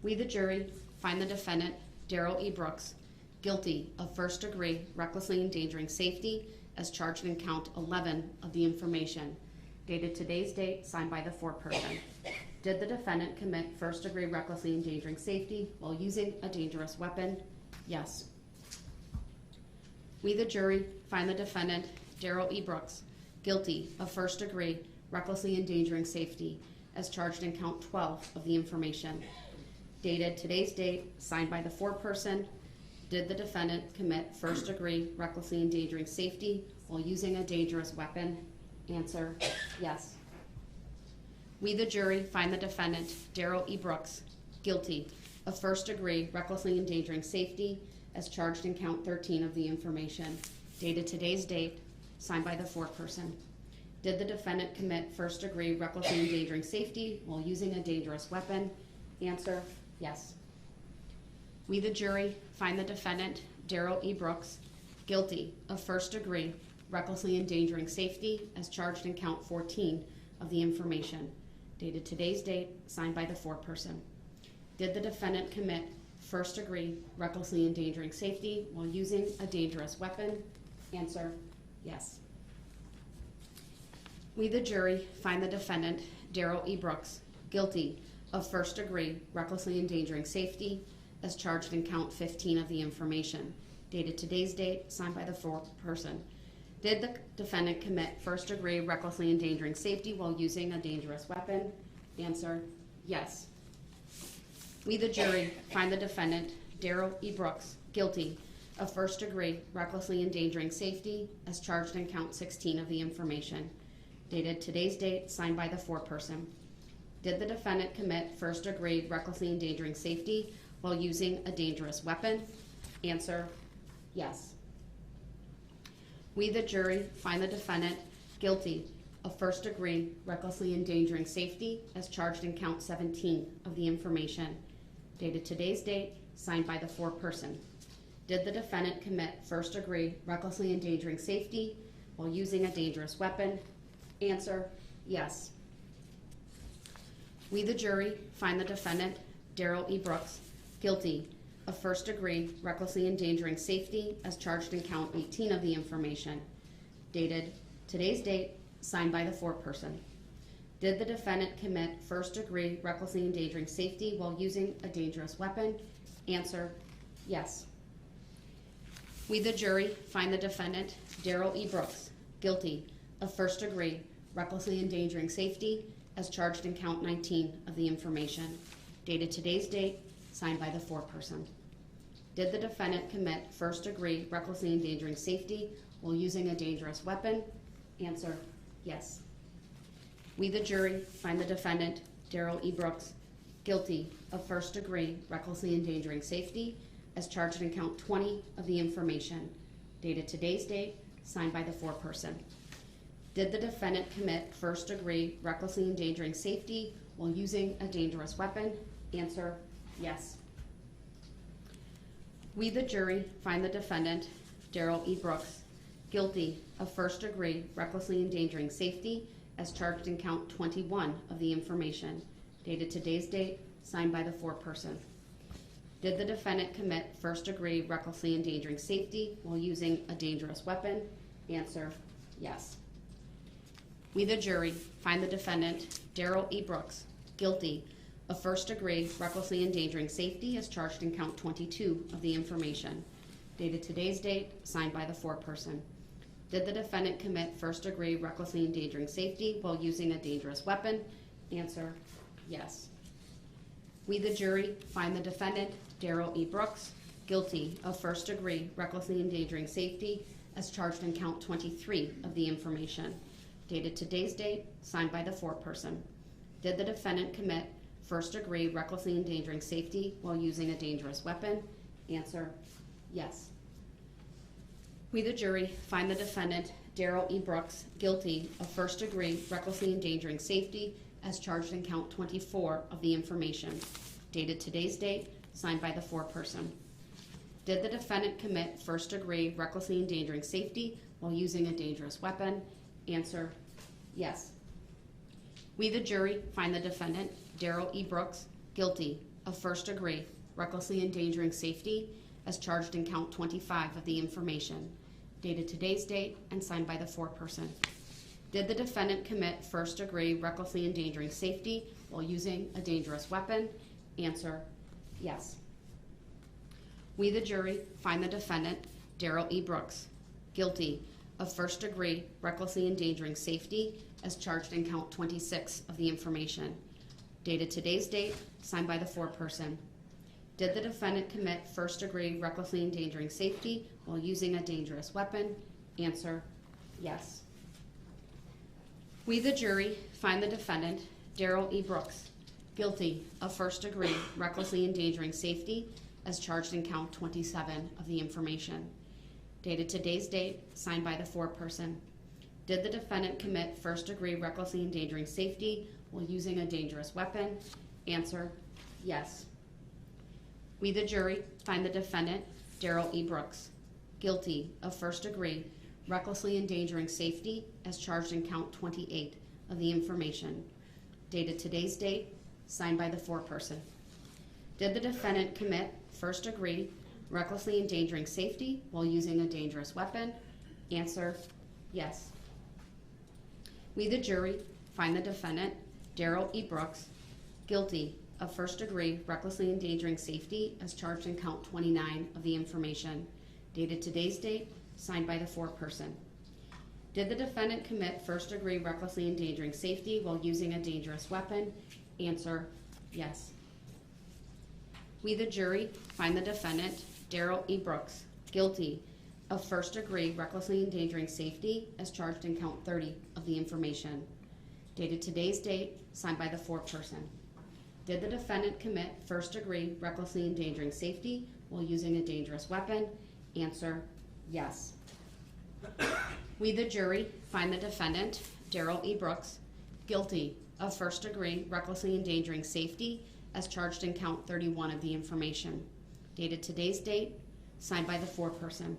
We, the jury, find the defendant, Darrell E. Brooks, guilty of first-degree recklessly endangering safety as charged in count 11 of the information, dated today's date, signed by the foreperson. Did the defendant commit first-degree recklessly endangering safety while using a dangerous weapon? Yes. We, the jury, find the defendant, Darrell E. Brooks, guilty of first-degree recklessly endangering safety as charged in count 12 of the information, dated today's date, signed by the foreperson. Did the defendant commit first-degree recklessly endangering safety while using a dangerous weapon? Answer, yes. We, the jury, find the defendant, Darrell E. Brooks, guilty of first-degree recklessly endangering safety as charged in count 13 of the information, dated today's date, signed by the foreperson. Did the defendant commit first-degree recklessly endangering safety while using a dangerous weapon? Answer, yes. We, the jury, find the defendant, Darrell E. Brooks, guilty of first-degree recklessly endangering safety as charged in count 14 of the information, dated today's date, signed by the foreperson. Did the defendant commit first-degree recklessly endangering safety while using a dangerous weapon? Answer, yes. We, the jury, find the defendant, Darrell E. Brooks, guilty of first-degree recklessly endangering safety as charged in count 15 of the information, dated today's date, signed by the foreperson. Did the defendant commit first-degree recklessly endangering safety while using a dangerous weapon? Answer, yes. We, the jury, find the defendant, Darrell E. Brooks, guilty of first-degree recklessly endangering safety as charged in count 16 of the information, dated today's date, signed by the foreperson. Did the defendant commit first-degree recklessly endangering safety while using a dangerous weapon? Answer, yes. We, the jury, find the defendant guilty of first-degree recklessly endangering safety as charged in count 17 of the information, dated today's date, signed by the foreperson. Did the defendant commit first-degree recklessly endangering safety while using a dangerous weapon? Answer, yes. We, the jury, find the defendant, Darrell E. Brooks, guilty of first-degree recklessly endangering safety as charged in count 18 of the information, dated today's date, signed by the foreperson. Did the defendant commit first-degree recklessly endangering safety while using a dangerous weapon? Answer, yes. We, the jury, find the defendant, Darrell E. Brooks, guilty of first-degree recklessly endangering safety as charged in count 19 of the information, dated today's date, signed by the foreperson. Did the defendant commit first-degree recklessly endangering safety while using a dangerous weapon? Answer, yes. We, the jury, find the defendant, Darrell E. Brooks, guilty of first degree recklessly endangering safety as charged in count 20 of the information, dated today's date, signed by the foreperson. Did the defendant commit first degree recklessly endangering safety while using a dangerous weapon? Answer, yes. We, the jury, find the defendant, Darrell E. Brooks, guilty of first degree recklessly endangering safety as charged in count 21 of the information, dated today's date, signed by the foreperson. Did the defendant commit first degree recklessly endangering safety while using a dangerous weapon? Answer, yes. We, the jury, find the defendant, Darrell E. Brooks, guilty of first degree recklessly endangering safety as charged in count 22 of the information, dated today's date, signed by the foreperson. Did the defendant commit first degree recklessly endangering safety while using a dangerous weapon? Answer, yes. We, the jury, find the defendant, Darrell E. Brooks, guilty of first degree recklessly endangering safety as charged in count 23 of the information, dated today's date, signed by the foreperson. Did the defendant commit first degree recklessly endangering safety while using a dangerous weapon? Answer, yes. We, the jury, find the defendant, Darrell E. Brooks, guilty of first degree recklessly endangering safety as charged in count 24 of the information, dated today's date, signed by the foreperson. Did the defendant commit first degree recklessly endangering safety while using a dangerous weapon? Answer, yes. We, the jury, find the defendant, Darrell E. Brooks, guilty of first degree recklessly endangering safety as charged in count 25 of the information, dated today's date and signed by the foreperson. Did the defendant commit first degree recklessly endangering safety while using a dangerous weapon? Answer, yes. We, the jury, find the defendant, Darrell E. Brooks, guilty of first degree recklessly endangering safety as charged in count 26 of the information, dated today's date, signed by the foreperson. Did the defendant commit first degree recklessly endangering safety while using a dangerous weapon? Answer, yes. We, the jury, find the defendant, Darrell E. Brooks, guilty of first degree recklessly endangering safety as charged in count 27 of the information, dated today's date, signed by the foreperson. Did the defendant commit first degree recklessly endangering safety while using a dangerous weapon? Answer, yes. We, the jury, find the defendant, Darrell E. Brooks, guilty of first degree recklessly endangering safety as charged in count 28 of the information, dated today's date, signed by the foreperson. Did the defendant commit first degree recklessly endangering safety while using a dangerous weapon? Answer, yes. We, the jury, find the defendant, Darrell E. Brooks, guilty of first degree recklessly endangering safety as charged in count 29 of the information, dated today's date, signed by the foreperson. Did the defendant commit first degree recklessly endangering safety while using a dangerous weapon? Answer, yes. We, the jury, find the defendant, Darrell E. Brooks, guilty of first degree recklessly endangering safety as charged in count 30 of the information, dated today's date, signed by the foreperson. Did the defendant commit first degree recklessly endangering safety while using a dangerous weapon? Answer, yes. We, the jury, find the defendant, Darrell E. Brooks, guilty of first degree recklessly endangering safety as charged in count 31 of the information, dated today's date, signed by the foreperson.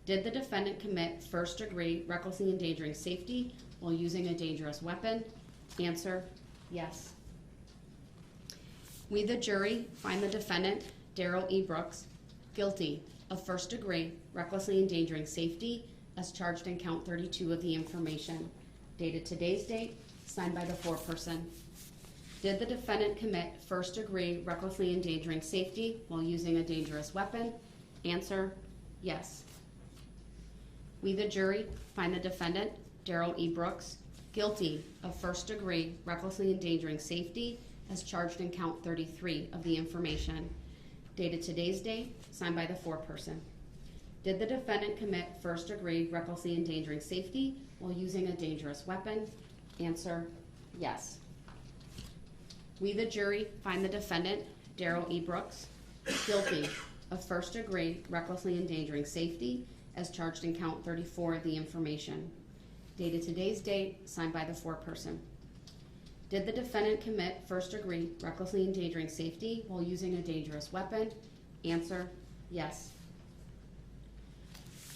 Did the defendant commit first degree recklessly endangering safety while using a dangerous weapon? Answer, yes. We, the jury, find the defendant, Darrell E. Brooks, guilty of first degree recklessly endangering safety as charged in count 32 of the information, dated today's date, signed by the foreperson. Did the defendant commit first degree recklessly endangering safety while using a dangerous weapon? Answer, yes. We, the jury, find the defendant, Darrell E. Brooks, guilty of first degree recklessly endangering safety as charged in count 33 of the information, dated today's date, signed by the foreperson. Did the defendant commit first degree recklessly endangering safety while using a dangerous weapon? Answer, yes. We, the jury, find the defendant, Darrell E. Brooks, guilty of first degree recklessly endangering safety as charged in count 34 of the information. Dated today's date, signed by the foreperson. Did the defendant commit first degree recklessly endangering safety while using a dangerous weapon? Answer, yes.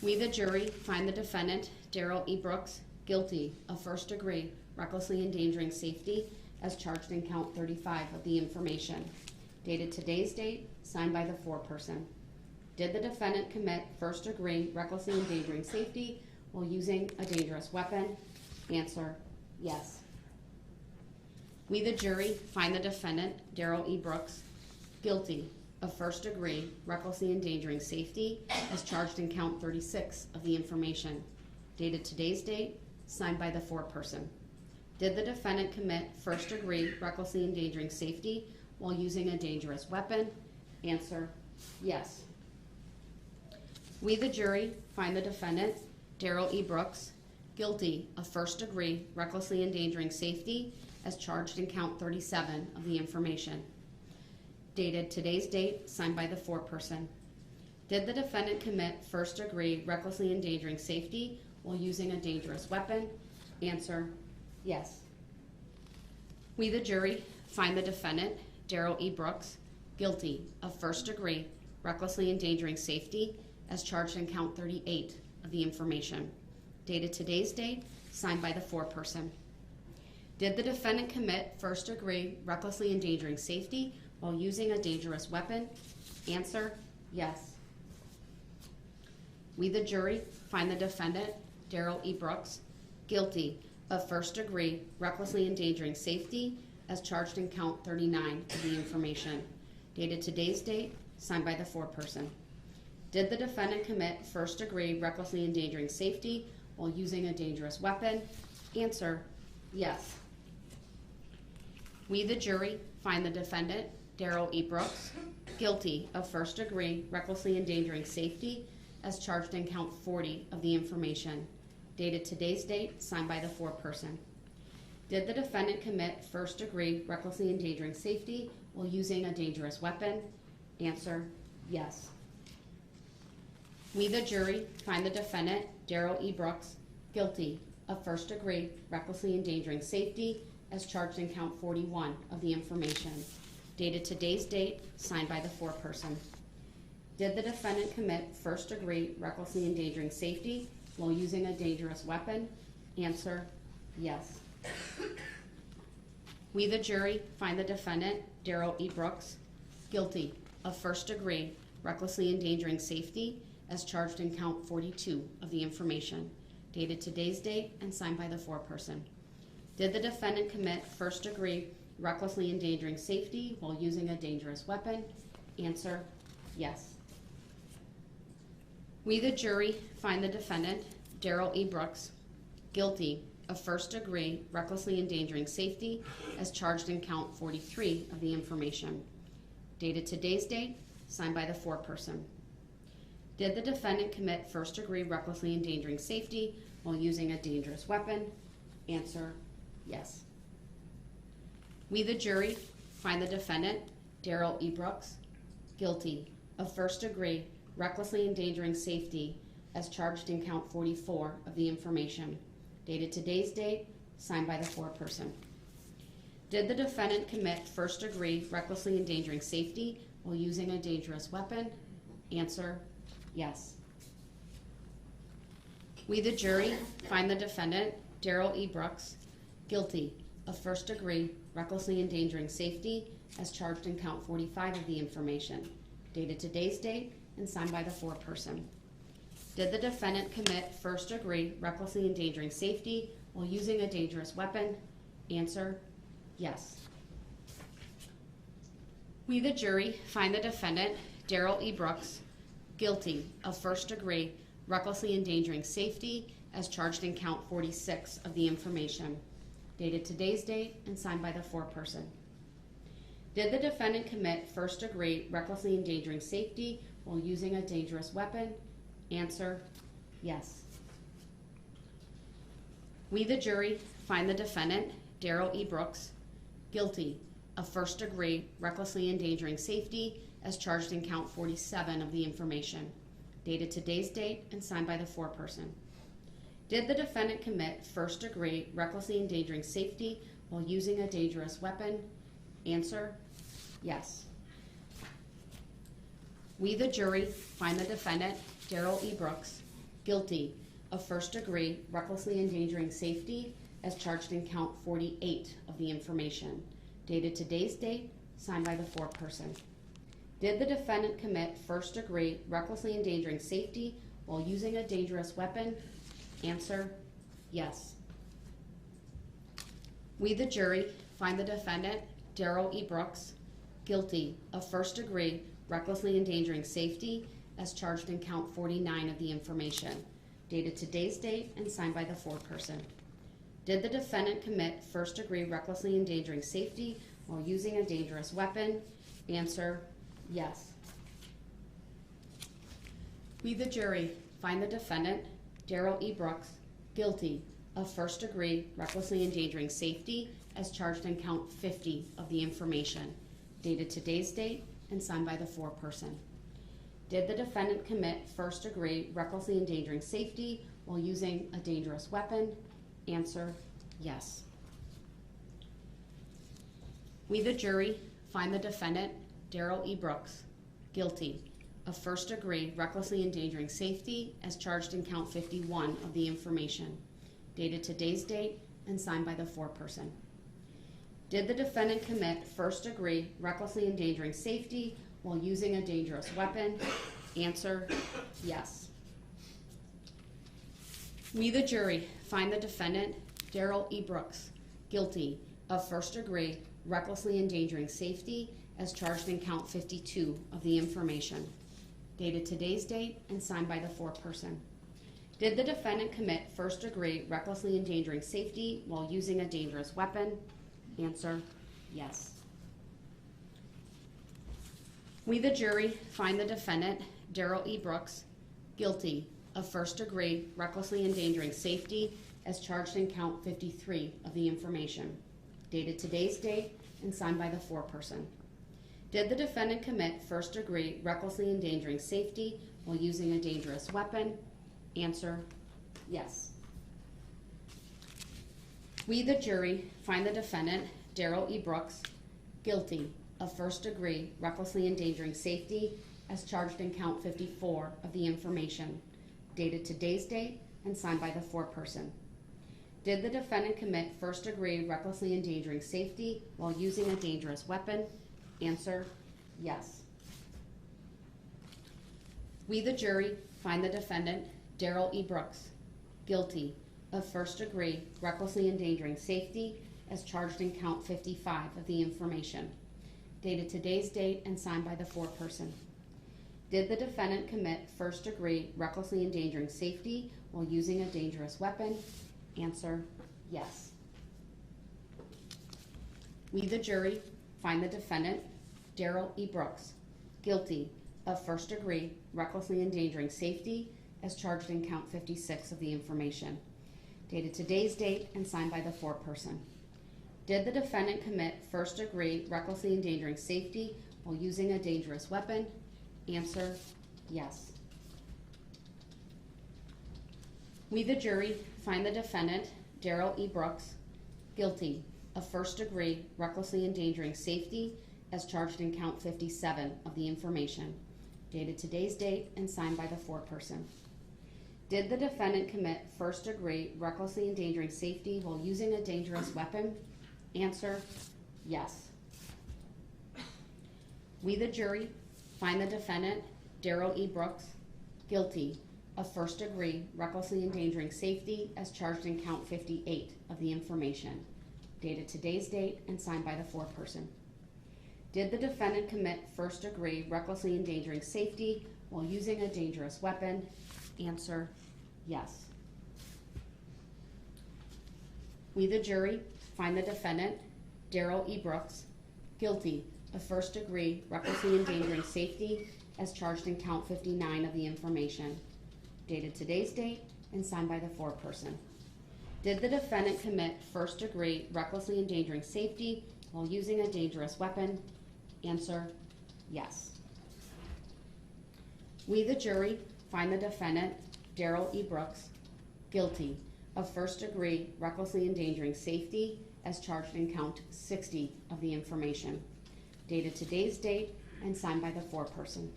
We, the jury, find the defendant, Darrell E. Brooks, guilty of first degree recklessly endangering safety as charged in count 35 of the information. Dated today's date, signed by the foreperson. Did the defendant commit first degree recklessly endangering safety while using a dangerous weapon? Answer, yes. We, the jury, find the defendant, Darrell E. Brooks, guilty of first degree recklessly endangering safety as charged in count 36 of the information. Dated today's date, signed by the foreperson. Did the defendant commit first degree recklessly endangering safety while using a dangerous weapon? Answer, yes. We, the jury, find the defendant, Darrell E. Brooks, guilty of first degree recklessly endangering safety as charged in count 37 of the information. Dated today's date, signed by the foreperson. Did the defendant commit first degree recklessly endangering safety while using a dangerous weapon? Answer, yes. We, the jury, find the defendant, Darrell E. Brooks, guilty of first degree recklessly endangering safety as charged in count 38 of the information. Dated today's date, signed by the foreperson. Did the defendant commit first degree recklessly endangering safety while using a dangerous weapon? Answer, yes. We, the jury, find the defendant, Darrell E. Brooks, guilty of first degree recklessly endangering safety as charged in count 39 of the information. Dated today's date, signed by the foreperson. Did the defendant commit first degree recklessly endangering safety while using a dangerous weapon? Answer, yes. We, the jury, find the defendant, Darrell E. Brooks, guilty of first degree recklessly endangering safety as charged in count 40 of the information. Dated today's date, signed by the foreperson. Did the defendant commit first degree recklessly endangering safety while using a dangerous weapon? Answer, yes. We, the jury, find the defendant, Darrell E. Brooks, guilty of first degree recklessly endangering safety as charged in count 41 of the information. Dated today's date, signed by the foreperson. Did the defendant commit first degree recklessly endangering safety while using a dangerous weapon? Answer, yes. We, the jury, find the defendant, Darrell E. Brooks, guilty of first degree recklessly endangering safety as charged in count 42 of the information. Dated today's date and signed by the foreperson. Did the defendant commit first degree recklessly endangering safety while using a dangerous weapon? Answer, yes. We, the jury, find the defendant, Darrell E. Brooks, guilty of first degree recklessly endangering safety as charged in count 43 of the information. Dated today's date, signed by the foreperson. Did the defendant commit first degree recklessly endangering safety while using a dangerous weapon? Answer, yes. We, the jury, find the defendant, Darrell E. Brooks, guilty of first degree recklessly endangering safety as charged in count 44 of the information. Dated today's date, signed by the foreperson. Did the defendant commit first degree recklessly endangering safety while using a dangerous weapon? Answer, yes. We, the jury, find the defendant, Darrell E. Brooks, guilty of first degree recklessly endangering safety as charged in count 45 of the information. Dated today's date and signed by the foreperson. Did the defendant commit first degree recklessly endangering safety while using a dangerous weapon? Answer, yes. We, the jury, find the defendant, Darrell E. Brooks, guilty of first degree recklessly endangering safety as charged in count 46 of the information. Dated today's date and signed by the foreperson. Did the defendant commit first degree recklessly endangering safety while using a dangerous weapon? Answer, yes. We, the jury, find the defendant, Darrell E. Brooks, guilty of first degree recklessly endangering safety as charged in count 47 of the information, dated today's date and signed by the foreperson. Did the defendant commit first degree recklessly endangering safety while using a dangerous weapon? Answer, yes. We, the jury, find the defendant, Darrell E. Brooks, guilty of first degree recklessly endangering safety as charged in count 48 of the information, dated today's date, signed by the foreperson. Did the defendant commit first degree recklessly endangering safety while using a dangerous weapon? Answer, yes. We, the jury, find the defendant, Darrell E. Brooks, guilty of first degree recklessly endangering safety as charged in count 49 of the information, dated today's date and signed by the foreperson. Did the defendant commit first degree recklessly endangering safety while using a dangerous weapon? Answer, yes. We, the jury, find the defendant, Darrell E. Brooks, guilty of first degree recklessly endangering safety as charged in count 50 of the information, dated today's date and signed by the foreperson. Did the defendant commit first degree recklessly endangering safety while using a dangerous weapon? Answer, yes. We, the jury, find the defendant, Darrell E. Brooks, guilty of first degree recklessly endangering safety as charged in count 51 of the information, dated today's date and signed by the foreperson. Did the defendant commit first degree recklessly endangering safety while using a dangerous weapon? Answer, yes. We, the jury, find the defendant, Darrell E. Brooks, guilty of first degree recklessly endangering safety as charged in count 52 of the information, dated today's date and signed by the foreperson. Did the defendant commit first degree recklessly endangering safety while using a dangerous weapon? Answer, yes. We, the jury, find the defendant, Darrell E. Brooks, guilty of first degree recklessly endangering safety as charged in count 53 of the information, dated today's date and signed by the foreperson. Did the defendant commit first degree recklessly endangering safety while using a dangerous weapon? Answer, yes. We, the jury, find the defendant, Darrell E. Brooks, guilty of first degree recklessly endangering safety as charged in count 54 of the information, dated today's date and signed by the foreperson. Did the defendant commit first degree recklessly endangering safety while using a dangerous weapon? Answer, yes. We, the jury, find the defendant, Darrell E. Brooks, guilty of first degree recklessly endangering safety as charged in count 55 of the information, dated today's date and signed by the foreperson. Did the defendant commit first degree recklessly endangering safety while using a dangerous weapon? Answer, yes. We, the jury, find the defendant, Darrell E. Brooks, guilty of first degree recklessly endangering safety as charged in count 56 of the information, dated today's date and signed by the foreperson. Did the defendant commit first degree recklessly endangering safety while using a dangerous weapon? Answer, yes. We, the jury, find the defendant, Darrell E. Brooks, guilty of first degree recklessly endangering safety as charged in count 57 of the information, dated today's date and signed by the foreperson. Did the defendant commit first degree recklessly endangering safety while using a dangerous weapon? Answer, yes. We, the jury, find the defendant, Darrell E. Brooks, guilty of first degree recklessly endangering safety as charged in count 58 of the information, dated today's date and signed by the foreperson. Did the defendant commit first degree recklessly endangering safety while using a dangerous weapon? Answer, yes. We, the jury, find the defendant, Darrell E. Brooks, guilty of first degree recklessly endangering safety as charged in count 59 of the information, dated today's date and signed by the foreperson. Did the defendant commit first degree recklessly endangering safety while using a dangerous weapon? Answer, yes. We, the jury, find the defendant, Darrell E. Brooks, guilty of first-degree recklessly endangering safety as charged in count 60 of the information, dated today's date and signed by the foreperson.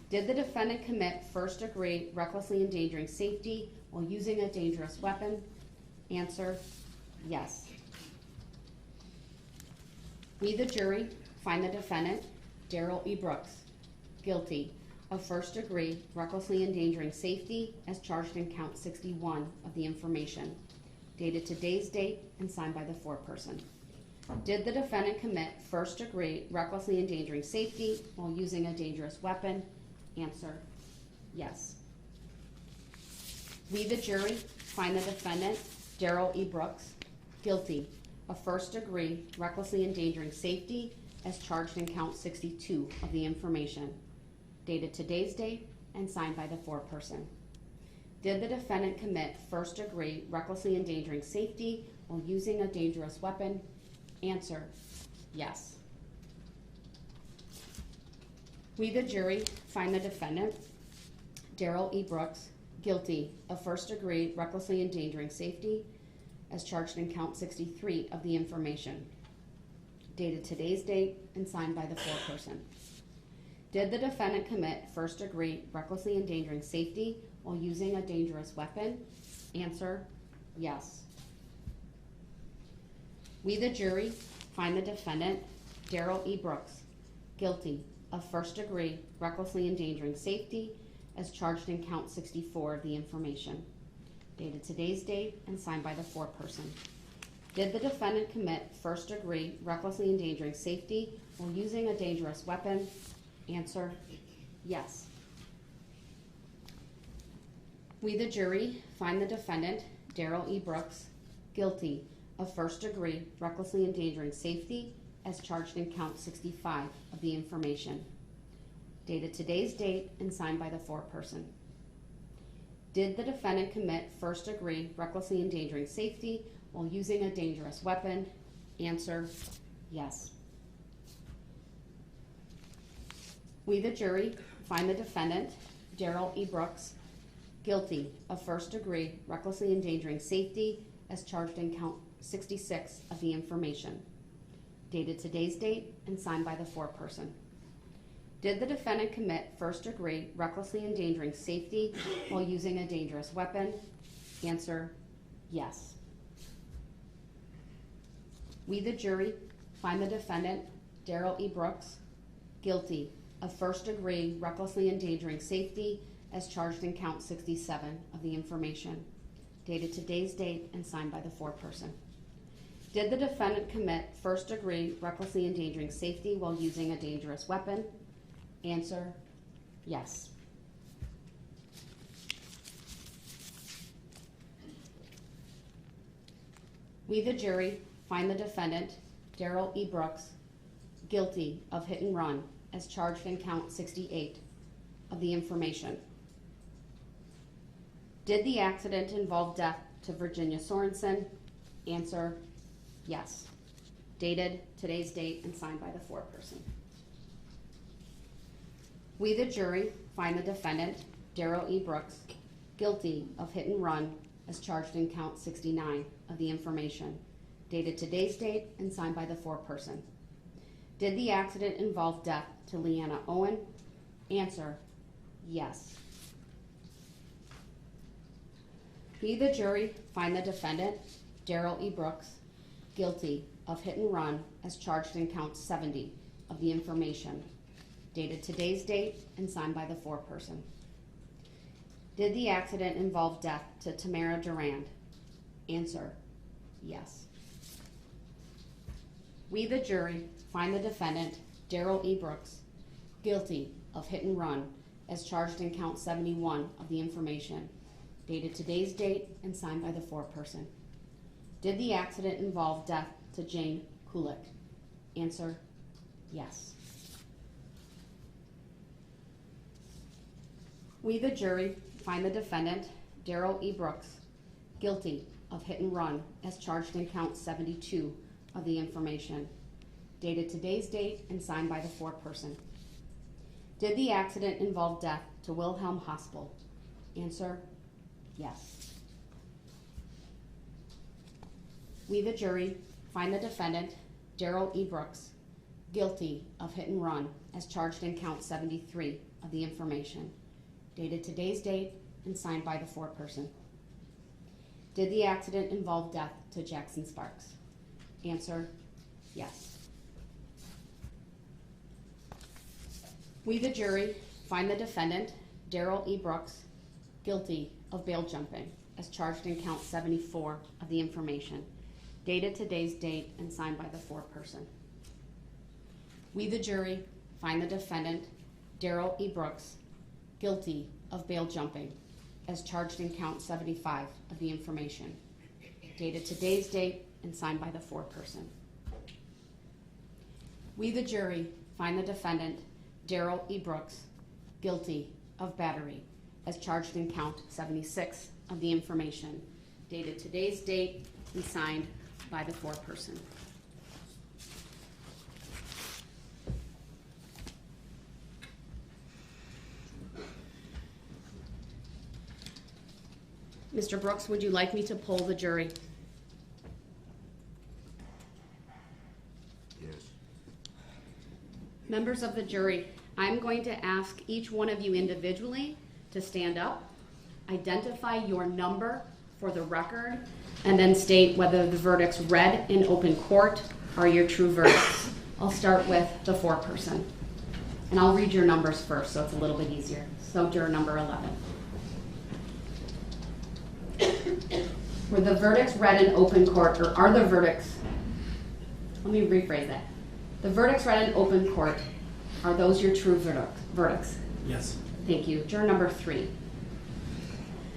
Did the defendant commit first-degree recklessly endangering safety while using a dangerous weapon? Answer, yes. We, the jury, find the defendant, Darrell E. Brooks, guilty of first-degree recklessly endangering safety as charged in count 61 of the information, dated today's date and signed by the foreperson. Did the defendant commit first-degree recklessly endangering safety while using a dangerous weapon? Answer, yes. We, the jury, find the defendant, Darrell E. Brooks, guilty of first-degree recklessly endangering safety as charged in count 62 of the information, dated today's date and signed by the foreperson. Did the defendant commit first-degree recklessly endangering safety while using a dangerous weapon? Answer, yes. We, the jury, find the defendant, Darrell E. Brooks, guilty of first-degree recklessly endangering safety as charged in count 63 of the information, dated today's date and signed by the foreperson. Did the defendant commit first-degree recklessly endangering safety while using a dangerous weapon? Answer, yes. We, the jury, find the defendant, Darrell E. Brooks, guilty of first-degree recklessly endangering safety as charged in count 64 of the information, dated today's date and signed by the foreperson. Did the defendant commit first-degree recklessly endangering safety while using a dangerous weapon? Answer, yes. We, the jury, find the defendant, Darrell E. Brooks, guilty of first-degree recklessly endangering safety as charged in count 65 of the information, dated today's date and signed by the foreperson. Did the defendant commit first-degree recklessly endangering safety while using a dangerous weapon? Answer, yes. We, the jury, find the defendant, Darrell E. Brooks, guilty of first-degree recklessly endangering safety as charged in count 66 of the information, dated today's date and signed by the foreperson. Did the defendant commit first-degree recklessly endangering safety while using a dangerous weapon? Answer, yes. We, the jury, find the defendant, Darrell E. Brooks, guilty of first-degree recklessly endangering safety as charged in count 67 of the information, dated today's date and signed by the foreperson. Did the defendant commit first-degree recklessly endangering safety while using a dangerous weapon? Answer, yes. We, the jury, find the defendant, Darrell E. Brooks, guilty of hit and run as charged in count 68 of the information. Did the accident involve death to Virginia Sorensen? Answer, yes. Dated today's date and signed by the foreperson. We, the jury, find the defendant, Darrell E. Brooks, guilty of hit and run as charged in count 69 of the information, dated today's date and signed by the foreperson. Did the accident involve death to Leanna Owen? Answer, yes. We, the jury, find the defendant, Darrell E. Brooks, guilty of hit and run as charged in count 70 of the information, dated today's date and signed by the foreperson. Did the accident involve death to Tamara Durand? Answer, yes. We, the jury, find the defendant, Darrell E. Brooks, guilty of hit and run as charged in count 71 of the information, dated today's date and signed by the foreperson. Did the accident involve death to Jane Kulik? Answer, yes. We, the jury, find the defendant, Darrell E. Brooks, guilty of hit and run as charged in count 72 of the information, dated today's date and signed by the foreperson. Did the accident involve death to Wilhelm Hospital? Answer, yes. We, the jury, find the defendant, Darrell E. Brooks, guilty of hit and run as charged in count 73 of the information, dated today's date and signed by the foreperson. Did the accident involve death to Jackson Sparks? Answer, yes. We, the jury, find the defendant, Darrell E. Brooks, guilty of bail jumping as charged in count 74 of the information, dated today's date and signed by the foreperson. We, the jury, find the defendant, Darrell E. Brooks, guilty of bail jumping as charged in count 75 of the information, dated today's date and signed by the foreperson. We, the jury, find the defendant, Darrell E. Brooks, guilty of battery as charged in count 76 of the information, dated today's date and signed by the foreperson. Mr. Brooks, would you like me to poll the jury? Yes. Members of the jury, I'm going to ask each one of you individually to stand up, identify your number for the record, and then state whether the verdicts read in open court are your true verdicts. I'll start with the foreperson. And I'll read your numbers first so it's a little bit easier. So juror number 11. Were the verdicts read in open court, or are the verdicts, let me rephrase that. The verdicts read in open court, are those your true verdicts? Yes. Thank you. Juror number 3.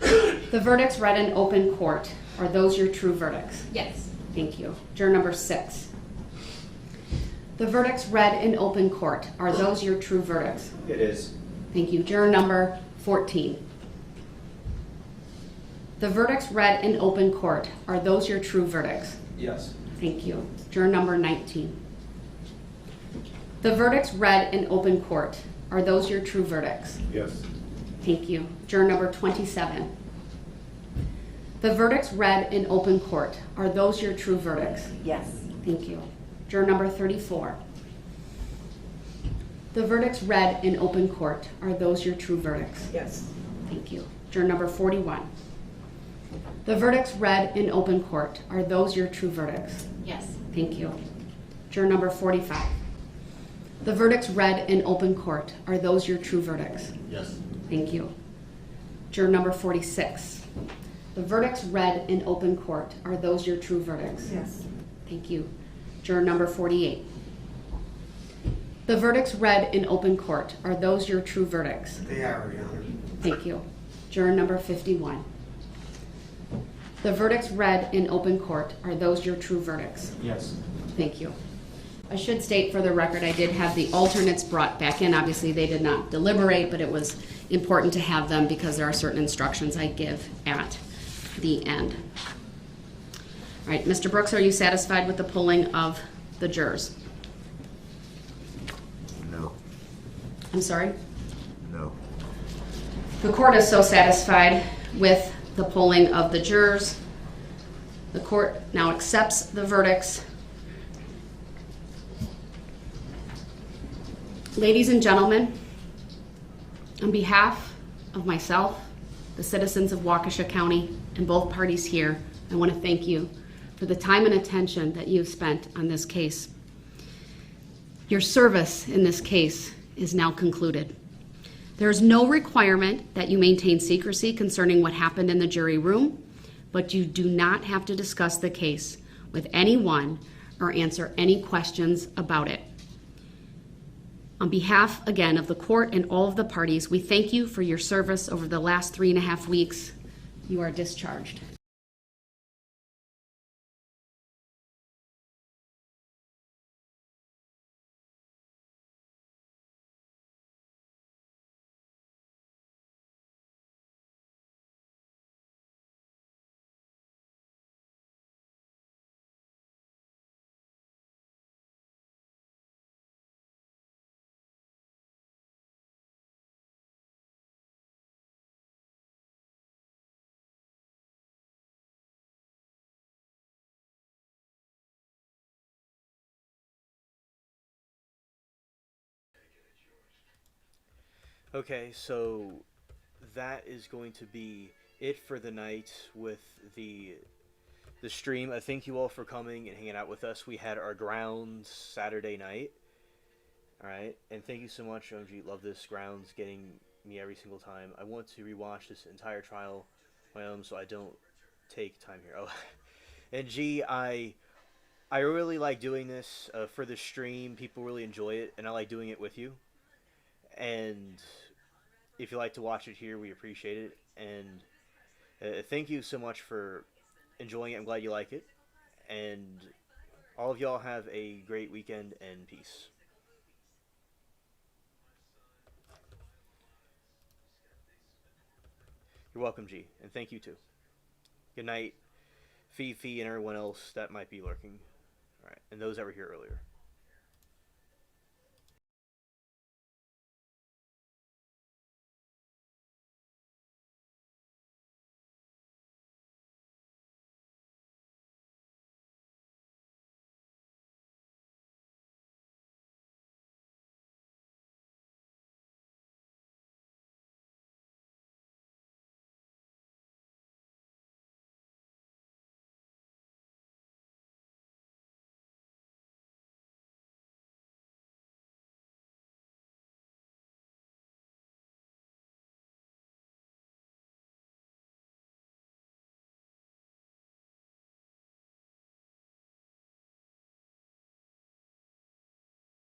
The verdicts read in open court, are those your true verdicts? Yes. Thank you. Juror number 6. The verdicts read in open court, are those your true verdicts? It is. Thank you. Juror number 14. The verdicts read in open court, are those your true verdicts? Yes. Thank you. Juror number 19. The verdicts read in open court, are those your true verdicts? Yes. Thank you. Juror number 27. The verdicts read in open court, are those your true verdicts? Yes. Thank you. Juror number 34. The verdicts read in open court, are those your true verdicts? Yes. Thank you. Juror number 41. The verdicts read in open court, are those your true verdicts? Yes. Thank you. Juror number 45. The verdicts read in open court, are those your true verdicts? Yes. Thank you. Juror number 46. The verdicts read in open court, are those your true verdicts? Yes. Thank you. Juror number 48. The verdicts read in open court, are those your true verdicts? They are, Your Honor. Thank you. Juror number 51. The verdicts read in open court, are those your true verdicts? Yes. Thank you. I should state for the record, I did have the alternates brought back in. Obviously, they did not deliberate, but it was important to have them because there are certain instructions I give at the end. All right, Mr. Brooks, are you satisfied with the polling of the jurors? No. I'm sorry? No. The court is so satisfied with the polling of the jurors. The court now accepts the verdicts. Ladies and gentlemen, on behalf of myself, the citizens of Waukesha County, and both parties here, I want to thank you for the time and attention that you've spent on this case. Your service in this case is now concluded. There is no requirement that you maintain secrecy concerning what happened in the jury room, but you do not have to discuss the case with anyone or answer any questions about it. On behalf, again, of the court and all of the parties, we thank you for your service over the last 3.5 weeks. You are discharged. Okay, so that is going to be it for the night with the stream. I thank you all for coming and hanging out with us. We had our grounds Saturday night. All right, and thank you so much, OG. Love this grounds getting me every single time. I want to rewatch this entire trial my own, so I don't take time here. Oh, and G, I really like doing this for the stream. People really enjoy it, and I like doing it with you. And if you like to watch it here, we appreciate it. And thank you so much for enjoying it. I'm glad you like it. And all of y'all have a great weekend and peace. You're welcome, G. And thank you too. Good night, Fifi and everyone else that might be lurking. All right. And those that were here earlier.